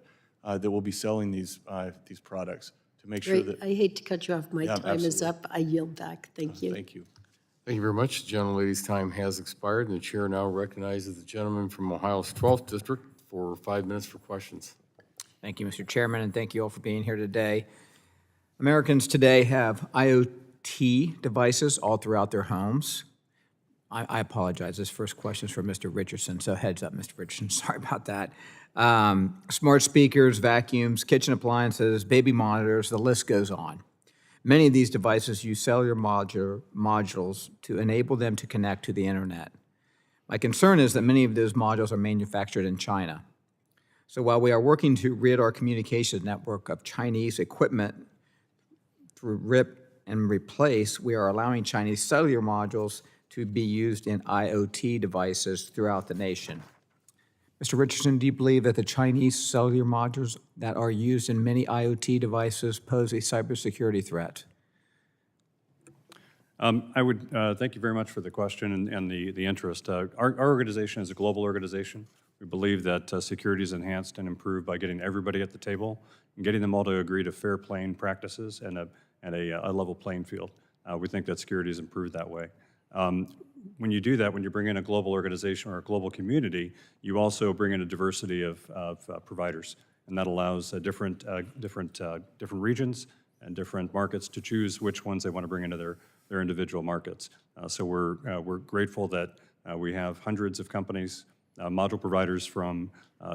will be selling these products to make sure that. I hate to cut you off. My time is absolutely. up. I yield back. Thank you. Thank you. Thank you very much. The gentlelady's time has expired, and the chair now recognizes the gentleman from Ohio's 12th District for 5 minutes for questions. Thank you, Mr. Chairman, and thank you all for being here today. Americans today have IoT devices all throughout their homes. I apologize. This first question is for Mr. Richardson, so heads up, Mr. Richardson. Sorry about that. Smart speakers, vacuums, kitchen appliances, baby monitors, the list goes on. Many of these devices use cellular modules to enable them to connect to the internet. My concern is that many of those modules are manufactured in China. So while we are working to rid our communications network of Chinese equipment through rip and replace, we are allowing Chinese cellular modules to be used in IoT devices throughout the nation. Mr. Richardson, do you believe that the Chinese cellular modules that are used in many IoT devices pose a cybersecurity threat? I would thank you very much for the question and the interest. Our organization is a global organization. We believe that security is enhanced and improved by getting everybody at the table and getting them all to agree to fair playing practices and a level playing field. We think that security is improved that way. When you do that, when you bring in a global organization or a global community, you also bring in a diversity of providers, and that allows different regions and different markets to choose which ones they want to bring into their individual markets. So we're grateful that we have hundreds of companies, module providers from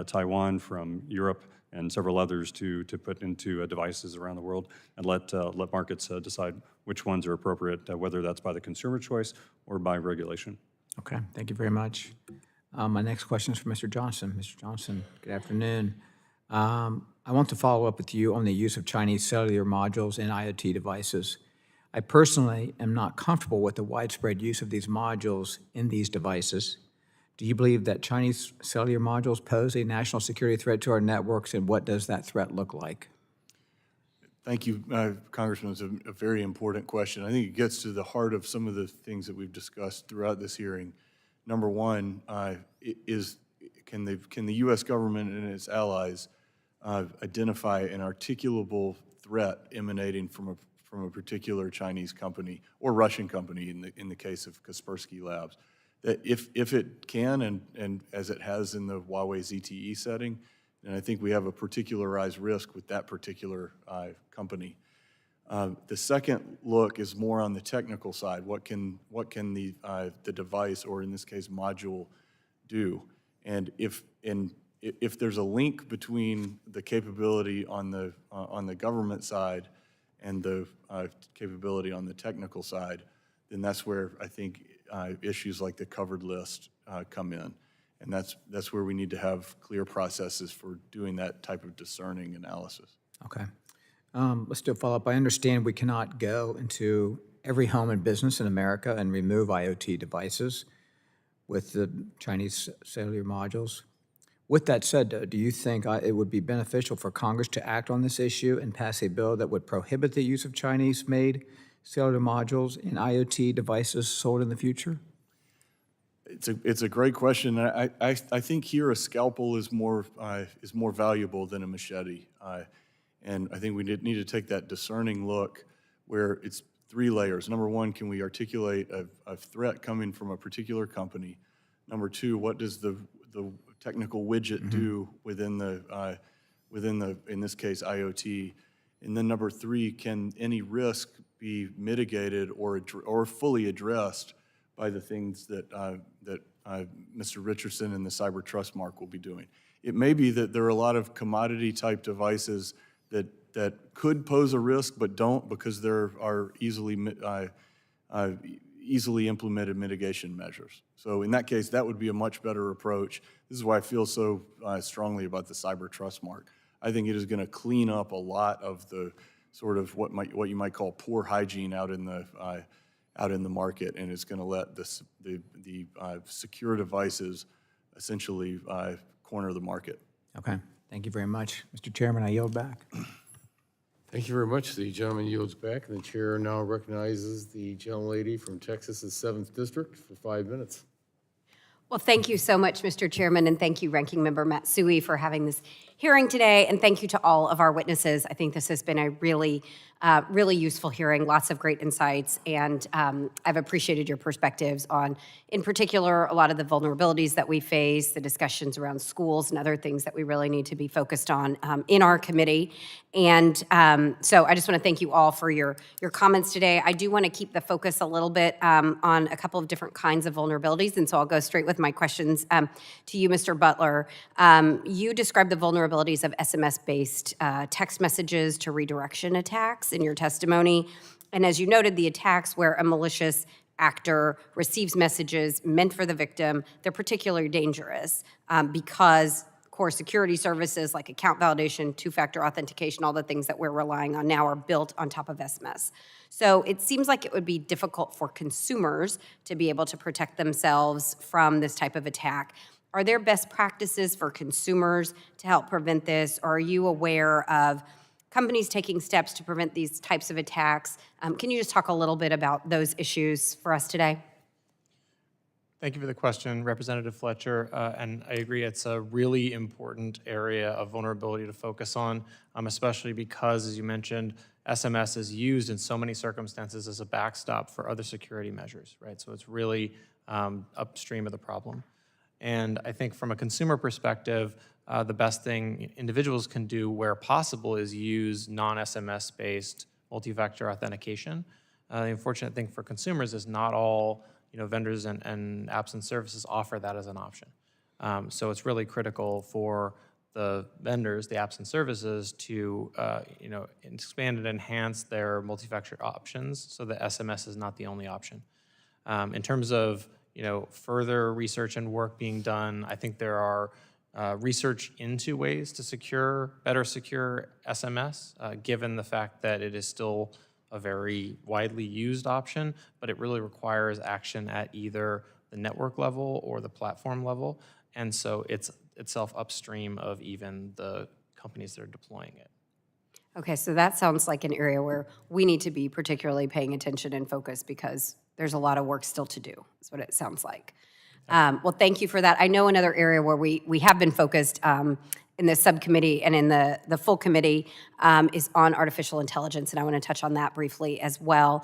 Taiwan, from Europe, and several others to put into devices around the world and let markets decide which ones are appropriate, whether that's by the consumer choice or by regulation. Okay, thank you very much. My next question is for Mr. Johnson. Mr. Johnson, good afternoon. I want to follow up with you on the use of Chinese cellular modules in IoT devices. I personally am not comfortable with the widespread use of these modules in these devices. Do you believe that Chinese cellular modules pose a national security threat to our networks, and what does that threat look like? Thank you, Congressman. It's a very important question. I think it gets to the heart of some of the things that we've discussed throughout this hearing. Number one can the U.S. government and its allies identify an articulable threat emanating from a particular Chinese company or Russian company in the case of Kaspersky Labs? That if it can, and as it has in the Huawei ZTE setting, and I think we have a particularized risk with that particular company. The second look is more on the technical side. What can the device, or in this case module, do? And if there's a link between the capability on the government side and the capability on the technical side, then that's where I think issues like the covered list come in. And that's where we need to have clear processes for doing that type of discerning analysis. Okay. Let's do a follow-up. I understand we cannot go into every home and business in America and remove IoT devices with the Chinese cellular modules. With that said, though, do you think it would be beneficial for Congress to act on this issue and pass a bill that would prohibit the use of Chinese-made cellular modules in IoT devices sold in the future? It's a great question. I think here a scalpel is more valuable than a machete, and I think we need to take that discerning look where it's three layers. Number one, can we articulate a threat coming from a particular company? Number two, what does the technical widget do within the in this case IoT? And then number three, can any risk be mitigated or fully addressed by the things that Mr. Richardson and the Cyber Trust Mark will be doing? It may be that there are a lot of commodity type devices that could pose a risk but don't, because there are easily implemented mitigation measures. So in that case, that would be a much better approach. This is why I feel so strongly about the Cyber Trust Mark. I think it is going to clean up a lot of the sort of what you might call poor hygiene out in the market, and it's going to let the secure devices essentially corner the market. Okay, thank you very much. Mr. Chairman, I yield back. Thank you very much. The gentleman yields back, and the chair now recognizes the gentlelady from Texas' 7th District for 5 minutes. Well, thank you so much, Mr. Chairman, and thank you, Ranking Member Matsui, for having this hearing today, and thank you to all of our witnesses. I think this has been a really useful hearing, lots of great insights, and I've appreciated your perspectives on, in particular, a lot of the vulnerabilities that we face, the discussions around schools and other things that we really need to be focused on in our committee. And so I just want to thank you all for your comments today. I do want to keep the focus a little bit on a couple of different kinds of vulnerabilities, and so I'll go straight with my questions to you, Mr. Butler. You described the vulnerabilities of SMS-based text messages to redirection attacks in your testimony. And as you noted, the attacks where a malicious actor receives messages meant for the victim, they're particularly dangerous because core security services like account validation, two-factor authentication, all the things that we're relying on now are built on top of SMS. So it seems like it would be difficult for consumers to be able to protect themselves from this type of attack. Are there best practices for consumers to help prevent this? Or are you aware of companies taking steps to prevent these types of attacks? Can you just talk a little bit about those issues for us today? Thank you for the question, Representative Fletcher. And I agree, it's a really important area of vulnerability to focus on, especially because, as you mentioned, SMS is used in so many circumstances as a backstop for other security measures, right? So it's really upstream of the problem. And I think from a consumer perspective, the best thing individuals can do where possible is use non-SMS-based multi-factor authentication. The unfortunate thing for consumers is not all vendors and apps and services offer that as an option. So it's really critical for the vendors, the apps and services, to expand and enhance their multi-factor options so that SMS is not the only option. In terms of further research and work being done, I think there are research into ways to better secure SMS, given the fact that it is still a very widely used option, but it really requires action at either the network level or the platform level. And so it's itself upstream of even the companies that are deploying it. Okay, so that sounds like an area where we need to be particularly paying attention and focus because there's a lot of work still to do, is what it sounds like. Well, thank you for that. I know another area where we have been focused in the subcommittee and in the full committee is on artificial intelligence, and I want to touch on that briefly as well.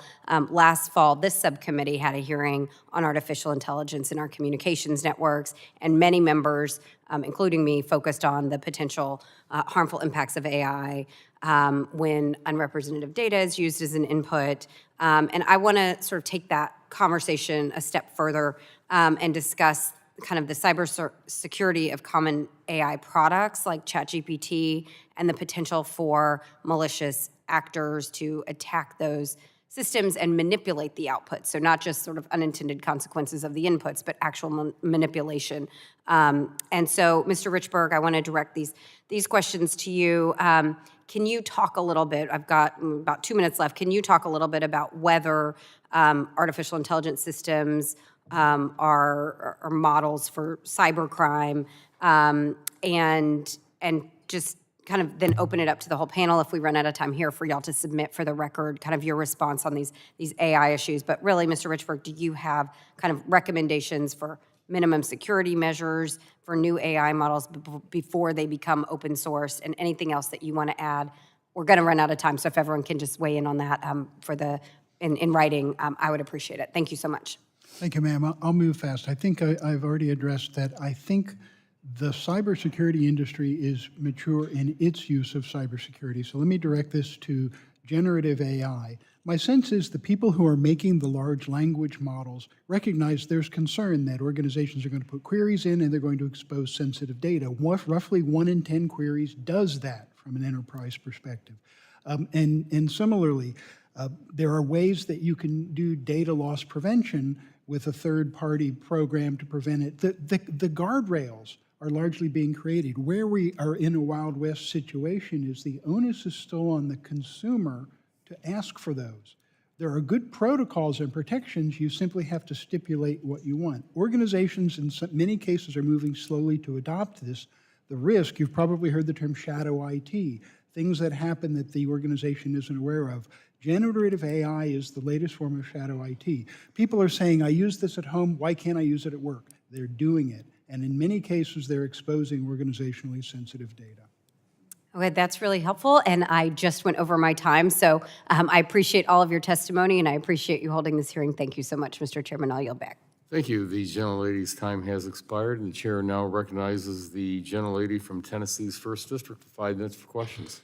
Last fall, this subcommittee had a hearing on artificial intelligence in our communications networks, and many members, including me, focused on the potential harmful impacts of AI when unrepresentative data is used as an input. And I want to sort of take that conversation a step further and discuss kind of the cybersecurity of common AI products like ChatGPT and the potential for malicious actors to attack those systems and manipulate the outputs. So not just sort of unintended consequences of the inputs, but actual manipulation. And so, Mr. Richberg, I want to direct these questions to you. Can you talk a little bit, I've got about 2 minutes left, can you talk a little bit about whether artificial intelligence systems are models for cybercrime, and just kind of then open it up to the whole panel if we run out of time here for y'all to submit for the record kind of your response on these AI issues. But really, Mr. Richberg, do you have kind of recommendations for minimum security measures for new AI models before they become open source, and anything else that you want to add? We're going to run out of time, so if everyone can just weigh in on that in writing, I would appreciate it. Thank you so much. Thank you, ma'am. I'll move fast. I think I've already addressed that. I think the cybersecurity industry is mature in its use of cybersecurity. So let me direct this to generative AI. My sense is the people who are making the large language models recognize there's concern that organizations are going to put queries in and they're going to expose sensitive data. Roughly 1 in 10 queries does that from an enterprise perspective. And similarly, there are ways that you can do data loss prevention with a third-party program to prevent it. The guardrails are largely being created. Where we are in a Wild West situation is the onus is still on the consumer to ask for those. There are good protocols and protections. You simply have to stipulate what you want. Organizations in many cases are moving slowly to adopt this. The risk, you've probably heard the term shadow IT, things that happen that the organization isn't aware of. Generative AI is the latest form of shadow IT. People are saying, I use this at home, why can't I use it at work? They're doing it. And in many cases, they're exposing organizationally sensitive data. Okay, that's really helpful, and I just went over my time, so I appreciate all of your testimony, and I appreciate you holding this hearing. Thank you so much, Mr. Chairman. I'll yield back. Thank you. The gentlelady's time has expired, and the chair now recognizes the gentlelady from Tennessee's 1st District for 5 minutes for questions.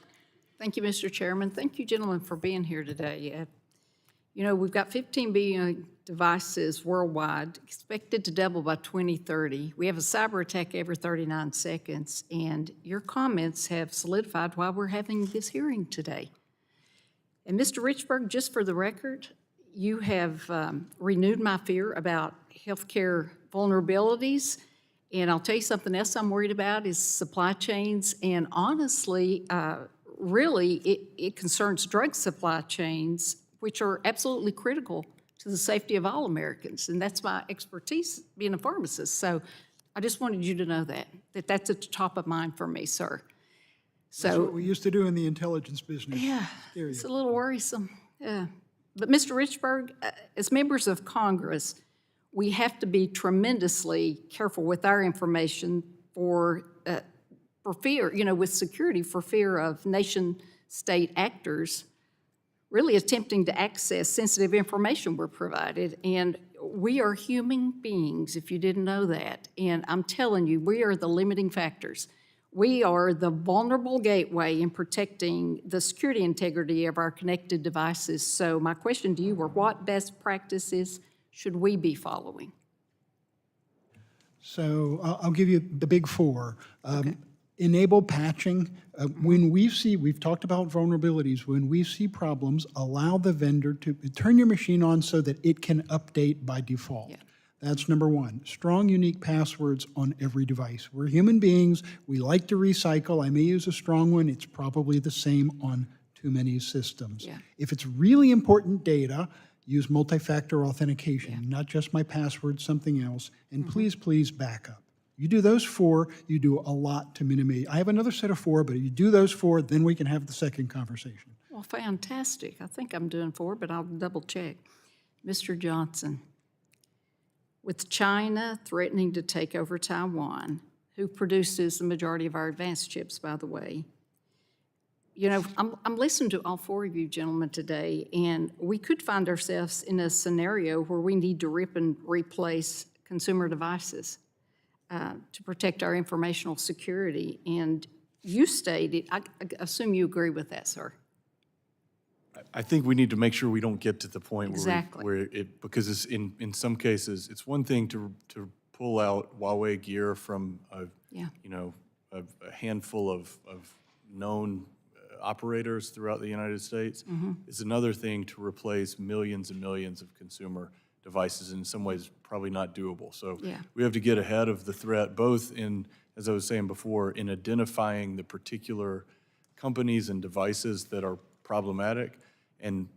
Thank you, Mr. Chairman. Thank you, gentlemen, for being here today. You know, we've got 15 billion devices worldwide, expected to double by 2030. We have a cyber attack every 39 seconds, and your comments have solidified why we're having this hearing today. And Mr. Richberg, just for the record, you have renewed my fear about healthcare vulnerabilities, And I'll tell you something else I'm worried about is supply chains. And honestly, really, it concerns drug supply chains, which are absolutely critical to the safety of all Americans. And that's my expertise, being a pharmacist. So I just wanted you to know that's at the top of mind for me, sir. That's what So, we used to do in the intelligence business. yeah, Scary. it's a little worrisome. Yeah. But Mr. Richberg, as members of Congress, we have to be tremendously careful with our information for fear, with security, for fear of nation-state actors really attempting to access sensitive information we're provided. And we are human beings, if you didn't know that. And I'm telling you, we are the limiting factors. We are the vulnerable gateway in protecting the security integrity of our connected devices. So my question to you were, what best practices should we be following? So I'll give you the big four. Enable patching. When we've talked about vulnerabilities, when we see problems, allow the vendor to turn your machine on so that it can update by default. Yeah. That's number one. Strong, unique passwords on every device. We're human beings. We like to recycle. I may use a strong one. It's probably the same on too many systems. Yeah. If it's really important data, use multi-factor authentication, not just my password, something else. And please back up. You do those four, you do a lot to minimize. I have another set of four, but you do those four, then we can have the second conversation. Well, fantastic. I think I'm doing four, but I'll double check. Mr. Johnson, with China threatening to take over Taiwan, who produces the majority of our advanced chips, by the way, I'm listening to all four of you gentlemen today, and we could find ourselves in a scenario where we need to rip and replace consumer devices to protect our informational security. And you stated, I assume you agree with that, sir. I think we need to make sure we don't get to the point Exactly. because it's in some cases, it's one thing to pull out Huawei gear from a handful of known operators throughout the United States. It's another thing to replace millions and millions of consumer devices, and in some ways probably not doable. So we have to get ahead of the threat, both in, as I was saying before, in identifying the particular companies and devices that are problematic, and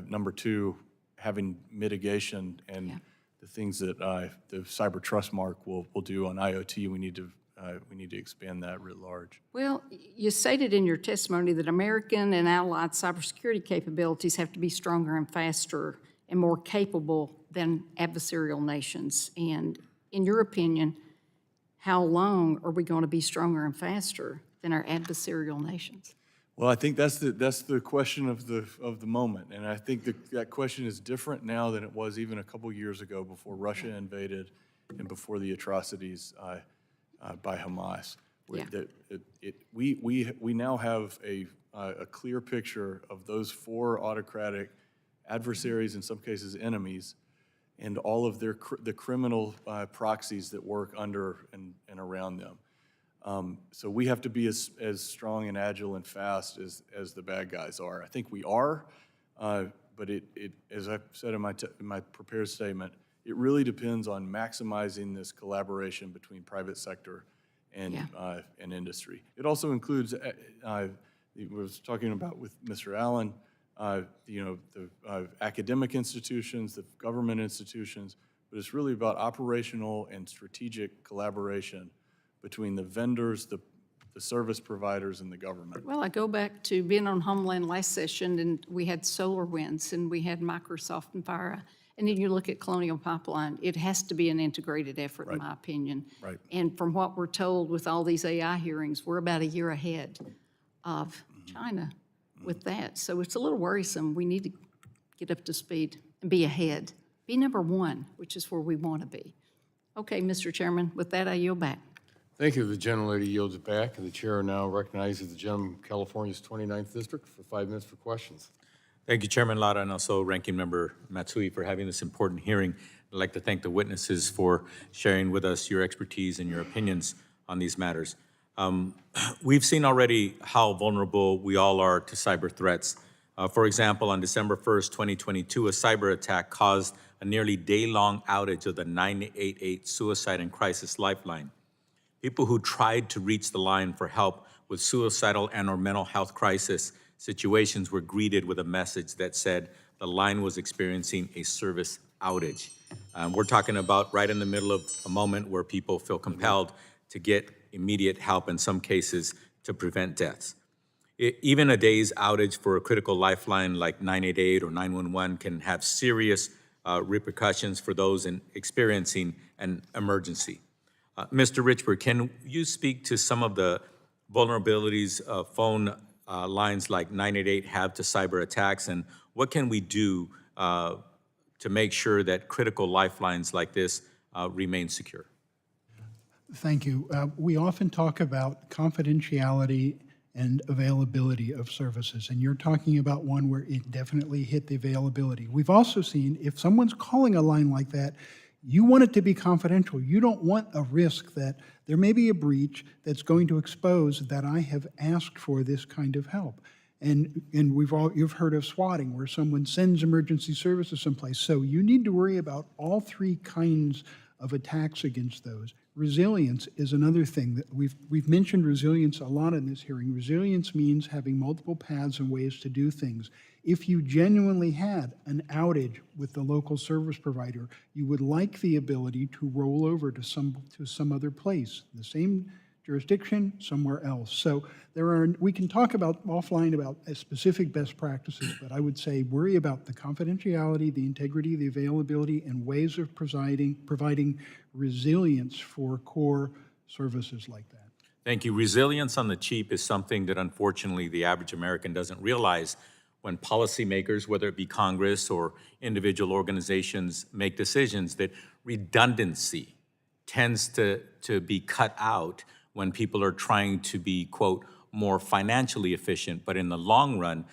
number two, having mitigation and the things that the Cyber Trust Mark will do on IoT. We need to expand that writ large. Well, you stated in your testimony that American and allied cybersecurity capabilities have to be stronger and faster and more capable than adversarial nations. And in your opinion, how long are we going to be stronger and faster than our adversarial nations? Well, I think that's the question of the moment, and I think that question is different now than it was even a couple years ago, before Russia invaded and before the atrocities by Hamas. We now have a clear picture of those four autocratic adversaries, in some cases enemies, and all of the criminal proxies that work under and around them. So we have to be as strong and agile and fast as the bad guys are. I think we are, but as I said in my prepared statement, it really depends on maximizing this collaboration between private sector and industry. It also includes, I was talking about with Mr. Allen, the academic institutions, the government institutions, but it's really about operational and strategic collaboration between the vendors, the service providers, and the government. Well, I go back to being on Homeland last session, and we had SolarWinds, and we had Microsoft and FIRA. And then you look at Colonial Pipeline, it has to be an integrated effort, in my opinion. Right. And from what we're told with all these AI hearings, we're about a year ahead of China with that. So it's a little worrisome. We need to get up to speed and be ahead. Be number one, which is where we want to be. Okay, Mr. Chairman, with that, I yield back. Thank you. The gentlelady yields it back, and the chair now recognizes the gentleman from California's 29th District for 5 minutes for questions. Thank you, Chairman Lara, and also Ranking Member Matsui for having this important hearing. I'd like to thank the witnesses for sharing with us your expertise and your opinions on these matters. We've seen already how vulnerable we all are to cyber threats. For example, on December 1st, 2022, a cyber attack caused a nearly day-long outage of the 988 Suicide and Crisis Lifeline. People who tried to reach the line for help with suicidal and or mental health crisis situations were greeted with a message that said the line was experiencing a service outage. We're talking about right in the middle of a moment where people feel compelled to get immediate help, in some cases, to prevent deaths. Even a day's outage for a critical lifeline like 988 or 911 can have serious repercussions for those experiencing an emergency. Mr. Richberg, can you speak to some of the vulnerabilities of phone lines like 988 have to cyber attacks, and what can we do to make sure that critical lifelines like this remain secure? Thank you. We often talk about confidentiality and availability of services, and you're talking about one where it definitely hit the availability. We've also seen if someone's calling a line like that, you want it to be confidential. You don't want a risk that there may be a breach that's going to expose that I have asked for this kind of help. And you've heard of swatting, where someone sends emergency services someplace. So you need to worry about all three kinds of attacks against those. Resilience is another thing that we've mentioned resilience a lot in this hearing. Resilience means having multiple paths and ways to do things. If you genuinely had an outage with the local service provider, you would like the ability to roll over to some other place, the same jurisdiction, somewhere else. So we can talk about offline about specific best practices, but I would say worry about the confidentiality, the integrity, the availability, and ways of providing resilience for core services like that. Thank you. Resilience on the cheap is something that unfortunately the average American doesn't realize when policymakers, whether it be Congress or individual organizations, make decisions, that redundancy tends to be cut out when people are trying to be, quote, more financially efficient. But in the long run,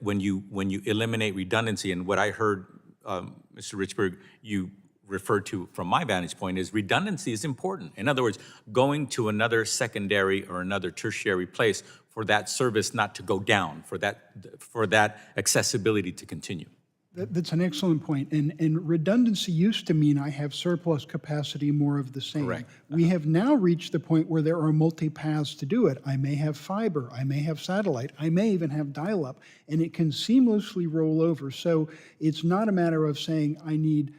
when you eliminate redundancy, and what I heard, Mr. Richberg, you referred to from my vantage point is redundancy is important. In other words, going to another secondary or another tertiary place for that service not to go down, for that accessibility to continue. That's an excellent point. And redundancy used to mean I have surplus capacity, more of the same. Correct. We have now reached the point where there are multi-paths to do it. I may have fiber, I may have satellite, I may even have dial-up, and it can seamlessly roll over. So it's not a matter of saying I need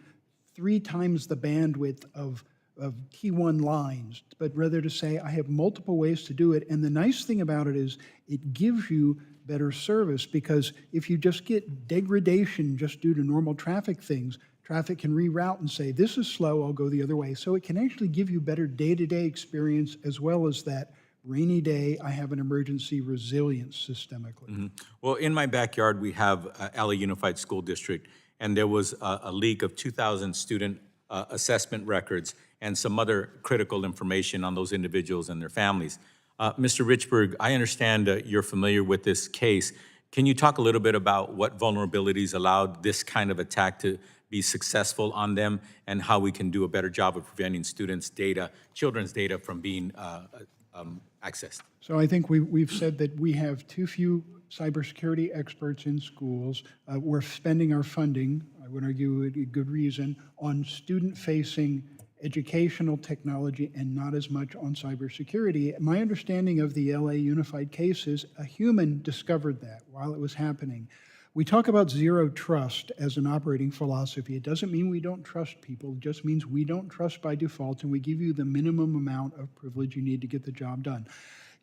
3 times the bandwidth of T1 lines, but rather to say I have multiple ways to do it. And the nice thing about it is it gives you better service, because if you just get degradation just due to normal traffic things, traffic can reroute and say, this is slow, I'll go the other way. So it can actually give you better day-to-day experience, as well as that rainy day, I have an emergency resilience systemically. Mm-hmm. Well, in my backyard, we have LA Unified School District, and there was a leak of 2,000 student assessment records and some other critical information on those individuals and their families. Mr. Richberg, I understand you're familiar with this case. Can you talk a little bit about what vulnerabilities allowed this kind of attack to be successful on them, and how we can do a better job of preventing students' data, children's data, from being accessed? So I think we've said that we have too few cybersecurity experts in schools. We're spending our funding, I would argue a good reason, on student-facing educational technology and not as much on cybersecurity. My understanding of the LA Unified case is a human discovered that while it was happening. We talk about zero trust as an operating philosophy. It doesn't mean we don't trust people. It just means we don't trust by default, and we give you the minimum amount of privilege you need to get the job done.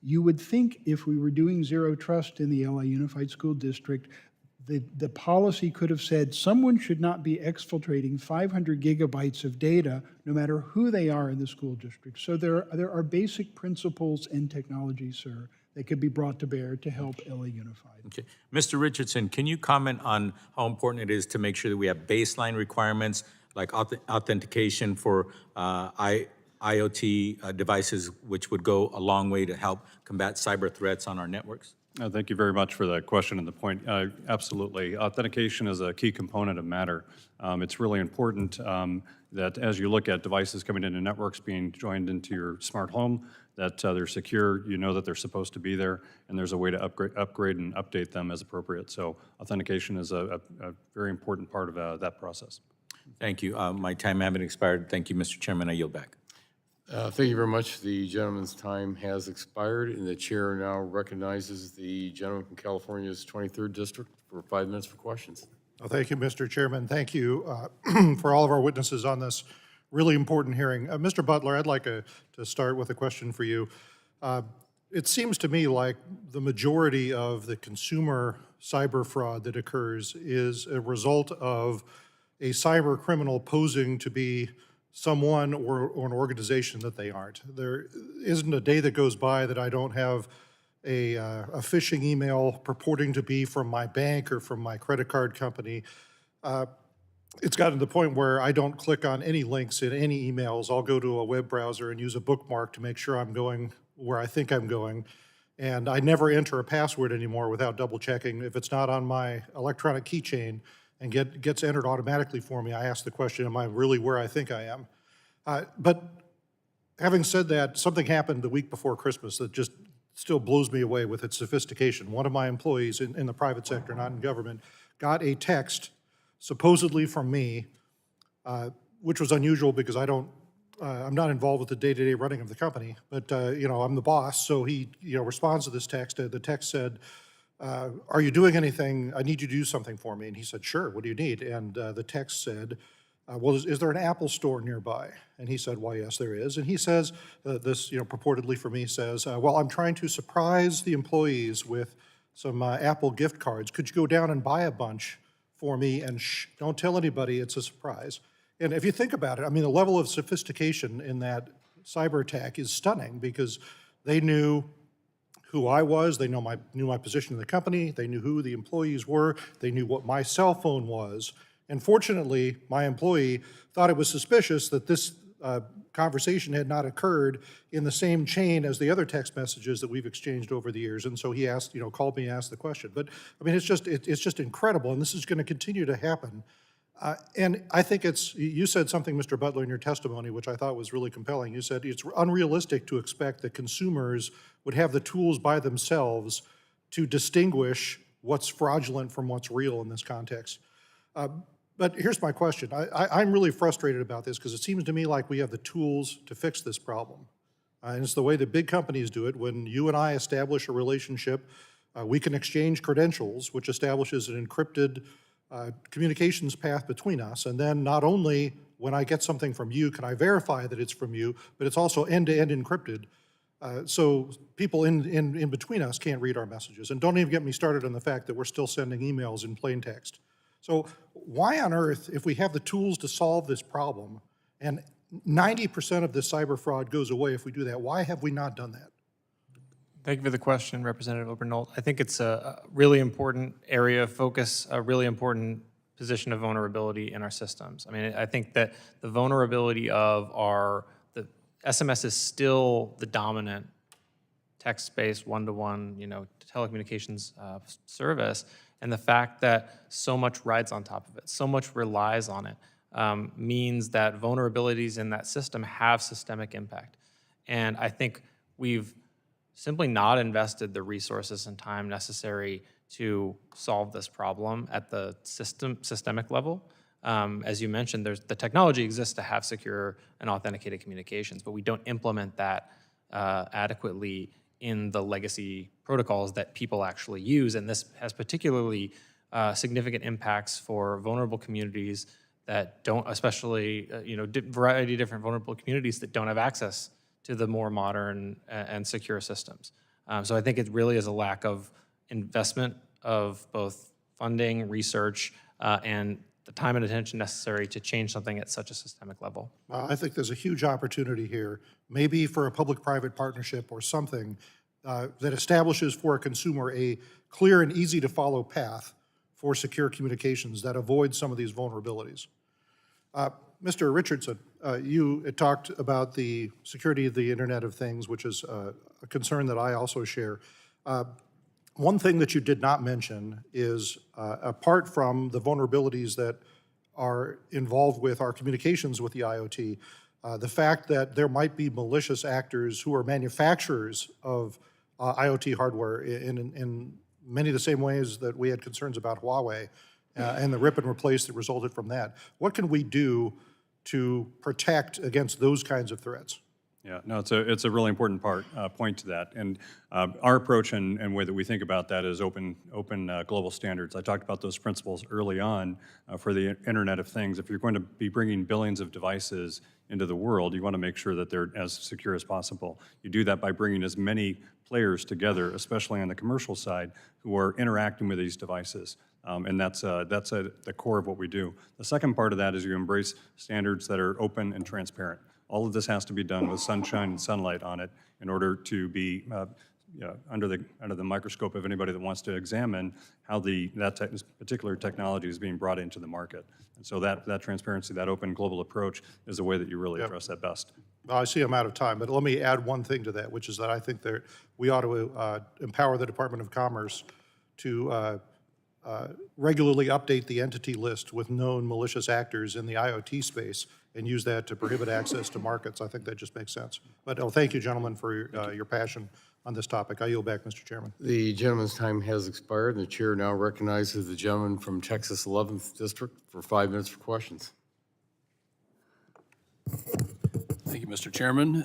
You would think if we were doing zero trust in the LA Unified School District, the policy could have said someone should not be exfiltrating 500 gigabytes of data, no matter who they are in the school district. So there are basic principles in technology, sir, that could be brought to bear to help LA Unified. Okay. Mr. Richardson, can you comment on how important it is to make sure that we have baseline requirements like authentication for IoT devices, which would go a long way to help combat cyber threats on our networks? Thank you very much for that question and the point. Absolutely. Authentication is a key component of Matter. It's really important that as you look at devices coming into networks being joined into your smart home, that they're secure, you know that they're supposed to be there, and there's a way to upgrade and update them as appropriate. So authentication is a very important part of that process. Thank you. My time having expired. Thank you, Mr. Chairman. I yield back. Thank you very much. The gentleman's time has expired, and the chair now recognizes the gentleman from California's 23rd District for 5 minutes for questions. Well, thank you, Mr. Chairman. Thank you for all of our witnesses on this really important hearing. Mr. Butler, I'd like to start with a question for you. It seems to me like the majority of the consumer cyber fraud that occurs is a result of a cyber criminal posing to be someone or an organization that they aren't. There isn't a day that goes by that I don't have a phishing email purporting to be from my bank or from my credit card company. It's gotten to the point where I don't click on any links in any emails. I'll go to a web browser and use a bookmark to make sure I'm going where I think I'm going. And I never enter a password anymore without double checking. If it's not on my electronic keychain and gets entered automatically for me, I ask the question, am I really where I think I am? But having said that, something happened the week before Christmas that just still blows me away with its sophistication. One of my employees in the private sector, not in government, got a text supposedly from me, which was unusual because I'm not involved with the day-to-day running of the company, but I'm the boss, so he responds to this text. The text said, are you doing anything? I need you to do something for me. And he said, sure, what do you need? And the text said, well, is there an Apple store nearby? And he said, why, yes, there is. And he says, this purportedly for me says, well, I'm trying to surprise the employees with some Apple gift cards. Could you go down and buy a bunch for me and don't tell anybody, it's a surprise. And if you think about it, I mean, the level of sophistication in that cyber attack is stunning because they knew who I was, they knew my position in the company, they knew who the employees were, they knew what my cell phone was. And fortunately, my employee thought it was suspicious that this conversation had not occurred in the same chain as the other text messages that we've exchanged over the years. And so he asked, called me and asked the question. But I mean, it's just incredible, and this is going to continue to happen. And I think you said something, Mr. Butler, in your testimony, which I thought was really compelling. You said it's unrealistic to expect that consumers would have the tools by themselves to distinguish what's fraudulent from what's real in this context. But here's my question. I'm really frustrated about this because it seems to me like we have the tools to fix this problem. And it's the way that big companies do it. When you and I establish a relationship, we can exchange credentials, which establishes an encrypted communications path between us. And then not only when I get something from you can I verify that it's from you, but it's also end-to-end encrypted. So people in between us can't read our messages. And don't even get me started on the fact that we're still sending emails in plain text. So why on earth, if we have the tools to solve this problem, and 90% of this cyber fraud goes away if we do that, why have we not done that? Thank you for the question, Representative Obernolt. I think it's a really important area of focus, a really important position of vulnerability in our systems. I mean, I think that the vulnerability of the SMS is still the dominant text-based one-to-one, telecommunications service, and the fact that so much rides on top of it, so much relies on it, means that vulnerabilities in that system have systemic impact. And I think we've simply not invested the resources and time necessary to solve this problem at the systemic level. As you mentioned, the technology exists to have secure and authenticated communications, but we don't implement that adequately in the legacy protocols that people actually use. And this has particularly significant impacts for vulnerable communities that don't, especially, variety of different vulnerable communities that don't have access to the more modern and secure systems. So I think it really is a lack of investment of both funding, research, and the time and attention necessary to change something at such a systemic level. I think there's a huge opportunity here, maybe for a public-private partnership or something that establishes for a consumer a clear and easy-to-follow path for secure communications that avoids some of these vulnerabilities. Mr. Richardson, you talked about the security of the Internet of Things, which is a concern that I also share. One thing that you did not mention is, apart from the vulnerabilities that are involved with our communications with the IoT, the fact that there might be malicious actors who are manufacturers of IoT hardware in many of the same ways that we had concerns about Huawei. and the rip and replace that resulted from that. What can we do to protect against those kinds of threats? Yeah, no, it's a really important point to that. And our approach and way that we think about that is open global standards. I talked about those principles early on for the Internet of Things. If you're going to be bringing billions of devices into the world, you want to make sure that they're as secure as possible. You do that by bringing as many players together, especially on the commercial side, who are interacting with these devices. And that's the core of what we do. The second part of that is you embrace standards that are open and transparent. All of this has to be done with sunshine and sunlight on it in order to be under the microscope of anybody that wants to examine how that particular technology is being brought into the market. And so that transparency, that open global approach is the way that you really address that best. Well, I see I'm out of time, but let me add one thing to that, which is that I think that we ought to empower the Department of Commerce to regularly update the entity list with known malicious actors in the IoT space and use that to prohibit access to markets. I think that just makes sense. But thank you, gentlemen, for your passion on this topic. I yield back, Mr. Chairman. The gentleman's time has expired, and the chair now recognizes the gentleman from Texas 11th District for 5 minutes for questions. Thank you, Mr. Chairman.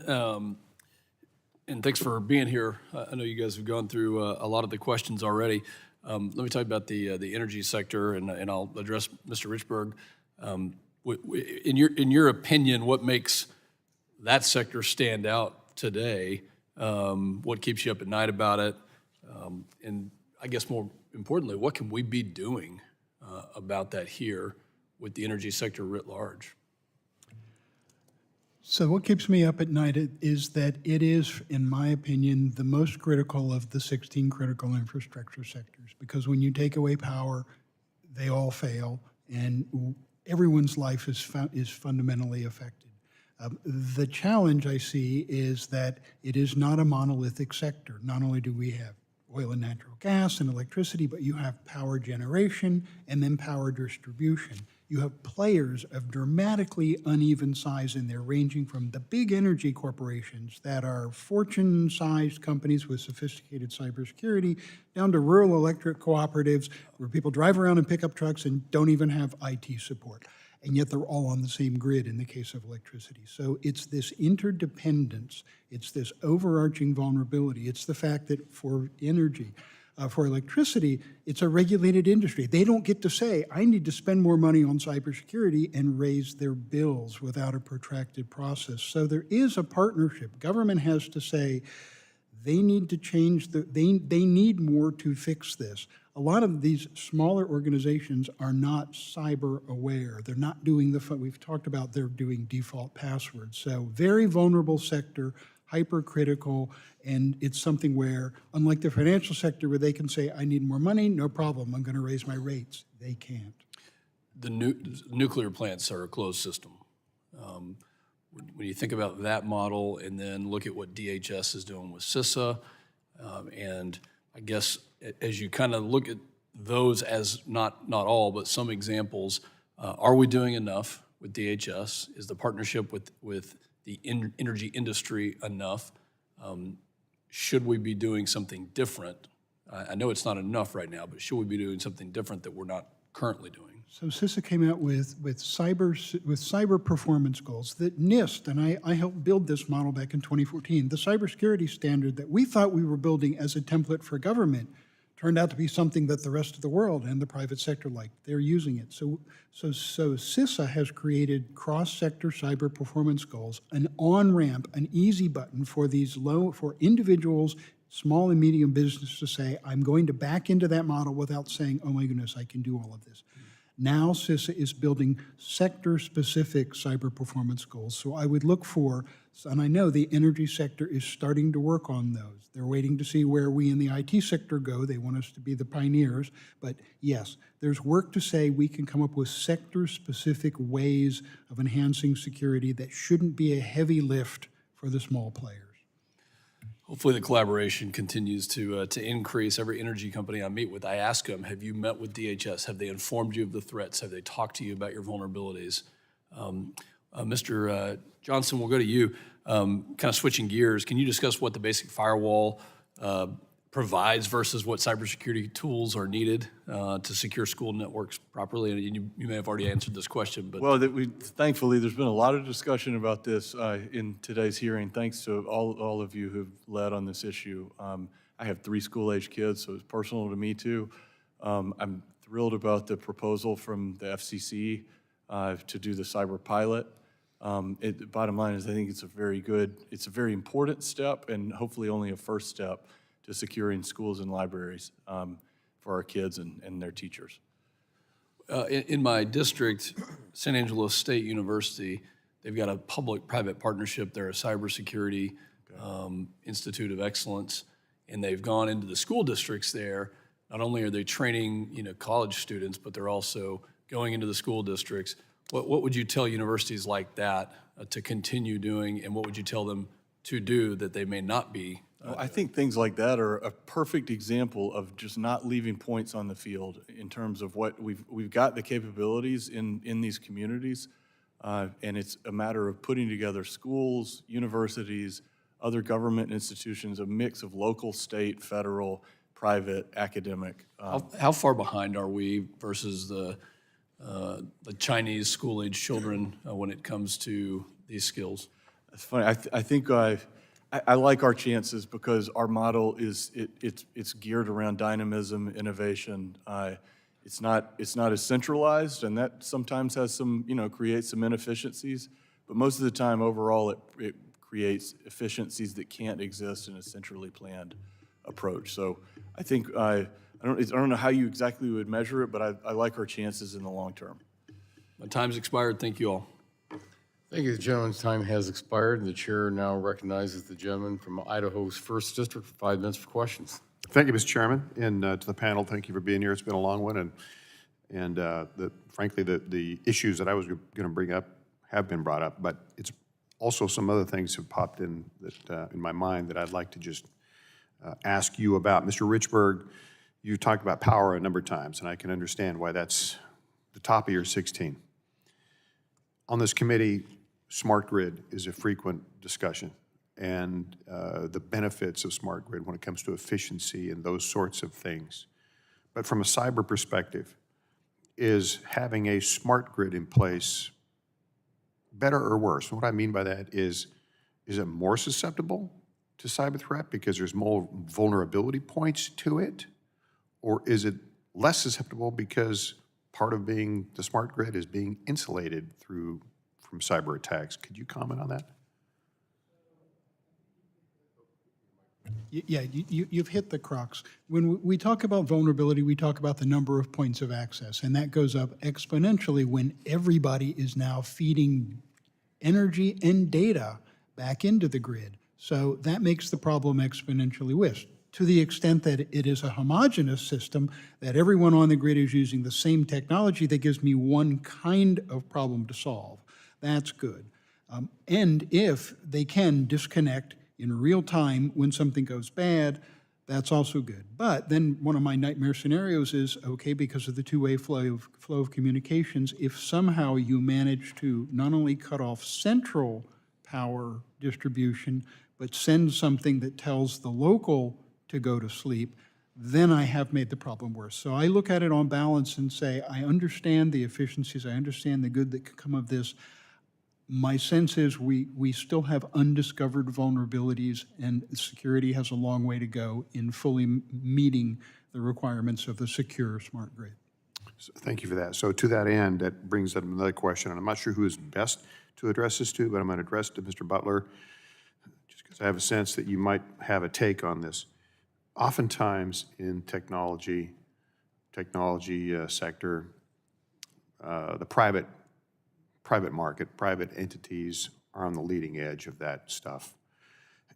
And thanks for being here. I know you guys have gone through a lot of the questions already. Let me talk about the energy sector, and I'll address Mr. Richberg. In your opinion, what makes that sector stand out today? What keeps you up at night about it? And I guess more importantly, what can we be doing about that here with the energy sector writ large? So what keeps me up at night is that it is, in my opinion, the most critical of the 16 critical infrastructure sectors, because when you take away power, they all fail, and everyone's life is fundamentally affected. The challenge I see is that it is not a monolithic sector. Not only do we have oil and natural gas and electricity, but you have power generation and then power distribution. You have players of dramatically uneven size in there, ranging from the big energy corporations that are fortune-sized companies with sophisticated cybersecurity, down to rural electric cooperatives where people drive around in pickup trucks and don't even have IT support. And yet they're all on the same grid in the case of electricity. So it's this interdependence, it's this overarching vulnerability, it's the fact that for energy, for electricity, it's a regulated industry. They don't get to say, I need to spend more money on cybersecurity and raise their bills without a protracted process. So there is a partnership. Government has to say, they need to change, they need more to fix this. A lot of these smaller organizations are not cyber aware. They're not doing we've talked about they're doing default passwords. So very vulnerable sector, hypercritical, and it's something where, unlike the financial sector where they can say, I need more money, no problem, I'm gonna raise my rates. They can't. The nuclear plants are a closed system. When you think about that model and then look at what DHS is doing with CISA, and I guess as you kind of look at those as not all, but some examples, are we doing enough with DHS? Is the partnership with the energy industry enough? Should we be doing something different? I know it's not enough right now, but should we be doing something different that we're not currently doing? So CISA came out with cyber performance goals that NIST, and I helped build this model back in 2014, the cybersecurity standard that we thought we were building as a template for government turned out to be something that the rest of the world and the private sector liked. They're using it. So CISA has created cross-sector cyber performance goals, an on-ramp, an easy button for for individuals, small and medium business to say, I'm going to back into that model without saying, oh my goodness, I can do all of this. Now CISA is building sector-specific cyber performance goals. So I would look for, and I know the energy sector is starting to work on those. They're waiting to see where we in the IT sector go. They want us to be the pioneers. But yes, there's work to say we can come up with sector-specific ways of enhancing security that shouldn't be a heavy lift for the small players. Hopefully the collaboration continues to increase. Every energy company I meet with, I ask them, have you met with DHS? Have they informed you of the threats? Have they talked to you about your vulnerabilities? Mr. Johnson, we'll go to you. Kind of switching gears, can you discuss what the basic firewall provides versus what cybersecurity tools are needed to secure school networks properly? And you may have already answered this question, but Well, thankfully, there's been a lot of discussion about this in today's hearing, thanks to all of you who've led on this issue. I have 3 school-age kids, so it's personal to me, too. I'm thrilled about the proposal from the FCC to do the cyber pilot. The bottom line is I think it's a very important step, and hopefully only a first step to securing schools and libraries for our kids and their teachers. in my district, San Angelo State University, they've got a public-private partnership. They're a cybersecurity institute of excellence, and they've gone into the school districts there. Not only are they training, college students, but they're also going into the school districts. What would you tell universities like that to continue doing, and what would you tell them to do that they may not be? Well, I think things like that are a perfect example of just not leaving points on the field in terms of what we've got the capabilities in these communities, and it's a matter of putting together schools, universities, other government institutions, a mix of local, state, federal, private, academic. How far behind are we versus the Chinese school-age children when it comes to these skills? It's funny. I think I like our chances because our model is it's geared around dynamism, innovation. It's not as centralized, and that sometimes has some creates some inefficiencies. But most of the time, overall, it creates efficiencies that can't exist in a centrally planned approach. So I think I don't know how you exactly would measure it, but I like our chances in the long term. My time's expired. Thank you all. Thank you. The gentleman's time has expired, and the chair now recognizes the gentleman from Idaho's 1st District for 5 minutes for questions. Thank you, Mr. Chairman, and to the panel, thank you for being here. It's been a long one, and frankly, the issues that I was going to bring up have been brought up, but it's also some other things have popped in that in my mind that I'd like to just ask you about. Mr. Richberg, you talked about power a number of times, and I can understand why that's the top of your 16. On this committee, smart grid is a frequent discussion, and the benefits of smart grid when it comes to efficiency and those sorts of things. But from a cyber perspective, is having a smart grid in place better or worse? And what I mean by that is it more susceptible to cyber threat because there's more vulnerability points to it? Or is it less susceptible because part of being the smart grid is being insulated from cyber attacks? Could you comment on that? Yeah, you've hit the crux. When we talk about vulnerability, we talk about the number of points of access, and that goes up exponentially when everybody is now feeding energy and data back into the grid. So that makes the problem exponentially worse. To the extent that it is a homogeneous system, that everyone on the grid is using the same technology, that gives me one kind of problem to solve. That's good. And if they can disconnect in real time when something goes bad, that's also good. But then one of my nightmare scenarios is, okay, because of the two-way flow of communications, if somehow you manage to not only cut off central power distribution, but send something that tells the local to go to sleep, then I have made the problem worse. So I look at it on balance and say, I understand the efficiencies, I understand the good that could come of this. My sense is we still have undiscovered vulnerabilities, and security has a long way to go in fully meeting the requirements of the secure smart grid. So thank you for that. So to that end, that brings up another question, and I'm not sure who is best to address this to, but I'm going to address it to Mr. Butler, just because I have a sense that you might have a take on this. Oftentimes in technology sector, the private market, private entities are on the leading edge of that stuff,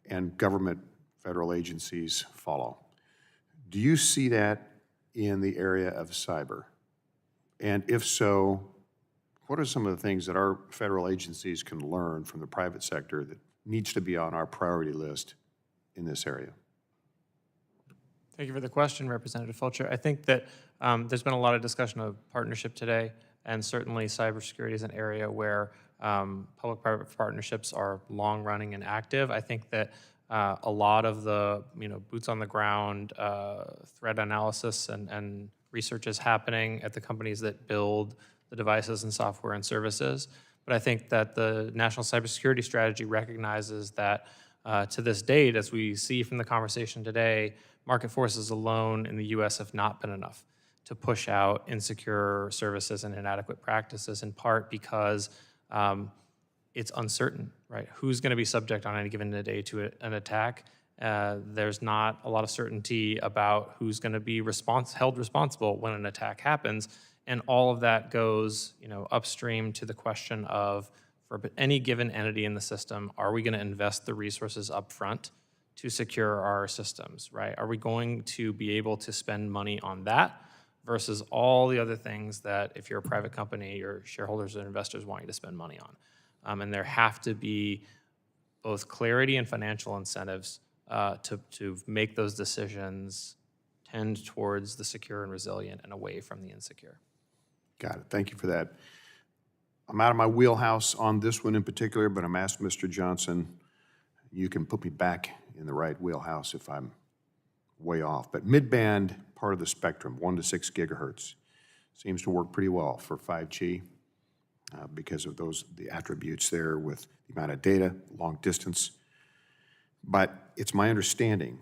and government, federal agencies follow. Do you see that in the area of cyber? And if so, what are some of the things that our federal agencies can learn from the private sector that needs to be on our priority list in this area? Thank you for the question, Representative Fulcher. I think that there's been a lot of discussion of partnership today, and certainly cybersecurity is an area where public-private partnerships are long-running and active. I think that A lot of the boots on the ground threat analysis and research is happening at the companies that build the devices and software and services. But I think that the National Cybersecurity Strategy recognizes that to this date, as we see from the conversation today, market forces alone in the US have not been enough to push out insecure services and inadequate practices, in part because it's uncertain, right? Who's going to be subject on any given day to an attack? There's not a lot of certainty about who's going to be held responsible when an attack happens, and all of that goes, upstream to the question of, for any given entity in the system, are we going to invest the resources up front to secure our systems, right? Are we going to be able to spend money on that versus all the other things that, if you're a private company, your shareholders and investors want you to spend money on? And there have to be both clarity and financial incentives to make those decisions tend towards the secure and resilient and away from the insecure. Got it. Thank you for that. I'm out of my wheelhouse on this one in particular, but I'm asking Mr. Johnson, you can put me back in the right wheelhouse if I'm way off. But mid-band part of the spectrum, 1 to 6 gigahertz, seems to work pretty well for 5G. Because of the attributes there with the amount of data, long distance. But it's my understanding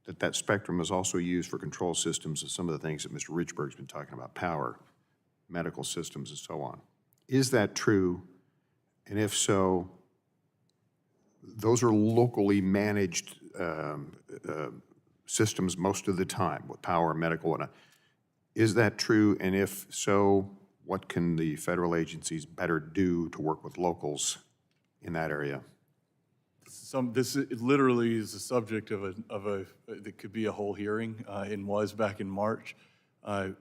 that that spectrum is also used for control systems and some of the things that Mr. Richberg's been talking about, power, medical systems, and so on. Is that true? And if so, those are locally managed systems most of the time with power, medical, and is that true? And if so, what can the federal agencies better do to work with locals in that area? This literally is the subject of a that could be a whole hearing, and was back in March. I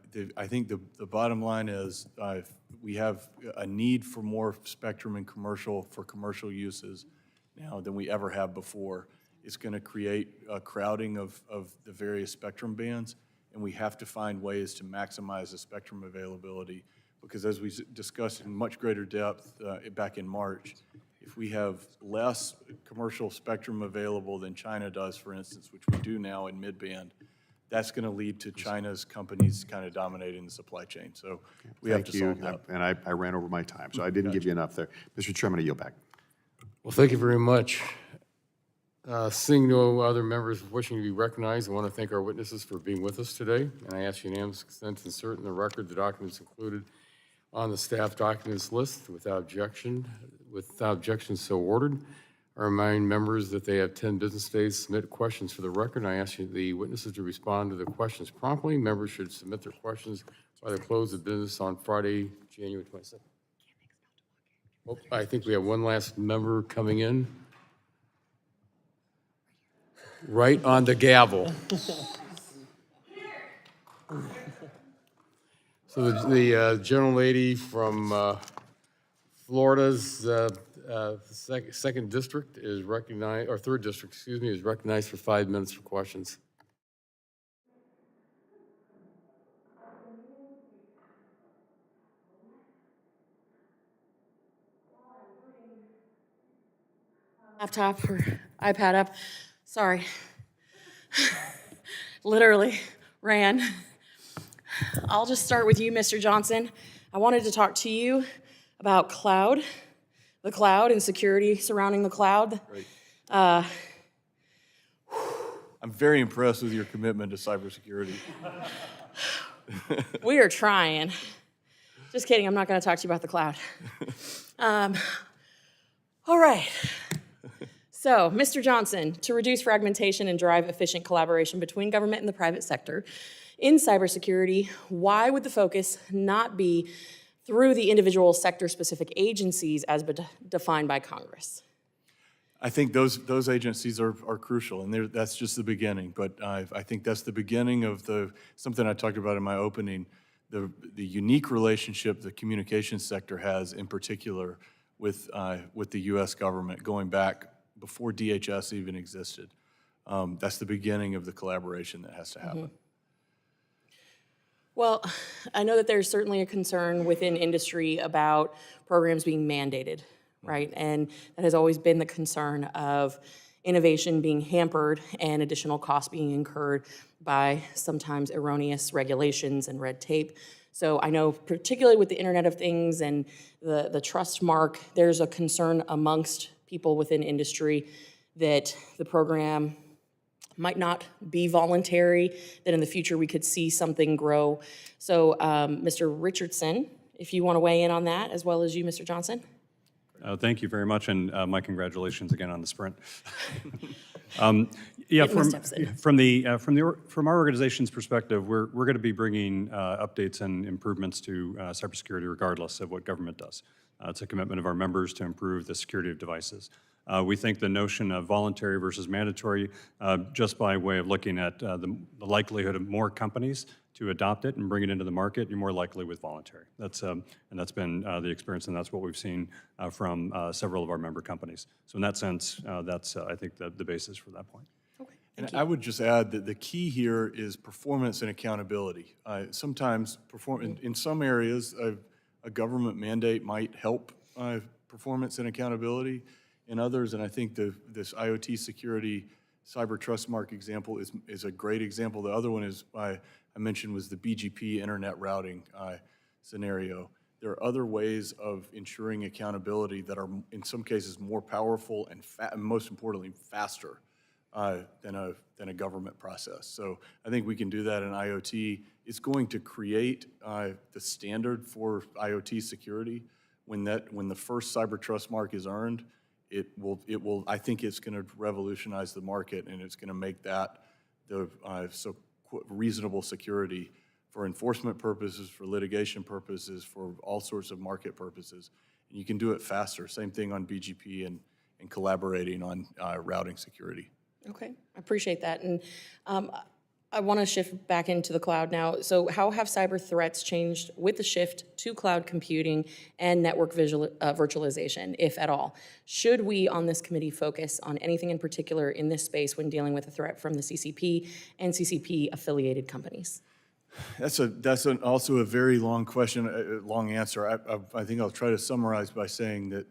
think the bottom line is we have a need for more spectrum in commercial uses now than we ever have before. It's going to create a crowding of the various spectrum bands, and we have to find ways to maximize the spectrum availability. Because as we discussed in much greater depth back in March, if we have less commercial spectrum available than China does, for instance, which we do now in mid-band, that's going to lead to China's companies kind of dominating the supply chain. So we have to solve that. And I ran over my time, so I didn't give you enough there. Mr. Chairman, I yield back. Well, thank you very much. Seeing no other members wishing to be recognized, I want to thank our witnesses for being with us today. And I ask unanimous consent to insert in the record the documents included on the staff documents list without objection so ordered. I remind members that they have 10 business days to submit questions for the record. I ask the witnesses to respond to the questions promptly. Members should submit their questions by the close of business on Friday, January 27th. Oh, I think we have one last member coming in. Right on the gavel. So the gentlelady from Florida's second district is recognized, or third district, excuse me, is recognized for 5 minutes for questions. Laptop or iPad up. Sorry. Literally ran. I'll just start with you, Mr. Johnson. I wanted to talk to you about the cloud and security surrounding the cloud. Great. I'm very impressed with your commitment to cybersecurity. We are trying. Just kidding, I'm not going to talk to you about the cloud. All right. So, Mr. Johnson, to reduce fragmentation and drive efficient collaboration between government and the private sector in cybersecurity, why would the focus not be through the individual sector-specific agencies as defined by Congress? I think those agencies are crucial, and that's just the beginning. But I think that's the beginning of something I talked about in my opening, the unique relationship the communications sector has, in particular, with the U.S. government, going back before DHS even existed. That's the beginning of the collaboration that has to happen. Mm-hmm. Well, I know that there's certainly a concern within industry about programs being mandated, right? And that has always been the concern of innovation being hampered and additional costs being incurred by sometimes erroneous regulations and red tape. So I know particularly with the Internet of Things and the trust mark, there's a concern amongst people within industry that the program might not be voluntary, that in the future we could see something grow. So Mr. Richardson, if you want to weigh in on that, as well as you, Mr. Johnson. Thank you very much, and my congratulations again on the sprint. Yeah, from our organization's perspective, we're going to be bringing updates and improvements to cybersecurity regardless of what government does. It's a commitment of our members to improve the security of devices. We think the notion of voluntary versus mandatory, just by way of looking at the likelihood of more companies to adopt it and bring it into the market, you're more likely with voluntary. That's and that's been the experience, and that's what we've seen from several of our member companies. So in that sense, that's I think the basis for that point. And I would just add that the key here is performance and accountability. Sometimes in some areas, a government mandate might help performance and accountability. In others, and I think this IoT security cyber trust mark example is a great example. The other one is I mentioned was the BGP internet routing scenario. There are other ways of ensuring accountability that are in some cases more powerful and most importantly faster than a government process. So I think we can do that in IoT. It's going to create the standard for IoT security. When the first cyber trust mark is earned, it will. I think it's going to revolutionize the market, and it's going to make that the reasonable security for enforcement purposes, for litigation purposes, for all sorts of market purposes. And you can do it faster. Same thing on BGP and collaborating on routing security. Okay, I appreciate that. And I want to shift back into the cloud now. So how have cyber threats changed with the shift to cloud computing and network virtualization, if at all? Should we on this committee focus on anything in particular in this space when dealing with a threat from the CCP and CCP-affiliated companies? That's also a very long question, long answer. I think I'll try to summarize by saying that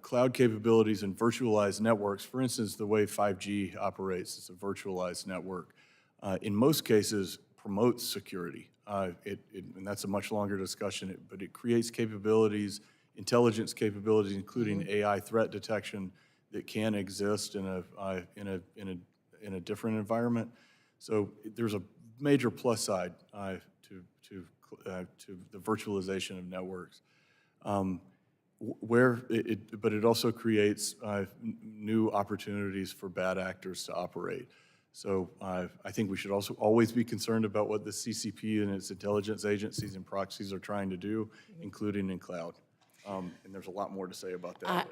cloud capabilities and virtualized networks, for instance, the way 5G operates, it's a virtualized network. In most cases, promotes security. And that's a much longer discussion, but it creates capabilities, intelligence capabilities, including AI threat detection that can exist in a different environment. So there's a major plus side to the virtualization of networks. But it also creates new opportunities for bad actors to operate. So I think we should also always be concerned about what the CCP and its intelligence agencies and proxies are trying to do, including in cloud. And there's a lot more to say about that.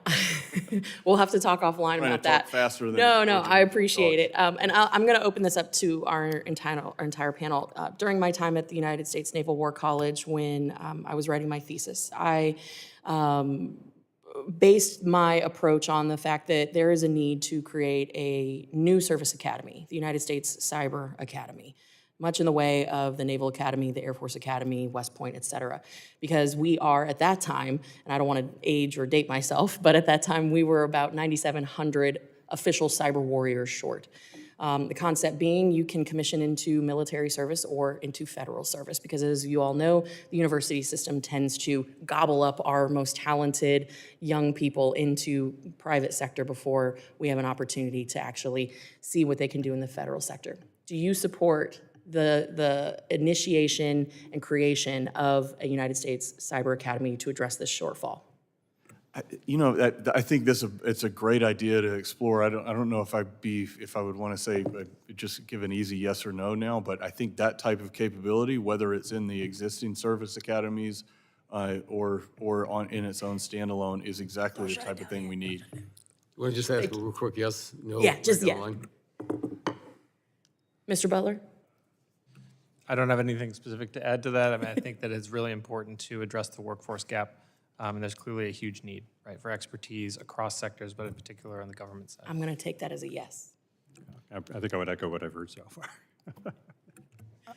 We'll have to talk offline about that. Talk faster than No, I appreciate it. And I'm going to open this up to our entire panel. During my time at the United States Naval War College, when I was writing my thesis, I based my approach on the fact that there is a need to create a new service academy, the United States Cyber Academy, much in the way of the Naval Academy, the Air Force Academy, West Point, et cetera. Because we are at that time, and I don't want to age or date myself, but at that time we were about 9,700 official cyber warriors short. The concept being you can commission into military service or into federal service because, as you all know, the university system tends to gobble up our most talented young people into private sector before we have an opportunity to actually see what they can do in the federal sector. Do you support the initiation and creation of a United States Cyber Academy to address this shortfall? I think it's a great idea to explore. I don't know if I would want to say just give an easy yes or no now, but I think that type of capability, whether it's in the existing service academies or in its own standalone, is exactly the type of thing we need. You want to just ask a real quick yes, no? Yeah, just right yeah. down the line? Mr. Butler? I don't have anything specific to add to that. I mean, I think that it's really important to address the workforce gap. And there's clearly a huge need, right, for expertise across sectors, but in particular on the government side. I'm going to take that as a yes. I think I would echo what I've heard so far.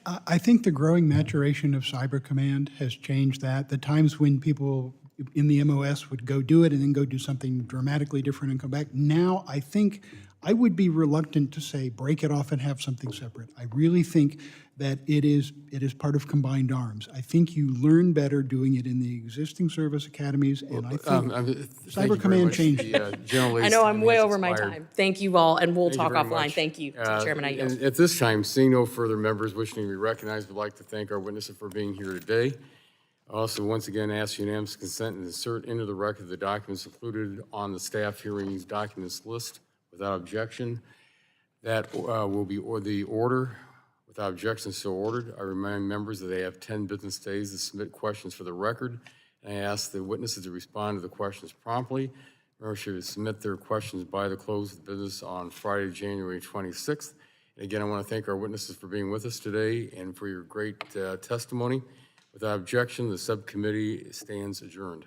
I think the growing maturation of Cyber Command has changed that. The times when people in the MOS would go do it and then go do something dramatically different and come back. Now, I think I would be reluctant to say break it off and have something separate. I really think that it is part of combined arms. I think you learn better doing it in the existing service academies, and I think Cyber Command changed. I know I'm way over my time. Thank you all, and we'll talk very offline. much. Thank you, Chairman. I yield. And at this time, seeing no further members wishing to be recognized, we'd like to thank our witnesses for being here today. I also once again ask unanimous consent and insert into the record the documents included on the staff hearings documents list without objection. That will be the order. Without objection, so ordered. I remind members that they have 10 business days to submit questions for the record. And I ask the witnesses to respond to the questions promptly. Members should submit their questions by the close of business on Friday, January 26th. And again, I want to thank our witnesses for being with us today and for your great testimony. Without objection, the subcommittee stands adjourned.